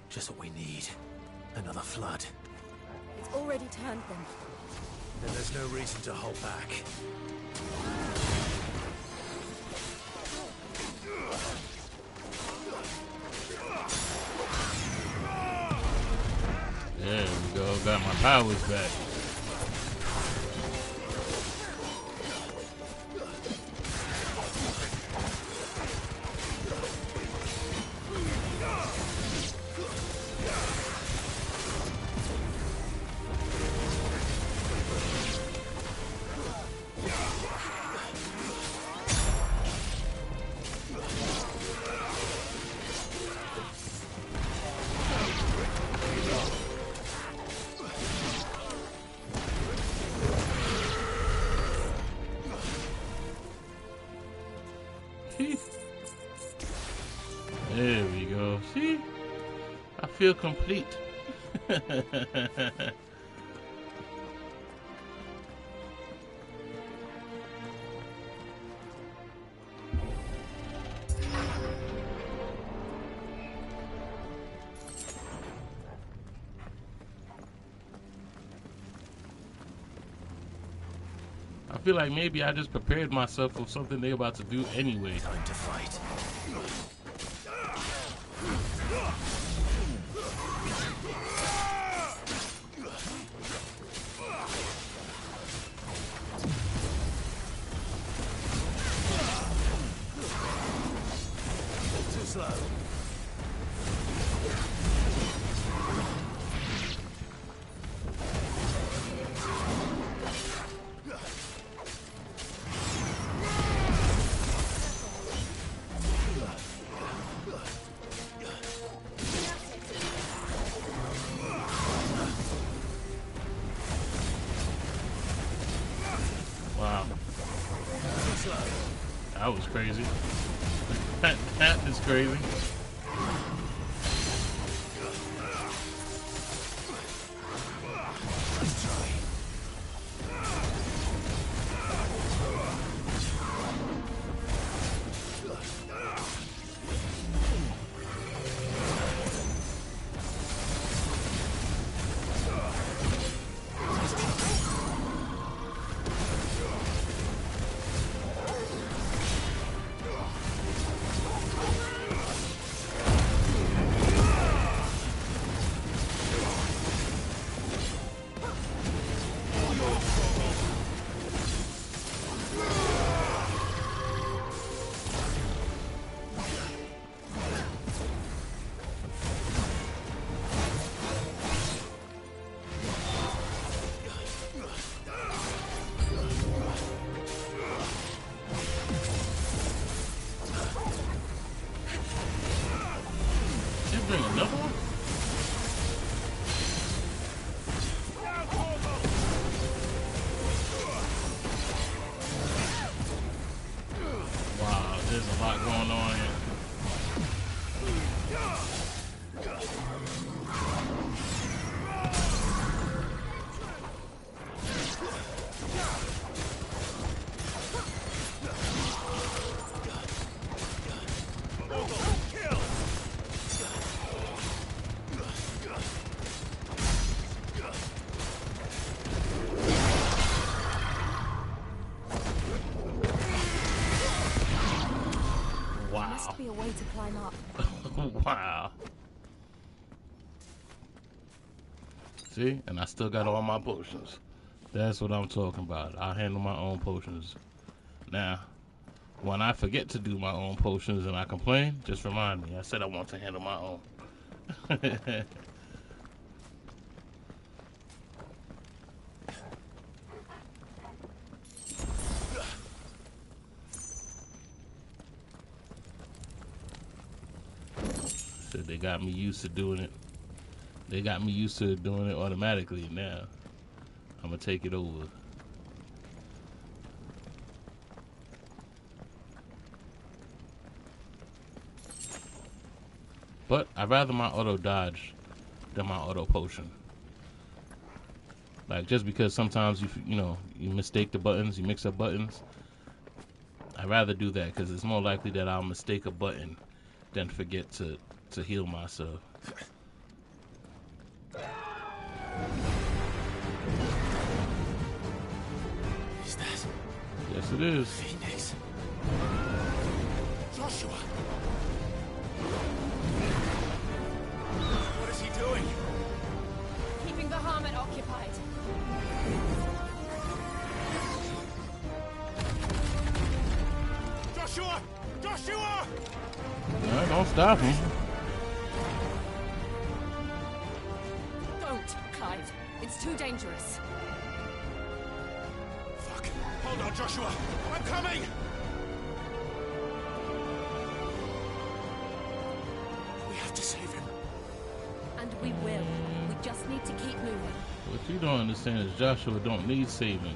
Just what we need. Another flood. It's already turned them. Then there's no reason to hold back. There we go. Got my powers back. There we go. See? I feel complete. I feel like maybe I just prepared myself for something they're about to do anyway. Time to fight. Too slow. Wow. That was crazy. That is crazy. Bring another one? Wow, there's a lot going on here. There must be a way to climb up. Wow. See? And I still got all my potions. That's what I'm talking about. I handle my own potions. Now, when I forget to do my own potions and I complain, just remind me. I said I want to handle my own. So they got me used to doing it. They got me used to doing it automatically. Now I'm gonna take it over. But I'd rather my auto dodge than my auto potion. Like, just because sometimes you mistake the buttons, you mix up buttons. I'd rather do that because it's more likely that I'll mistake a button than forget to heal myself. Is that? Yes, it is. Phoenix. Joshua! What is he doing? Keeping the Hermit occupied. Joshua! Joshua! No, don't stop him. Don't, Clive. It's too dangerous. Fuck. Hold on, Joshua. I'm coming! We have to save him. And we will. We just need to keep moving. What you don't understand is Joshua don't need saving.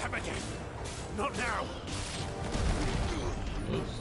Come again. Not now. Oops.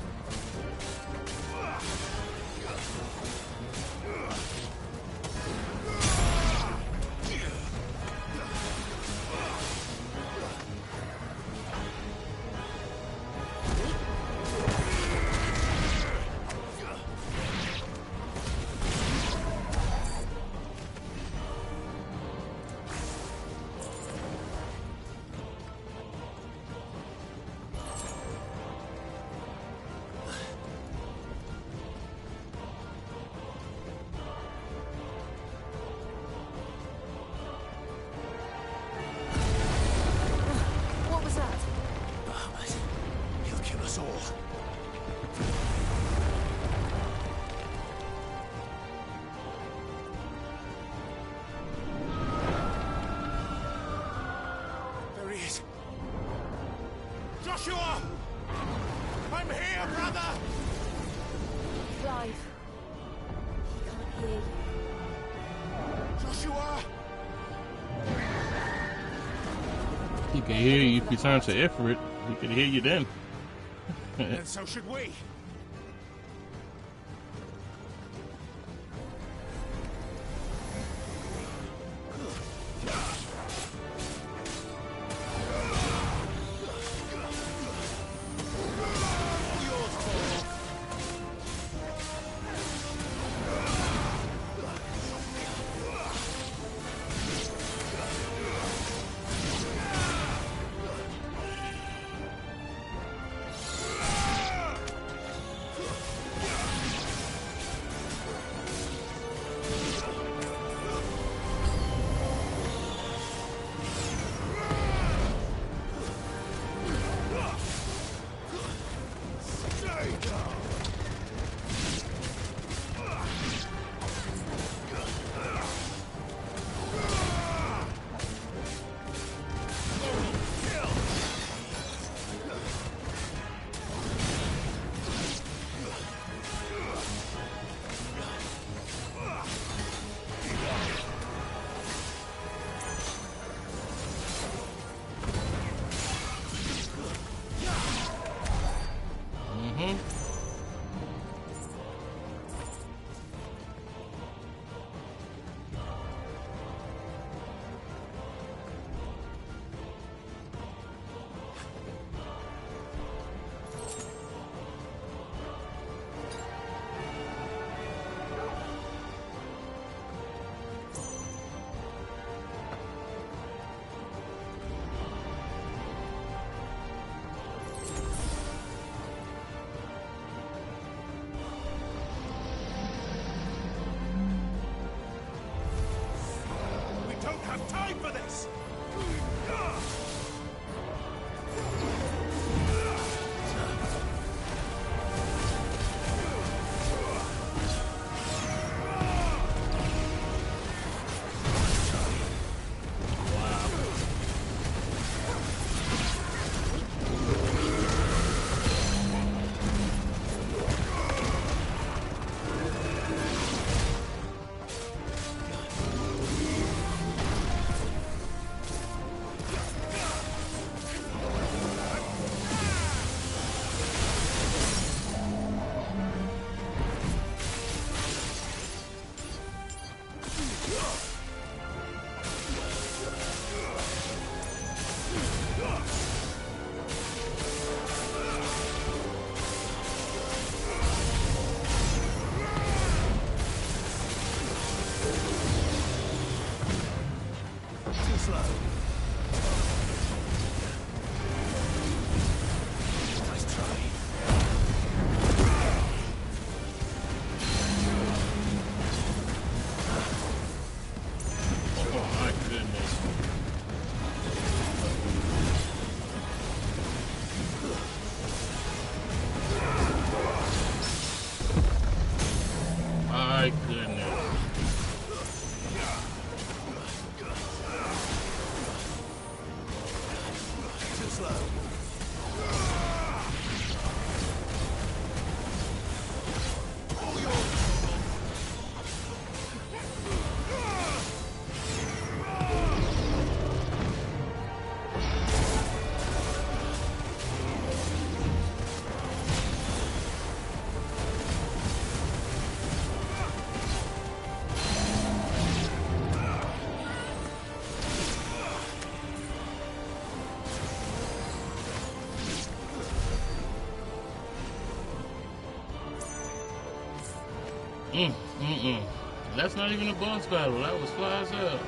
What was that? Bahamut. He'll kill us all. There he is. Joshua! I'm here, brother! Clive. He can't hear you. Joshua! He can hear you if you turn to Ifrit. He can hear you then. And so should we. That's not even a boss battle. That was fly as hell.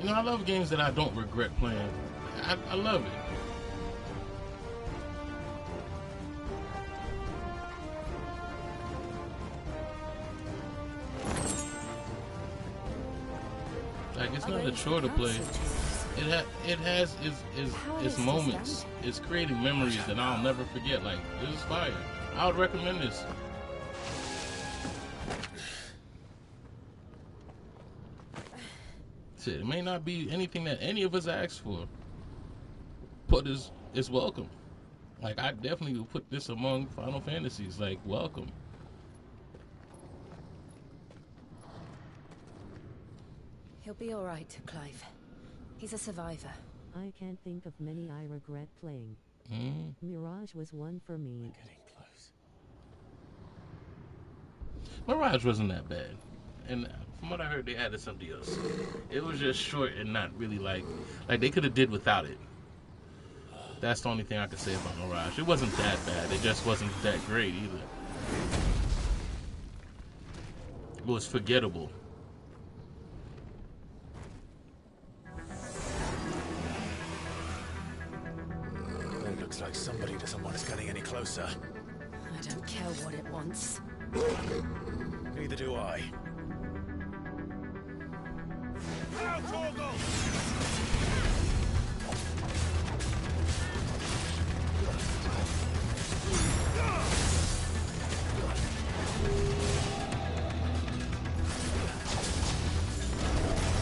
You know, I love games that I don't regret playing. I love it. Like, it's not a chore to play. It has its moments. It's creating memories that I'll never forget. Like, this is fire. I would recommend this. Shit, it may not be anything that any of us asked for, but it's welcome. Like, I definitely would put this among Final Fantasies. Like, welcome. He'll be all right, Clive. He's a survivor. I can't think of many I regret playing. Mirage was one for me. We're getting close. Mirage wasn't that bad. And from what I heard, they added something else. It was just short and not really like they could have did without it. That's the only thing I could say about Mirage. It wasn't that bad. It just wasn't that great either. It was forgettable. It looks like somebody doesn't want us getting any closer. I don't care what it wants. Neither do I.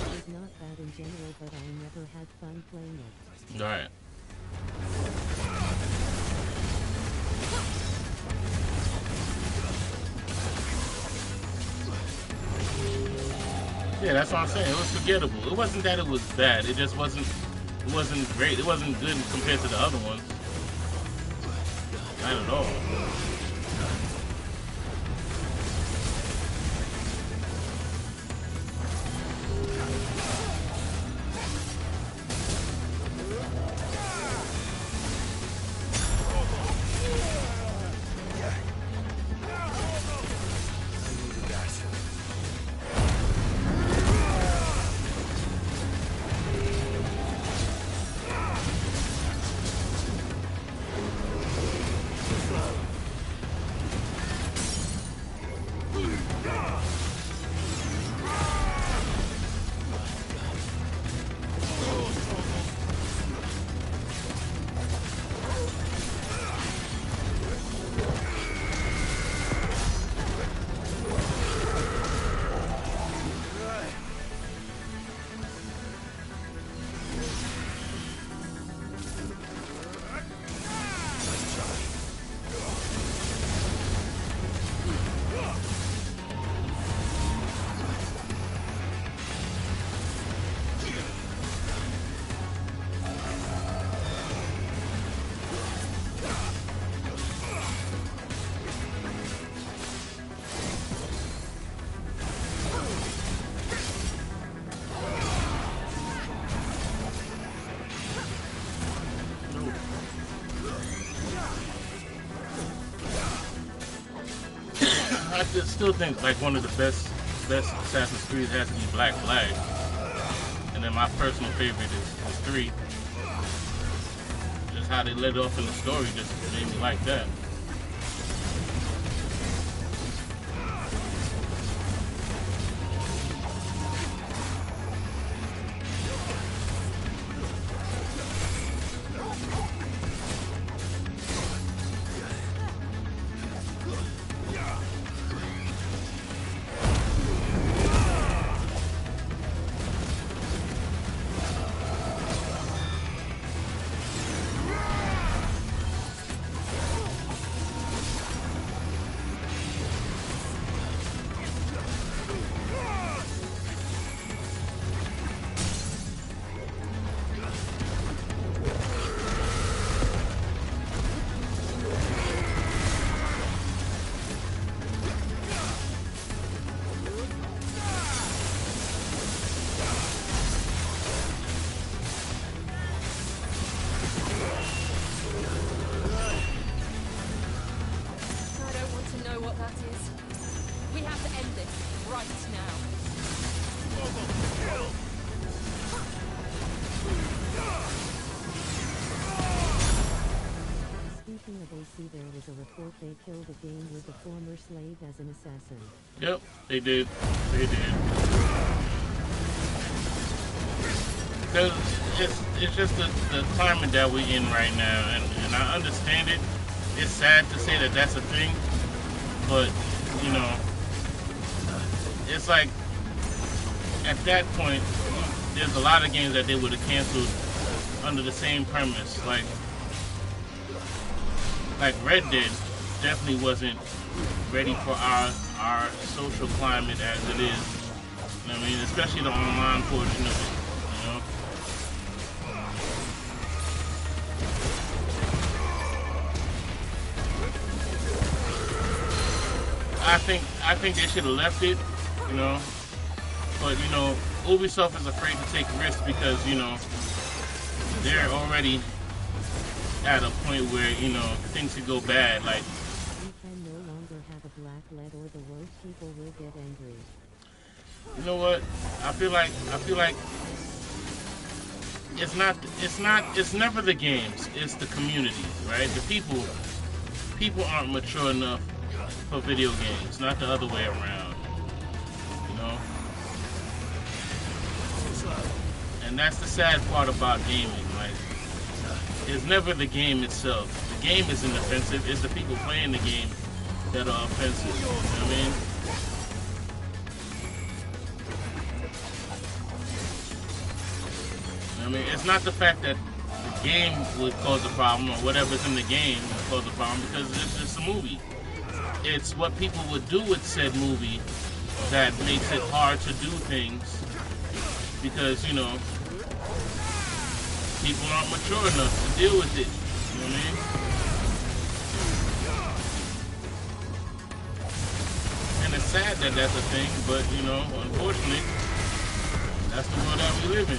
It's not bad in general, but I never had fun playing it. Alright. Yeah, that's what I'm saying. It was forgettable. It wasn't that it was bad. It just wasn't great. It wasn't good compared to the other ones. Not at all. I still think like one of the best Assassin's Creed has to be Black Flag, and then my personal favorite is 3. Just how they let it off in the story just made me like that. right now. Speaking of AC, there was a report they killed a game with a former slave as an assassin. Yep, they did. They did. Because it's just the climate that we're in right now, and I understand it. It's sad to say that that's a thing, but, you know, it's like, at that point, there's a lot of games that they would have canceled under the same premise. Like Red Dead definitely wasn't ready for our social climate as it is. You know what I mean? Especially the online portion of it, you know? I think they should have left it, you know. But you know, Ubisoft is afraid to take risks because, you know, they're already at a point where, you know, things could go bad. Like, You can no longer have a black lead or the rogue people will get angry. you know what? I feel like it's never the games, it's the community, right? The people aren't mature enough for video games, not the other way around. You know? And that's the sad part about gaming. Like, it's never the game itself. The game isn't offensive, it's the people playing the game that are offensive. You know what I mean? I mean, it's not the fact that the game would cause a problem or whatever's in the game would cause a problem, because it's a movie. It's what people would do with said movie that makes it hard to do things, because, you know, people aren't mature enough to deal with it. You know what I mean? And it's sad that that's a thing, but, you know, unfortunately, that's the world that we live in.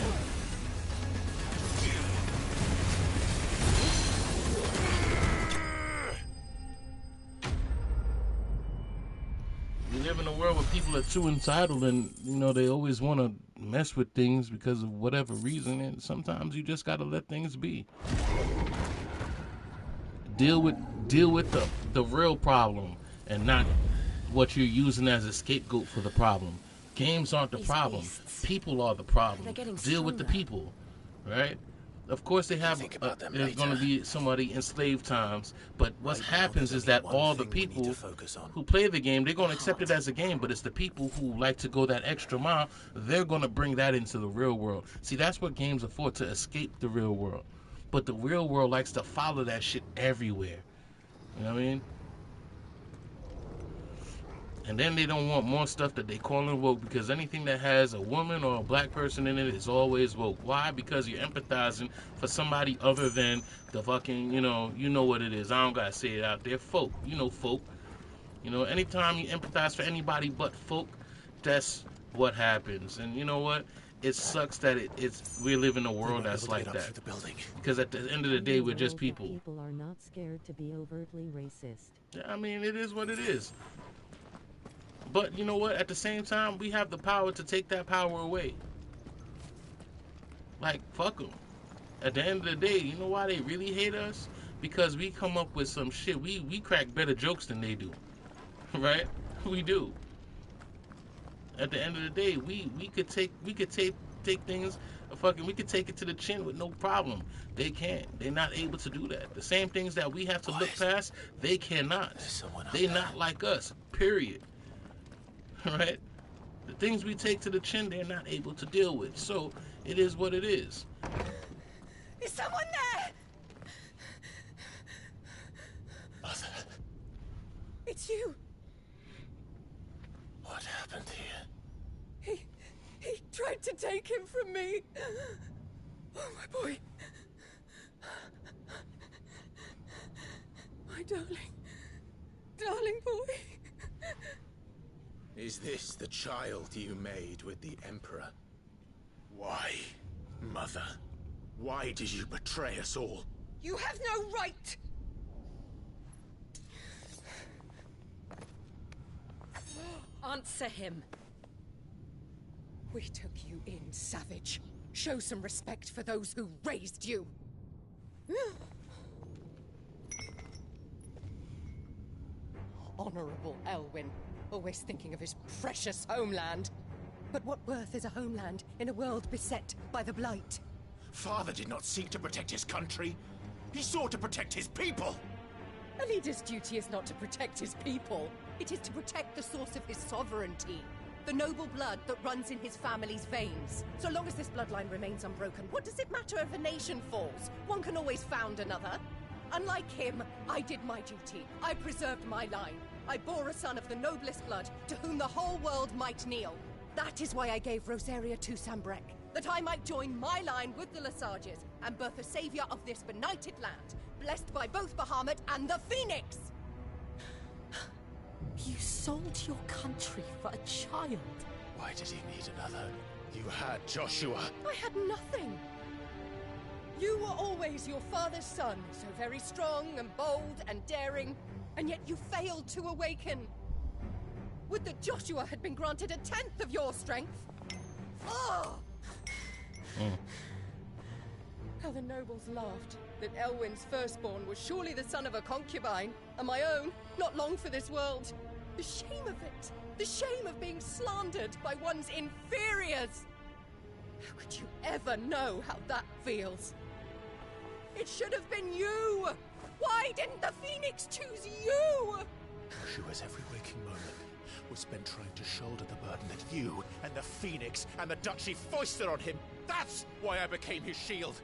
We live in a world where people are too entitled, and, you know, they always want to mess with things because of whatever reason, and sometimes you just got to let things be. Deal with the real problem and not what you're using as a scapegoat for the problem. Games aren't the problem. People are the problem. Deal with the people, right? Of course, they have. There's going to be somebody in slave times, but what happens is that all the people who play the game, they're going to accept it as a game. But it's the people who like to go that extra mile. They're going to bring that into the real world. See, that's what games are for, to escape the real world. But the real world likes to follow that shit everywhere. You know what I mean? And then they don't want more stuff that they call in woke, because anything that has a woman or a black person in it is always woke. Why? Because you're empathizing for somebody other than the fucking, you know what it is. I don't gotta say it out there. Folk. You know folk. You know, anytime you empathize for anybody but folk, that's what happens. And you know what? It sucks that we live in a world that's like that. Because at the end of the day, we're just people. People are not scared to be overtly racist. I mean, it is what it is. But you know what? At the same time, we have the power to take that power away. Like, fuck them. At the end of the day, you know why they really hate us? Because we come up with some shit. We crack better jokes than they do. Right? We do. At the end of the day, we could take things, we could take it to the chin with no problem. They can't. They're not able to do that. The same things that we have to look past, they cannot. They're not like us. Period. Right? The things we take to the chin, they're not able to deal with. So, it is what it is. Is someone there? Mother. It's you. What happened here? He tried to take him from me. Oh, my boy. My darling boy. Is this the child you made with the Emperor? Why, Mother? Why did you betray us all? You have no right! Answer him. We took you in, savage. Show some respect for those who raised you. Honorable Elwyn, always thinking of his precious homeland. But what worth is a homeland in a world beset by the Blight? Father did not seek to protect his country. He sought to protect his people. A leader's duty is not to protect his people. It is to protect the source of his sovereignty. The noble blood that runs in his family's veins. So long as this bloodline remains unbroken, what does it matter if a nation falls? One can always found another. Unlike him, I did my duty. I preserved my line. I bore a son of the noblest blood, to whom the whole world might kneel. That is why I gave Rosaria to Sambrek, that I might join my line with the Lesages and birth a savior of this benighted land, blessed by both Bahamut and the Phoenix! You sold your country for a child. Why did he need another? You had Joshua. I had nothing. You were always your father's son, so very strong and bold and daring, and yet you failed to awaken. Would that Joshua had been granted 1/10 of your strength? Oh! How the nobles laughed that Elwyn's firstborn was surely the son of a concubine, and my own, not long for this world. The shame of it! The shame of being slandered by one's inferiors! How could you ever know how that feels? It should have been you! Why didn't the Phoenix choose you? Joshua's every waking moment was spent trying to shoulder the burden that you and the Phoenix and the Duchy foisted on him. That's why I became his shield.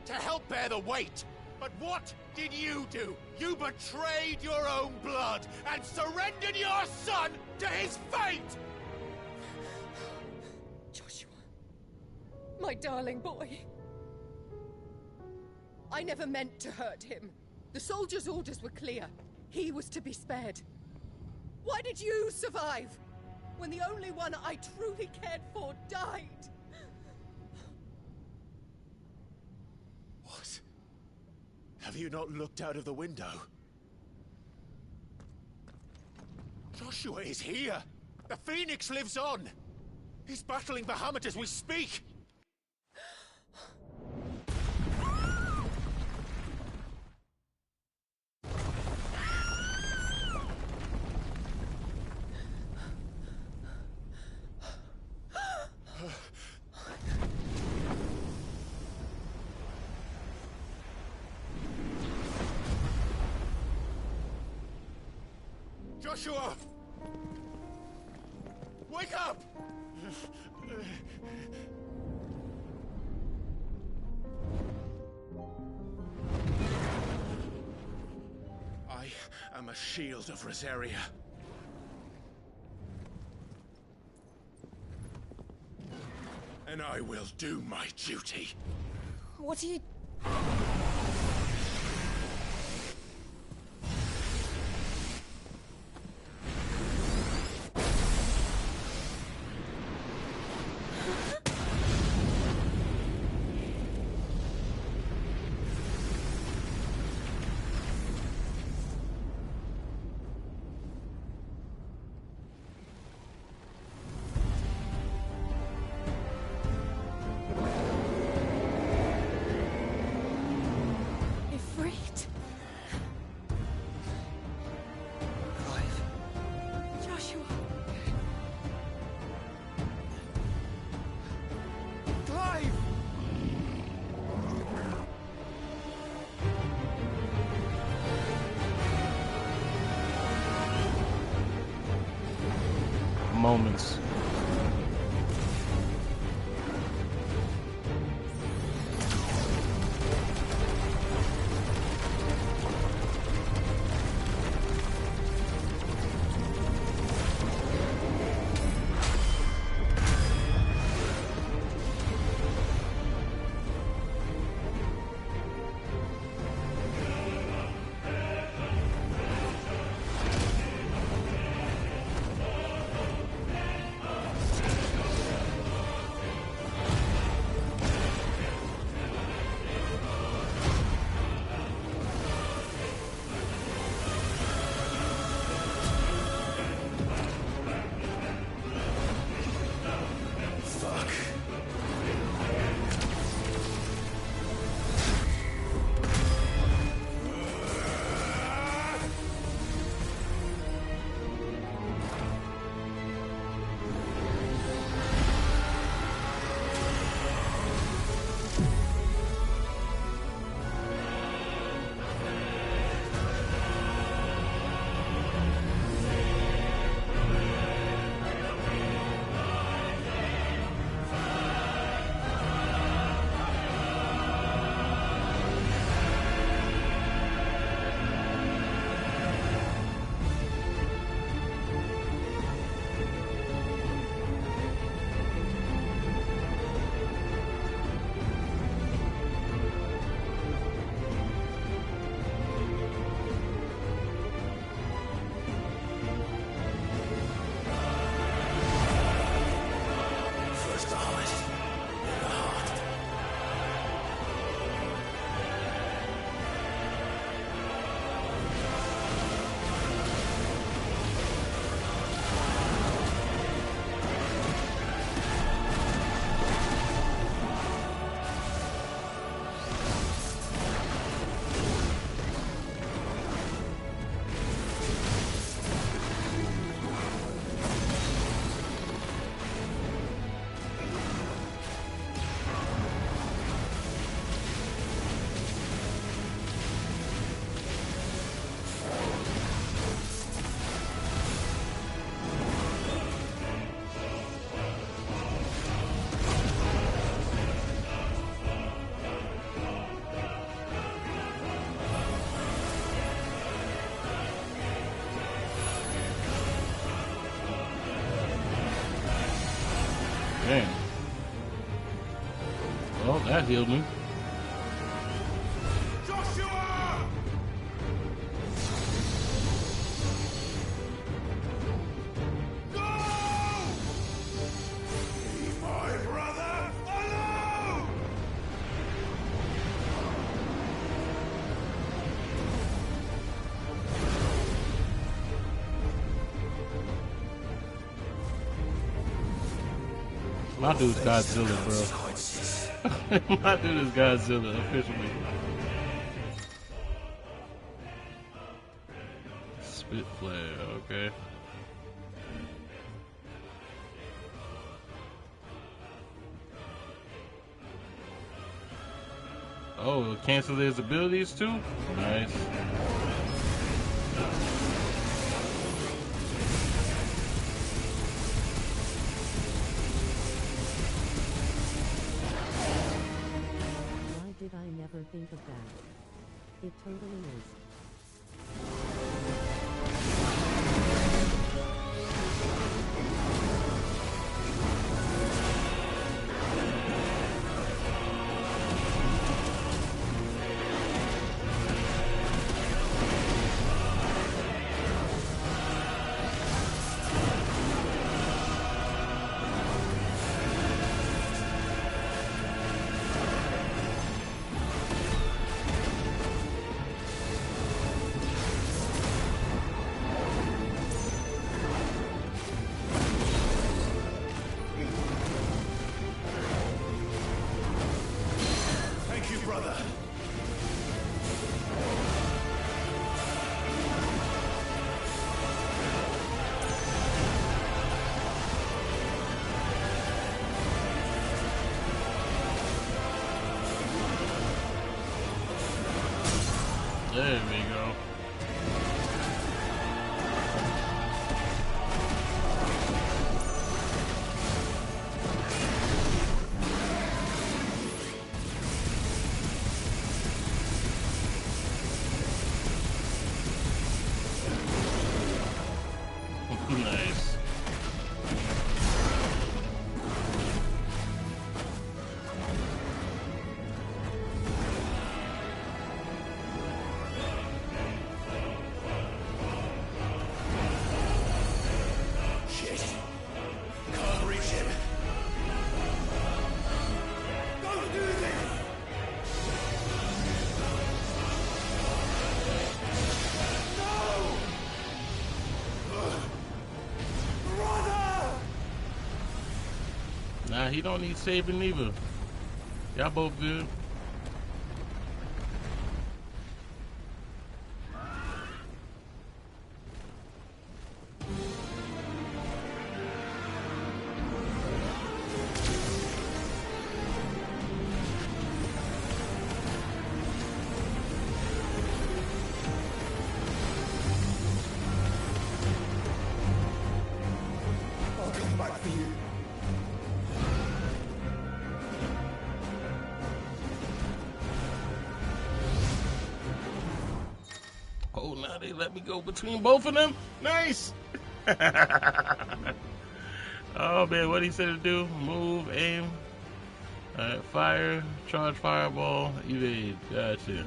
To help bear the weight. But what did you do? You betrayed your own blood and surrendered your son to his fate! Joshua, my darling boy. I never meant to hurt him. The soldiers' orders were clear. He was to be spared. Why did you survive when the only one I truly cared for died? What? Have you not looked out of the window? Joshua is here! The Phoenix lives on! He's battling Bahamut as we speak! Joshua! Wake up! I am a shield of Rosaria. And I will do my duty. What are you... Moments. Damn. Well, that healed me. Joshua! Go! Leave my brother alone! My dude's Godzilla, bro. My dude is Godzilla, officially. Spit flare, okay. Oh, it'll cancel his abilities too? Nice. Why did I never think of that? It totally is. Thank you, brother. There we go. Nice. Shit. Can't reach him. Don't do this! No! Brother! Nah, he don't need saving either. Y'all both good. I'll come back for you. Oh, now they let me go between both of them. Nice. Oh man, what he said to do? Move, aim, fire, charge, fireball, evade. Gotcha.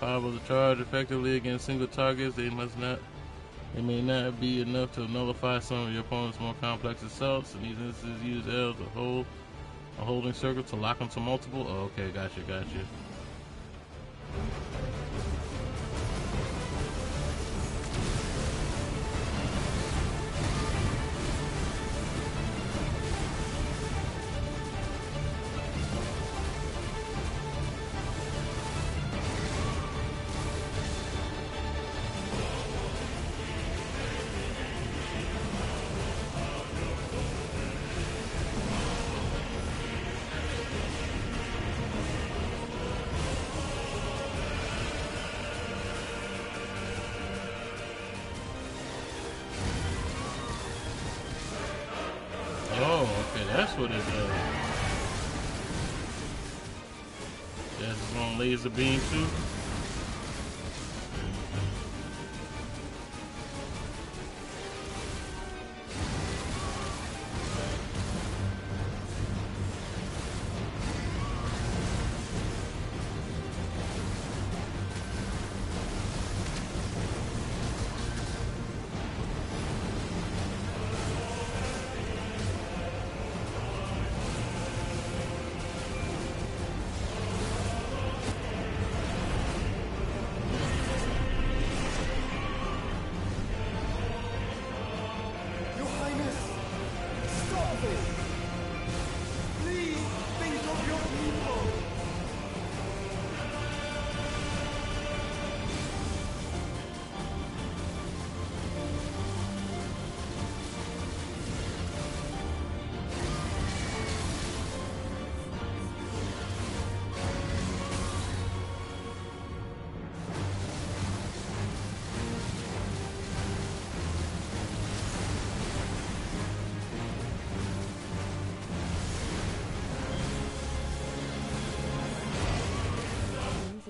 Fireball to charge effectively against single targets. They may not be enough to nullify some of your opponent's more complex assaults. In these instances, use L to hold a holding circle to lock them to multiple. Oh, okay, gotcha. Oh, okay, that's what it does. That's his own laser beam too.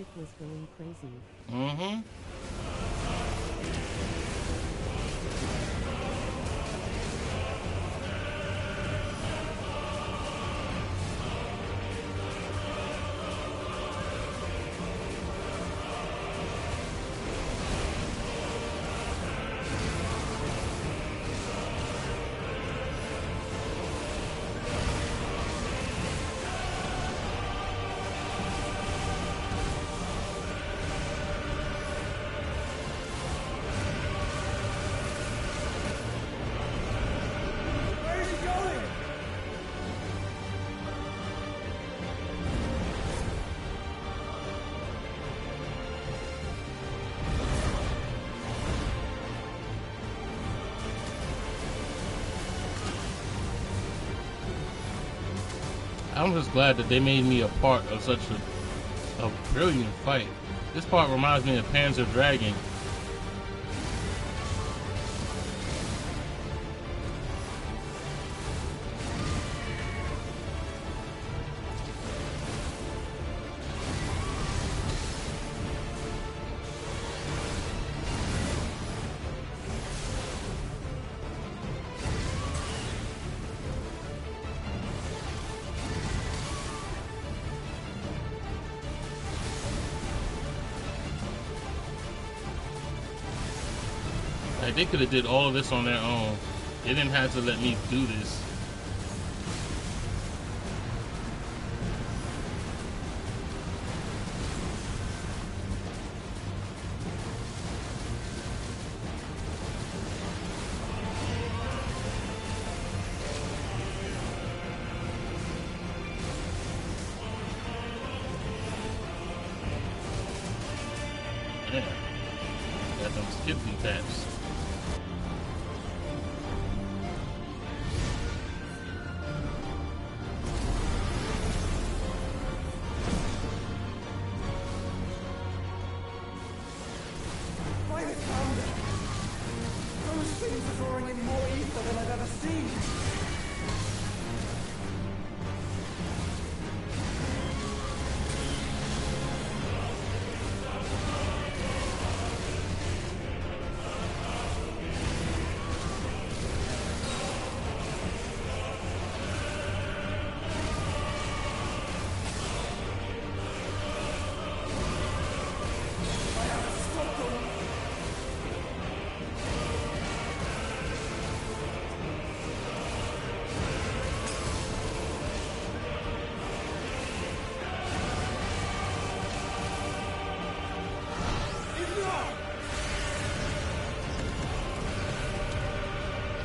music was going crazy. Mm-hmm. I'm just glad that they made me a part of such a brilliant fight. This part reminds me of Panzer Dragon. Like, they could have did all of this on their own. They didn't have to let me do this. Yeah. Got them skippy taps.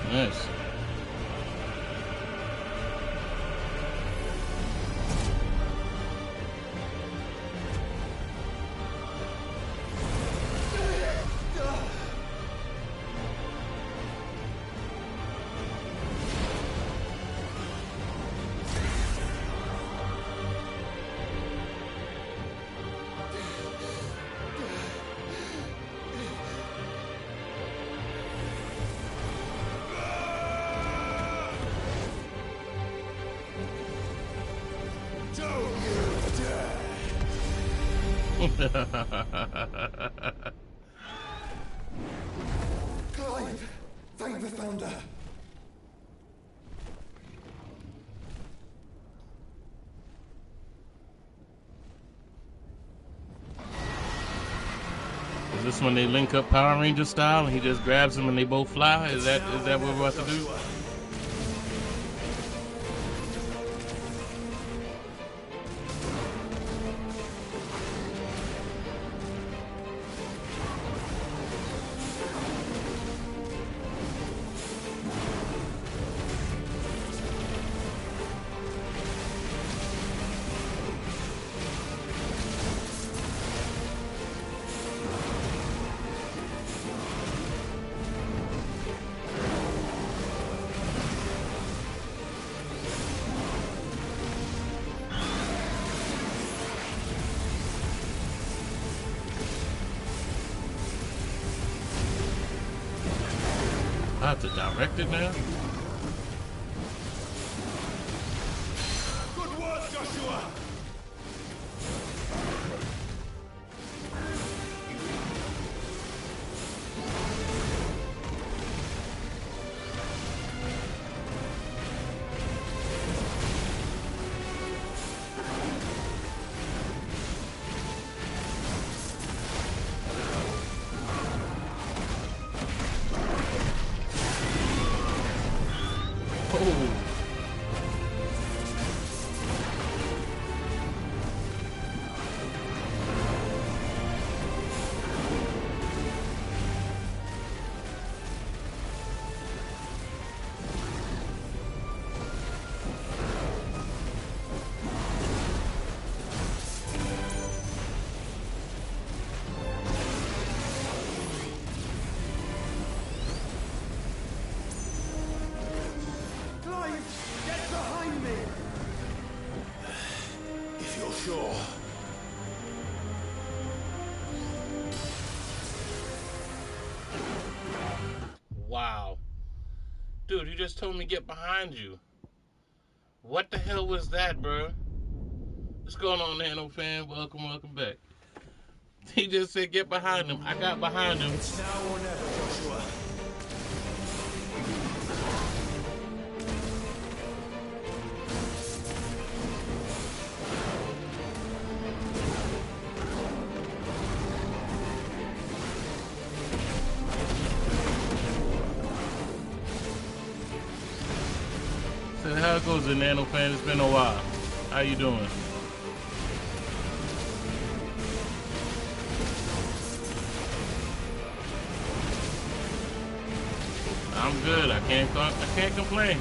Nice. Clive! Thank the Founder! Is this when they link up Power Ranger style and he just grabs them and they both fly? Is that what we're about to do? I have to direct it now? Good work, Joshua! Oh. Get behind me! If you're sure. Wow. Dude, you just told me get behind you. What the hell was that, bro? What's going on, Nano fan? Welcome back. He just said get behind him. I got behind him. It's now or never, Joshua. So how it goes, the Nano fan? It's been a while. How you doing? I'm good. I can't complain.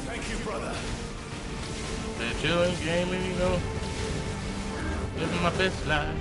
Thank you, brother. They're chilling, gaming, you know, living my best life.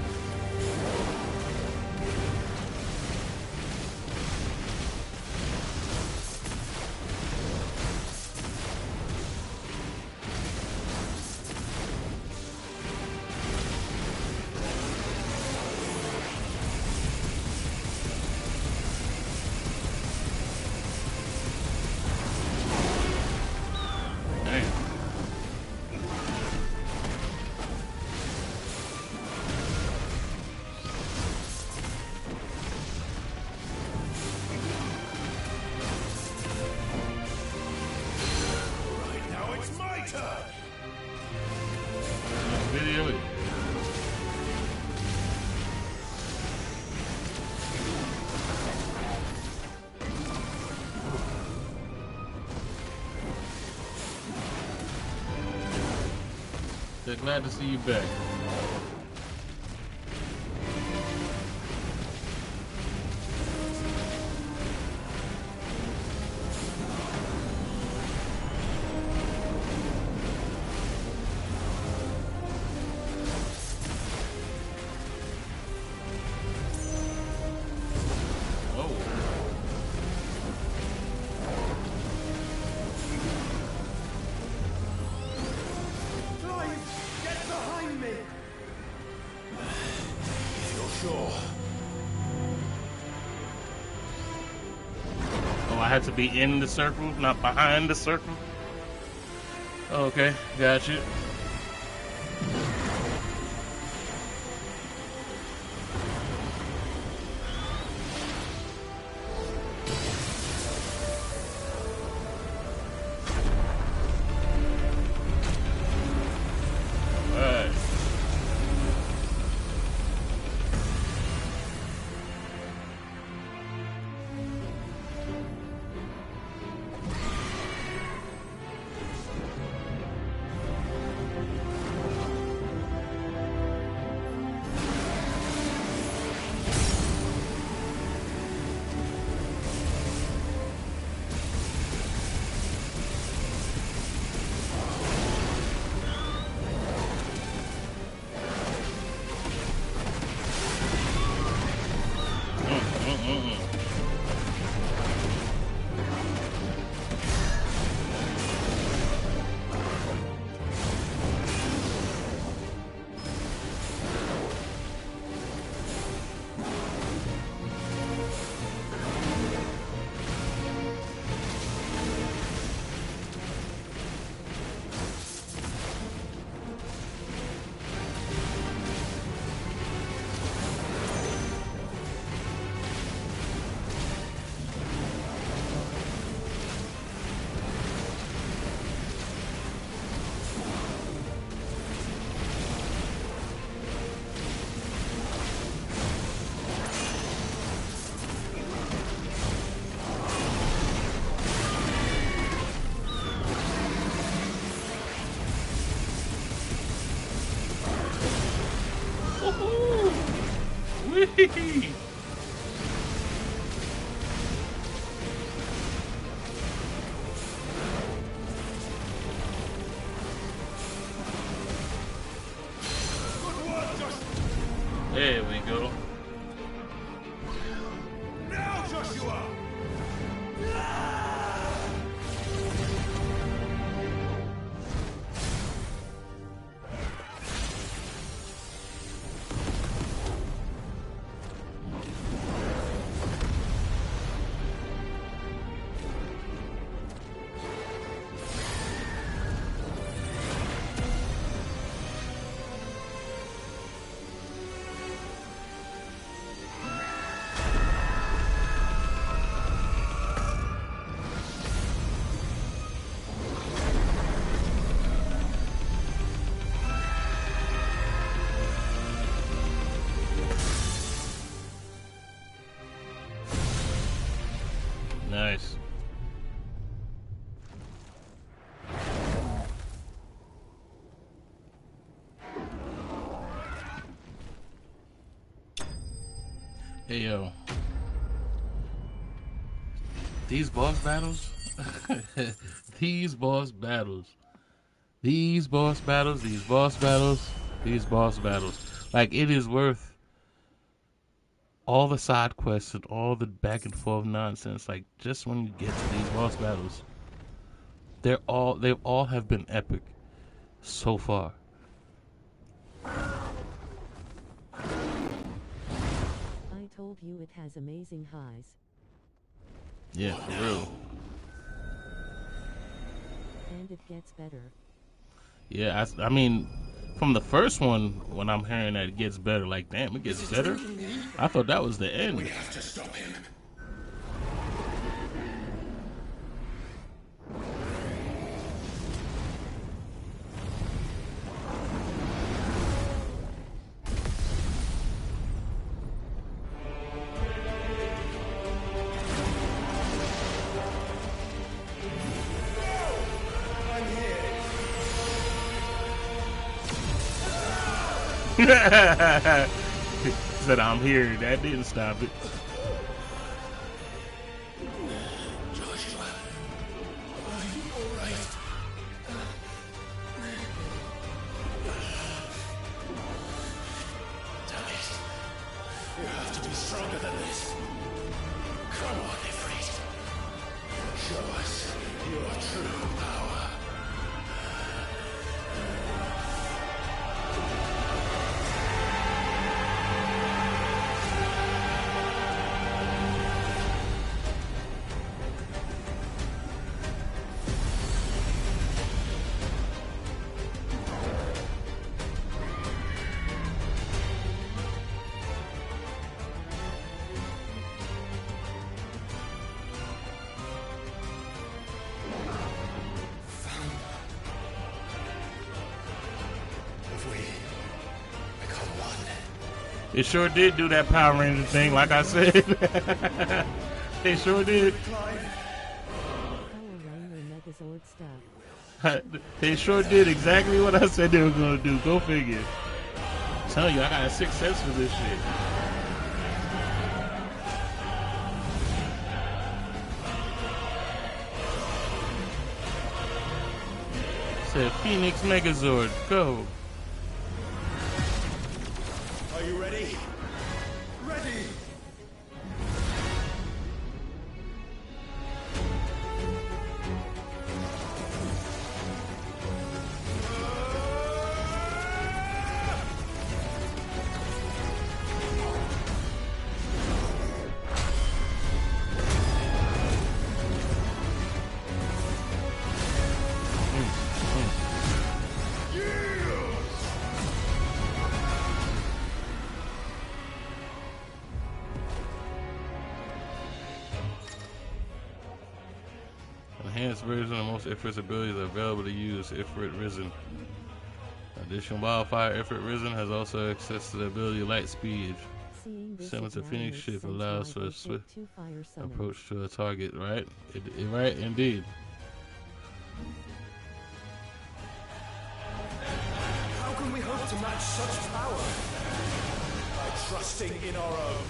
So glad to see you back. I had to be in the circle, not behind the circle. Okay, got you. There we go. Now, Joshua! Nice. Hey yo, these boss battles, these boss battles, these boss battles, these boss battles, these boss battles. Like, it is worth all the side quests and all the back and forth nonsense. Like, just when you get to these boss battles, they all have been epic so far. I told you it has amazing highs. Yeah, for real. And it gets better. Yeah, I mean, from the first one, when I'm hearing that it gets better, like, damn, it gets better. I thought that was the end. We have to stop him. Said I'm here. That didn't stop it. Joshua, are you all right? Damn it. You have to be stronger than this. Come on, Ifrit. Show us your true power. It sure did do that Power Ranger thing, like I said. They sure did. Power Ranger Megazord stuff. They sure did exactly what I said they were gonna do. Go figure. I'm telling you, I got a sixth sense for this shit. Said Phoenix Megazord, go. Are you ready? Ready! Enhanced version of most Ifrit's abilities are available to use. Ifrit Risen. Additional wildfire Ifrit Risen has also access to the ability Light Speed. Similar to Phoenix Ship allows for a swift approach to a target, right? Right, indeed. How can we hope to match such power? I trusting in our own.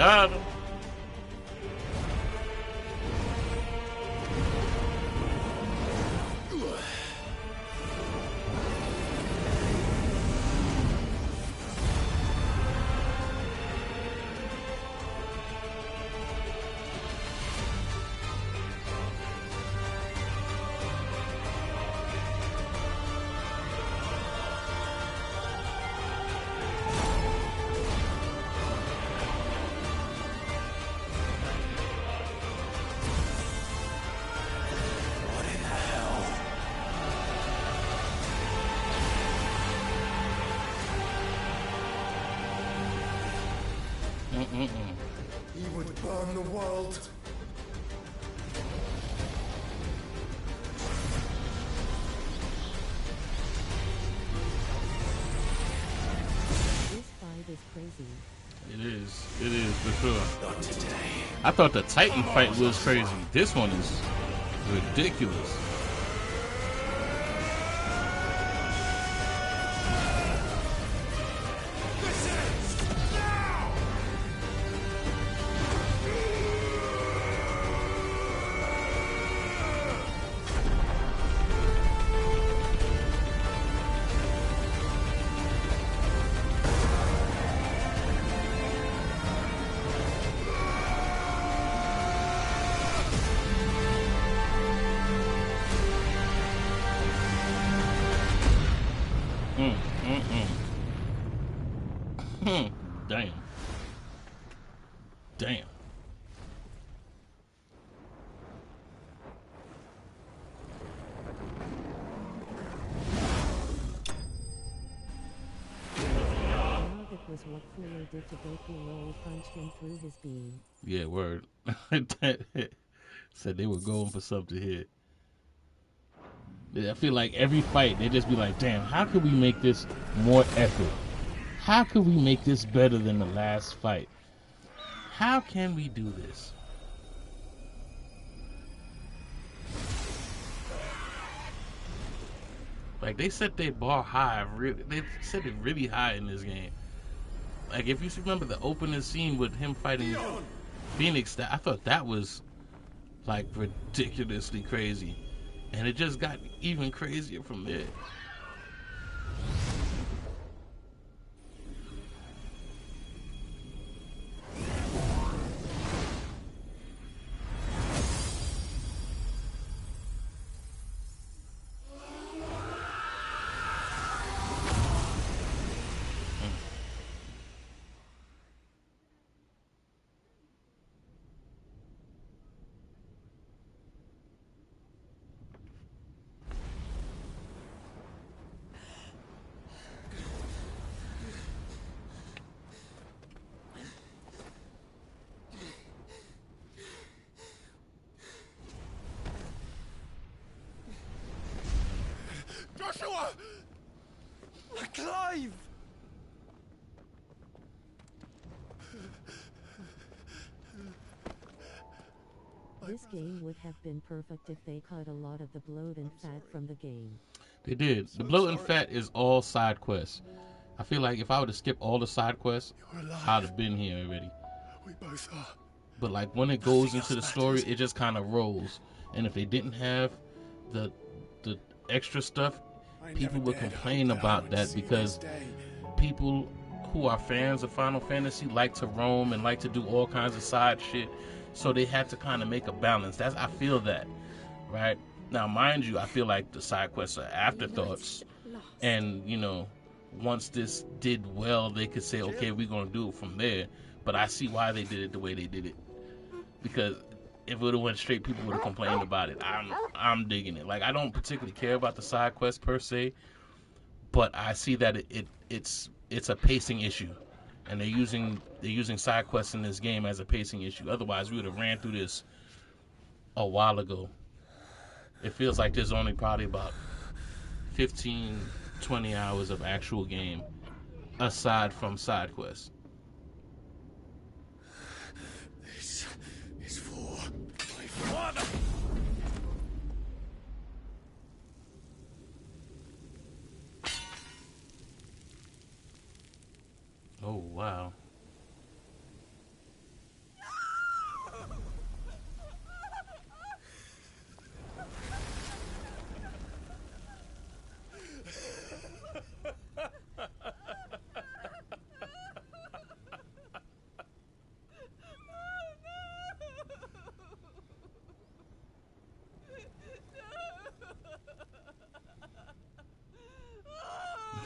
Got him. He would burn the world. This fight is crazy. It is for sure. Not today. I thought the Titan fight was crazy. This one is ridiculous. Damn. Damn. It was what Fuller did to Goku roll punched him through his beam. Yeah, word. Said they were going for something here. I feel like every fight, they just be like, damn, how could we make this more epic? How could we make this better than the last fight? How can we do this? Like, they set their bar high. They set it really high in this game. Like, if you remember the opening scene with him fighting Phoenix, I thought that was, like, ridiculously crazy. And it just got even crazier from there. Joshua! Clive! This game would have been perfect if they cut a lot of the bloat and fat from the game. They did. The bloat and fat is all side quests. I feel like if I were to skip all the side quests, I'd have been here already. We both are. But like when it goes into the story, it just kind of rolls. And if they didn't have the extra stuff, people would complain about that because people who are fans of Final Fantasy like to roam and like to do all kinds of side shit. So they had to kind of make a balance. I feel that, right? Now, mind you, I feel like the side quests are afterthoughts. And, you know, once this did well, they could say, okay, we're going to do it from there. But I see why they did it the way they did it. Because if it would have went straight, people would have complained about it. I'm digging it. Like, I don't particularly care about the side quests per se, but I see that it's a pacing issue. And they're using side quests in this game as a pacing issue. Otherwise, we would have ran through this a while ago. It feels like there's only probably about 15, 20 hours of actual game aside from side quests. This is for my father. Oh, wow.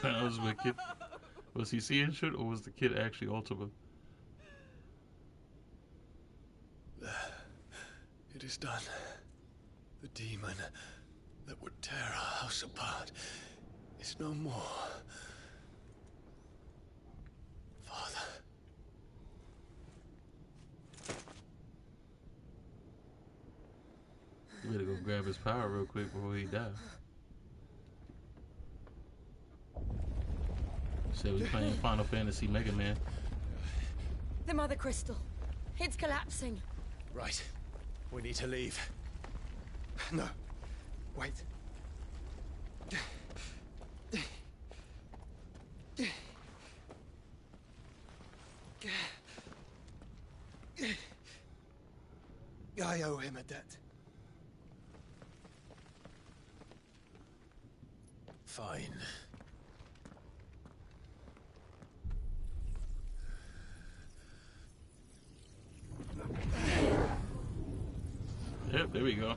That was wicked. Was he seeing shit, or was the kid actually Ultima? It is done. The demon that would tear our house apart is no more. Father. You better go grab his power real quick before he dies. Said we playing Final Fantasy Mega Man. The Mother Crystal. It's collapsing. Right. We need to leave. No. Wait. I owe him a debt. Fine. Yep, there we go.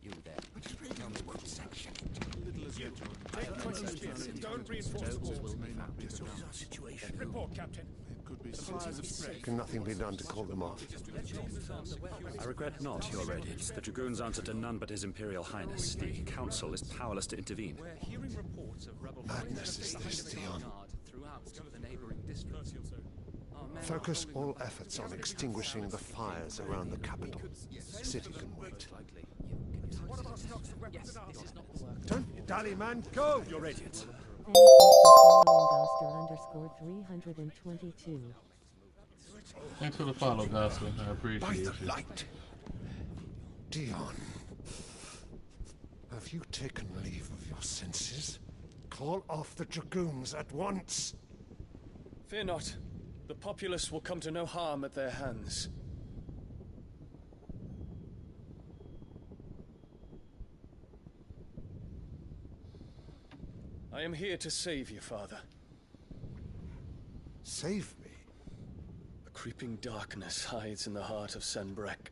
You there. Tell me what section. Little as you. Don't reinforce the walls. This is our situation. Report, Captain. Could be Can nothing be done to call them off? I regret not, Your Radiance. The Dragoons answer to none but His Imperial Highness. The Council is powerless to intervene. We're hearing reports of rebel Madness is this, Dion. throughout the neighboring districts. Focus all efforts on extinguishing the fires around the capital. The city can wait. Don't dally, man. Go! Your Radiance. Thank you for following Goster_322. Thanks for the follow, Gospel. I appreciate By the you. light. Dion. Have you taken leave of your senses? Call off the Dragoons at once. Fear not. The populace will come to no harm at their hands. I am here to save you, Father. Save me? A creeping darkness hides in the heart of Sanbreque.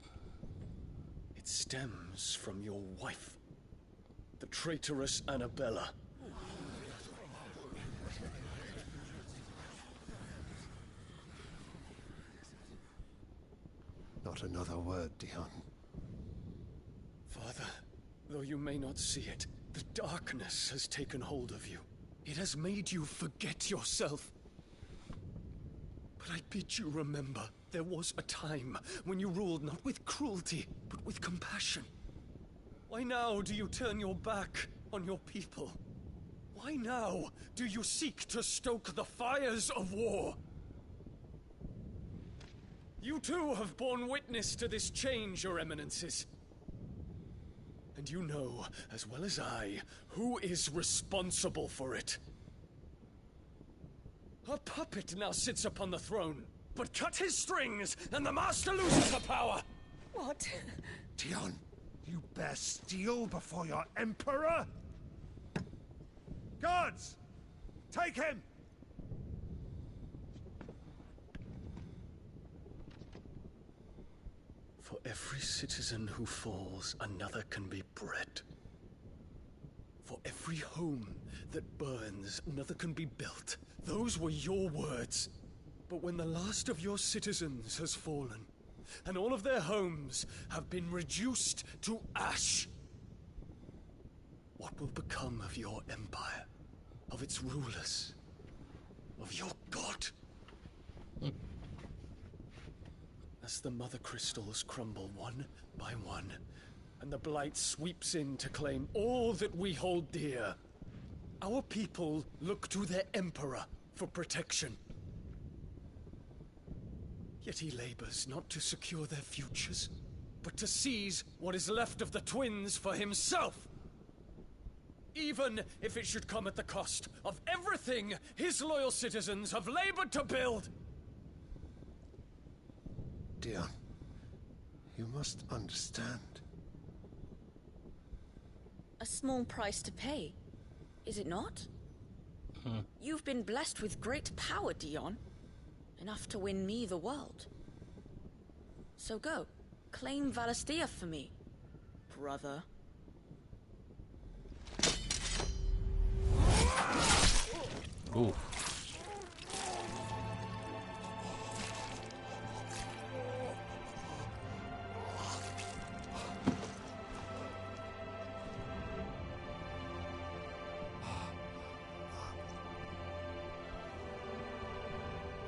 It stems from your wife, the traitorous Annabella. Not another word, Dion. Father, though you may not see it, the darkness has taken hold of you. It has made you forget yourself. But I bid you remember, there was a time when you ruled not with cruelty, but with compassion. Why now do you turn your back on your people? Why now do you seek to stoke the fires of war? You too have borne witness to this change, Your Eminences. And you know, as well as I, who is responsible for it. A puppet now sits upon the throne, but cut his strings, and the master loses the power! What? Dion, you bear steel before your emperor? Guards! Take him! For every citizen who falls, another can be bred. For every home that burns, another can be built. Those were your words. But when the last of your citizens has fallen, and all of their homes have been reduced to ash, what will become of your empire, of its rulers, of your god? As the Mother Crystals crumble one by one, and the Blight sweeps in to claim all that we hold dear, our people look to their Emperor for protection. Yet he labors not to secure their futures, but to seize what is left of the twins for himself. Even if it should come at the cost of everything his loyal citizens have labored to build. Dion, you must understand. A small price to pay. is it not? You've been blessed with great power, Dion. Enough to win me the world. So go, claim Valisthea for me, brother. Ooh.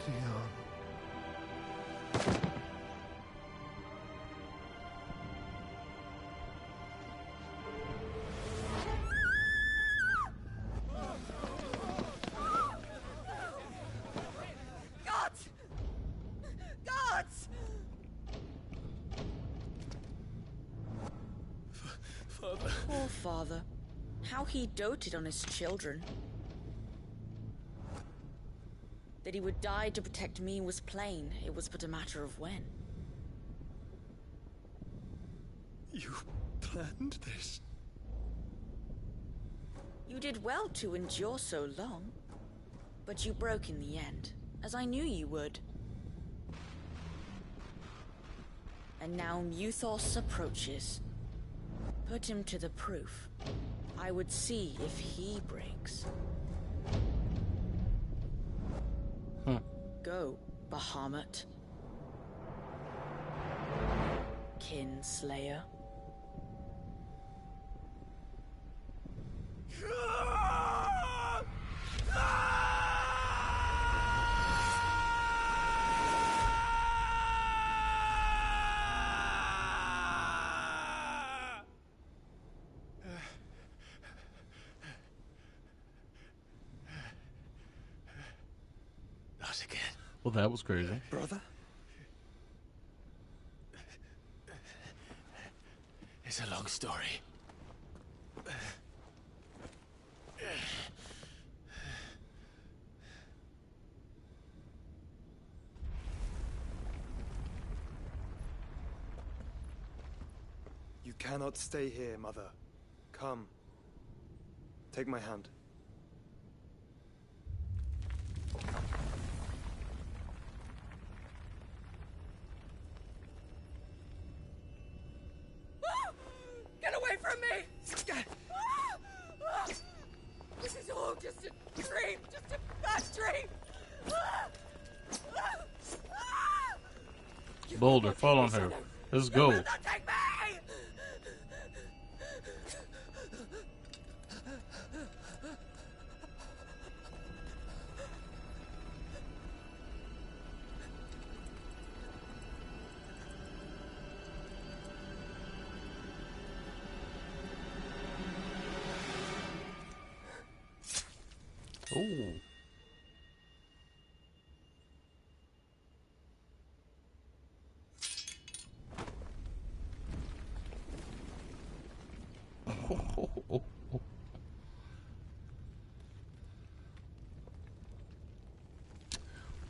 Dion. Gods! Gods! Father. Poor father. How he doted on his children. That he would die to protect me was plain. It was but a matter of when. You planned this? You did well to endure so long. But you broke in the end, as I knew you would. And now Muthos approaches. Put him to the proof. I would see if he breaks. Go, Bahamut. Kinslayer. Not again. Well, that was crazy. Brother? It's a long story. You cannot stay here, Mother. Come. Take my hand. Get away from me! This is all just a dream, just a bad dream! Boulder, fall on her. Let's go. Take me! Ooh.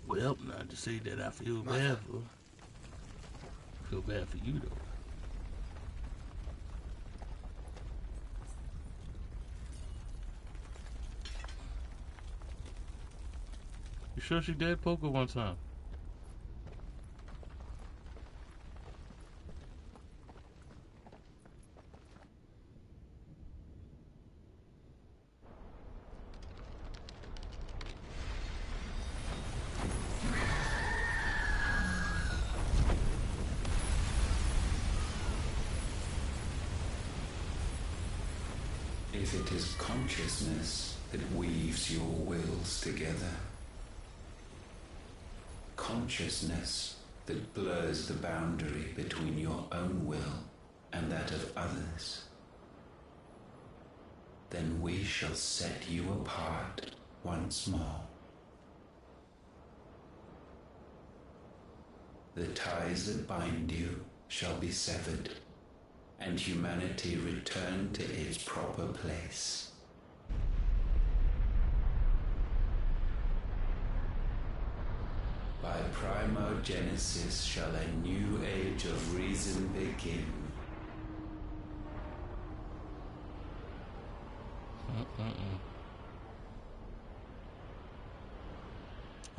Well, not to say that I feel bad for. Feel bad for you though. You sure she did poker one time? If it is consciousness that weaves your wills together, consciousness that blurs the boundary between your own will and that of others, then we shall set you apart once more. The ties that bind you shall be severed, and humanity return to its proper place. By primogenesis shall a new age of reason begin.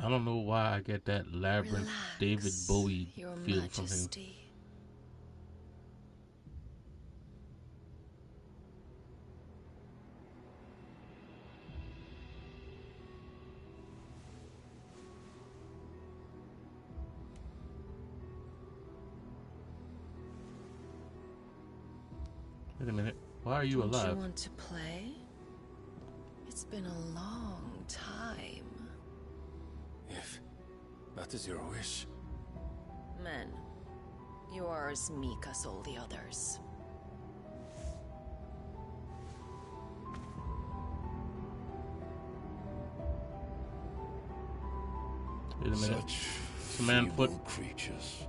I don't know why I get that Labyrinth David Bowie Your feel from him. Majesty. Wait a minute. Why are you Don't alive? you want to play? It's been a long time. If that is your wish. Men, you are as meek as all the others. Wait a minute. Such It's a man foot. feeble creatures.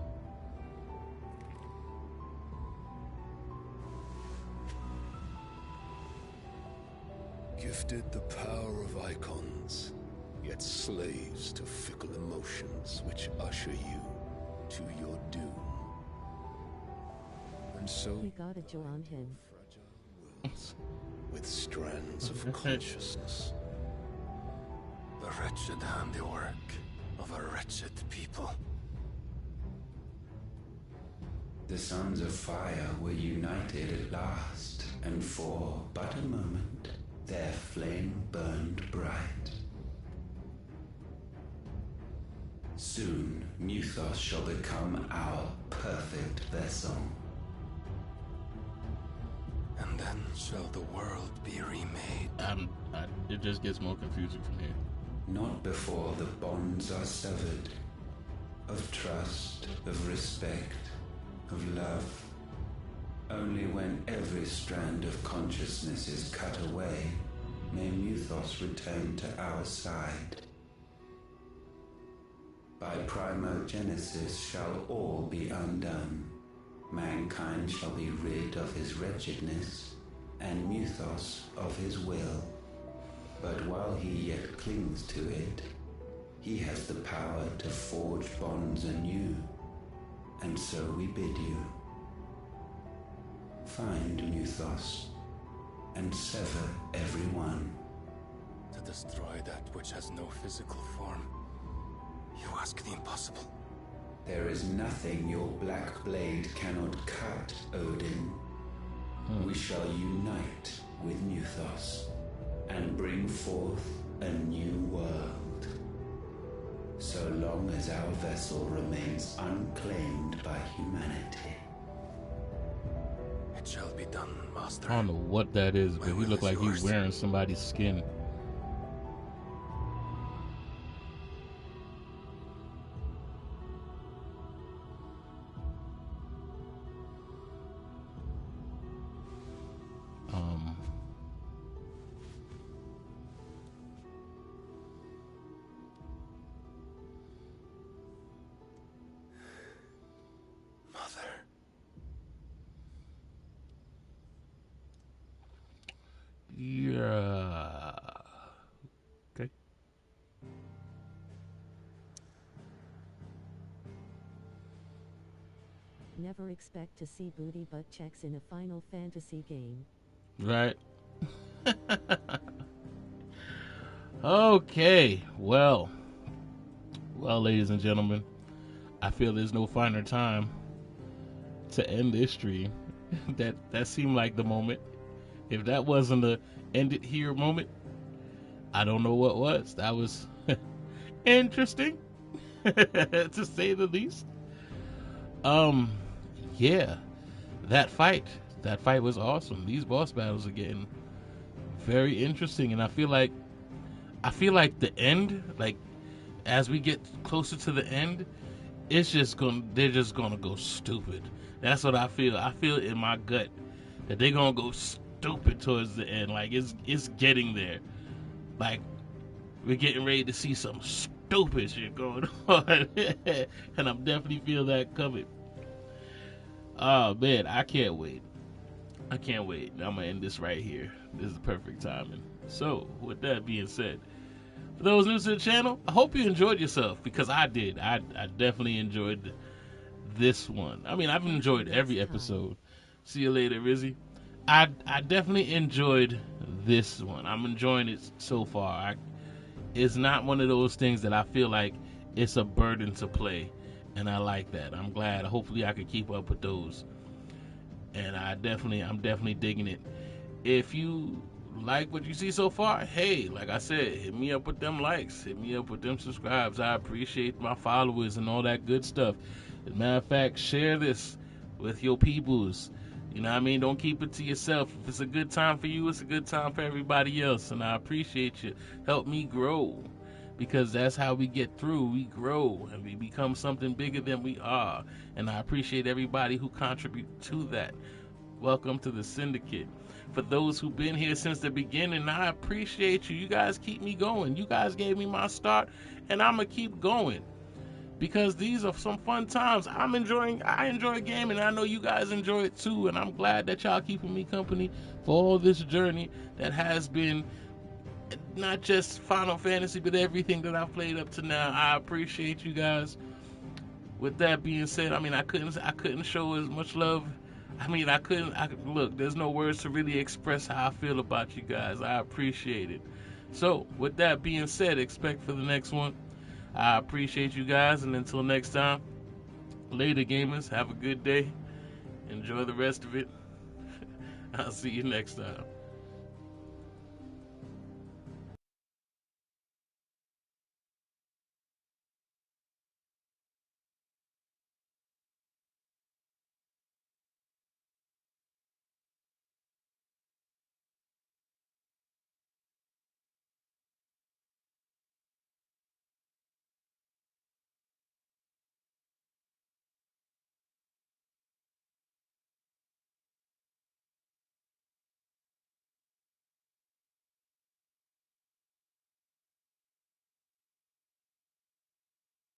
Gifted the power of icons, yet slaves to fickle emotions which usher you to your doom. And so We got a jaw on him. with strands of consciousness. The wretched handiwork of a wretched people. The sons of fire were united at last, and for but a moment their flame burned bright. Soon Muthos shall become our perfect vessel. And then shall the world be remade. It just gets more confusing from here. Not before the bonds are severed, of trust, of respect, of love. Only when every strand of consciousness is cut away, may Muthos return to our side. By primogenesis shall all be undone. Mankind shall be rid of his wretchedness, and Muthos of his will. But while he yet clings to it, he has the power to forge bonds anew, and so we bid you. Find Muthos, and sever everyone. To destroy that which has no physical form. You ask the impossible. There is nothing your black blade cannot cut, Odin. We shall unite with Muthos, and bring forth a new world. So long as our vessel remains unclaimed by humanity. It shall be done, Master. I don't know what that is, but he look like he's wearing somebody's skin. Yeah. Okay. Never expect to see booty butt checks in a Final Fantasy game. Right. Okay. Well, ladies and gentlemen, I feel there's no finer time to end this stream. that seemed like the moment. If that wasn't a end it here moment, I don't know what was. That was interesting, to say the least. Yeah, that fight was awesome. These boss battles are getting very interesting, and I feel like the end, like as we get closer to the end, they're just gonna go stupid. That's what I feel. I feel in my gut that they're gonna go stupid towards the end. Like it's getting there. Like we're getting ready to see some stupid shit going on, and I'm definitely feel that coming. Oh man, I can't wait. I'm gonna end this right here. This is the perfect timing. So, with that being said, for those new to the channel, I hope you enjoyed yourself, because I did. I definitely enjoyed this one. I mean, I've enjoyed every episode. See you later, Rizzy. I definitely enjoyed this one. I'm enjoying it so far. it's not one of those things that I feel like it's a burden to play, and I like that. I'm glad. Hopefully, I can keep up with those, and I'm definitely digging it. If you like what you see so far, hey, like I said, hit me up with them likes, hit me up with them subscribes. I appreciate my followers and all that good stuff. As a matter of fact, share this with your peoples. You know what I mean? Don't keep it to yourself. If it's a good time for you, it's a good time for everybody else. And I appreciate you. Help me grow. Because that's how we get through. We grow and we become something bigger than we are. And I appreciate everybody who contribute to that. Welcome to the Syndicate. For those who've been here since the beginning, I appreciate you. You guys keep me going. You guys gave me my start, and I'm going to keep going. Because these are some fun times. I enjoy gaming, and I know you guys enjoy it too, and I'm glad that y'all keeping me company for all this journey that has been not just Final Fantasy, but everything that I've played up to now. I appreciate you guys. With that being said, I mean, I couldn't show as much love. I mean, look, there's no words to really express how I feel about you guys. I appreciate it. So, with that being said, expect for the next one. I appreciate you guys, and until next time, later gamers, have a good day. Enjoy the rest of it. I'll see you next time.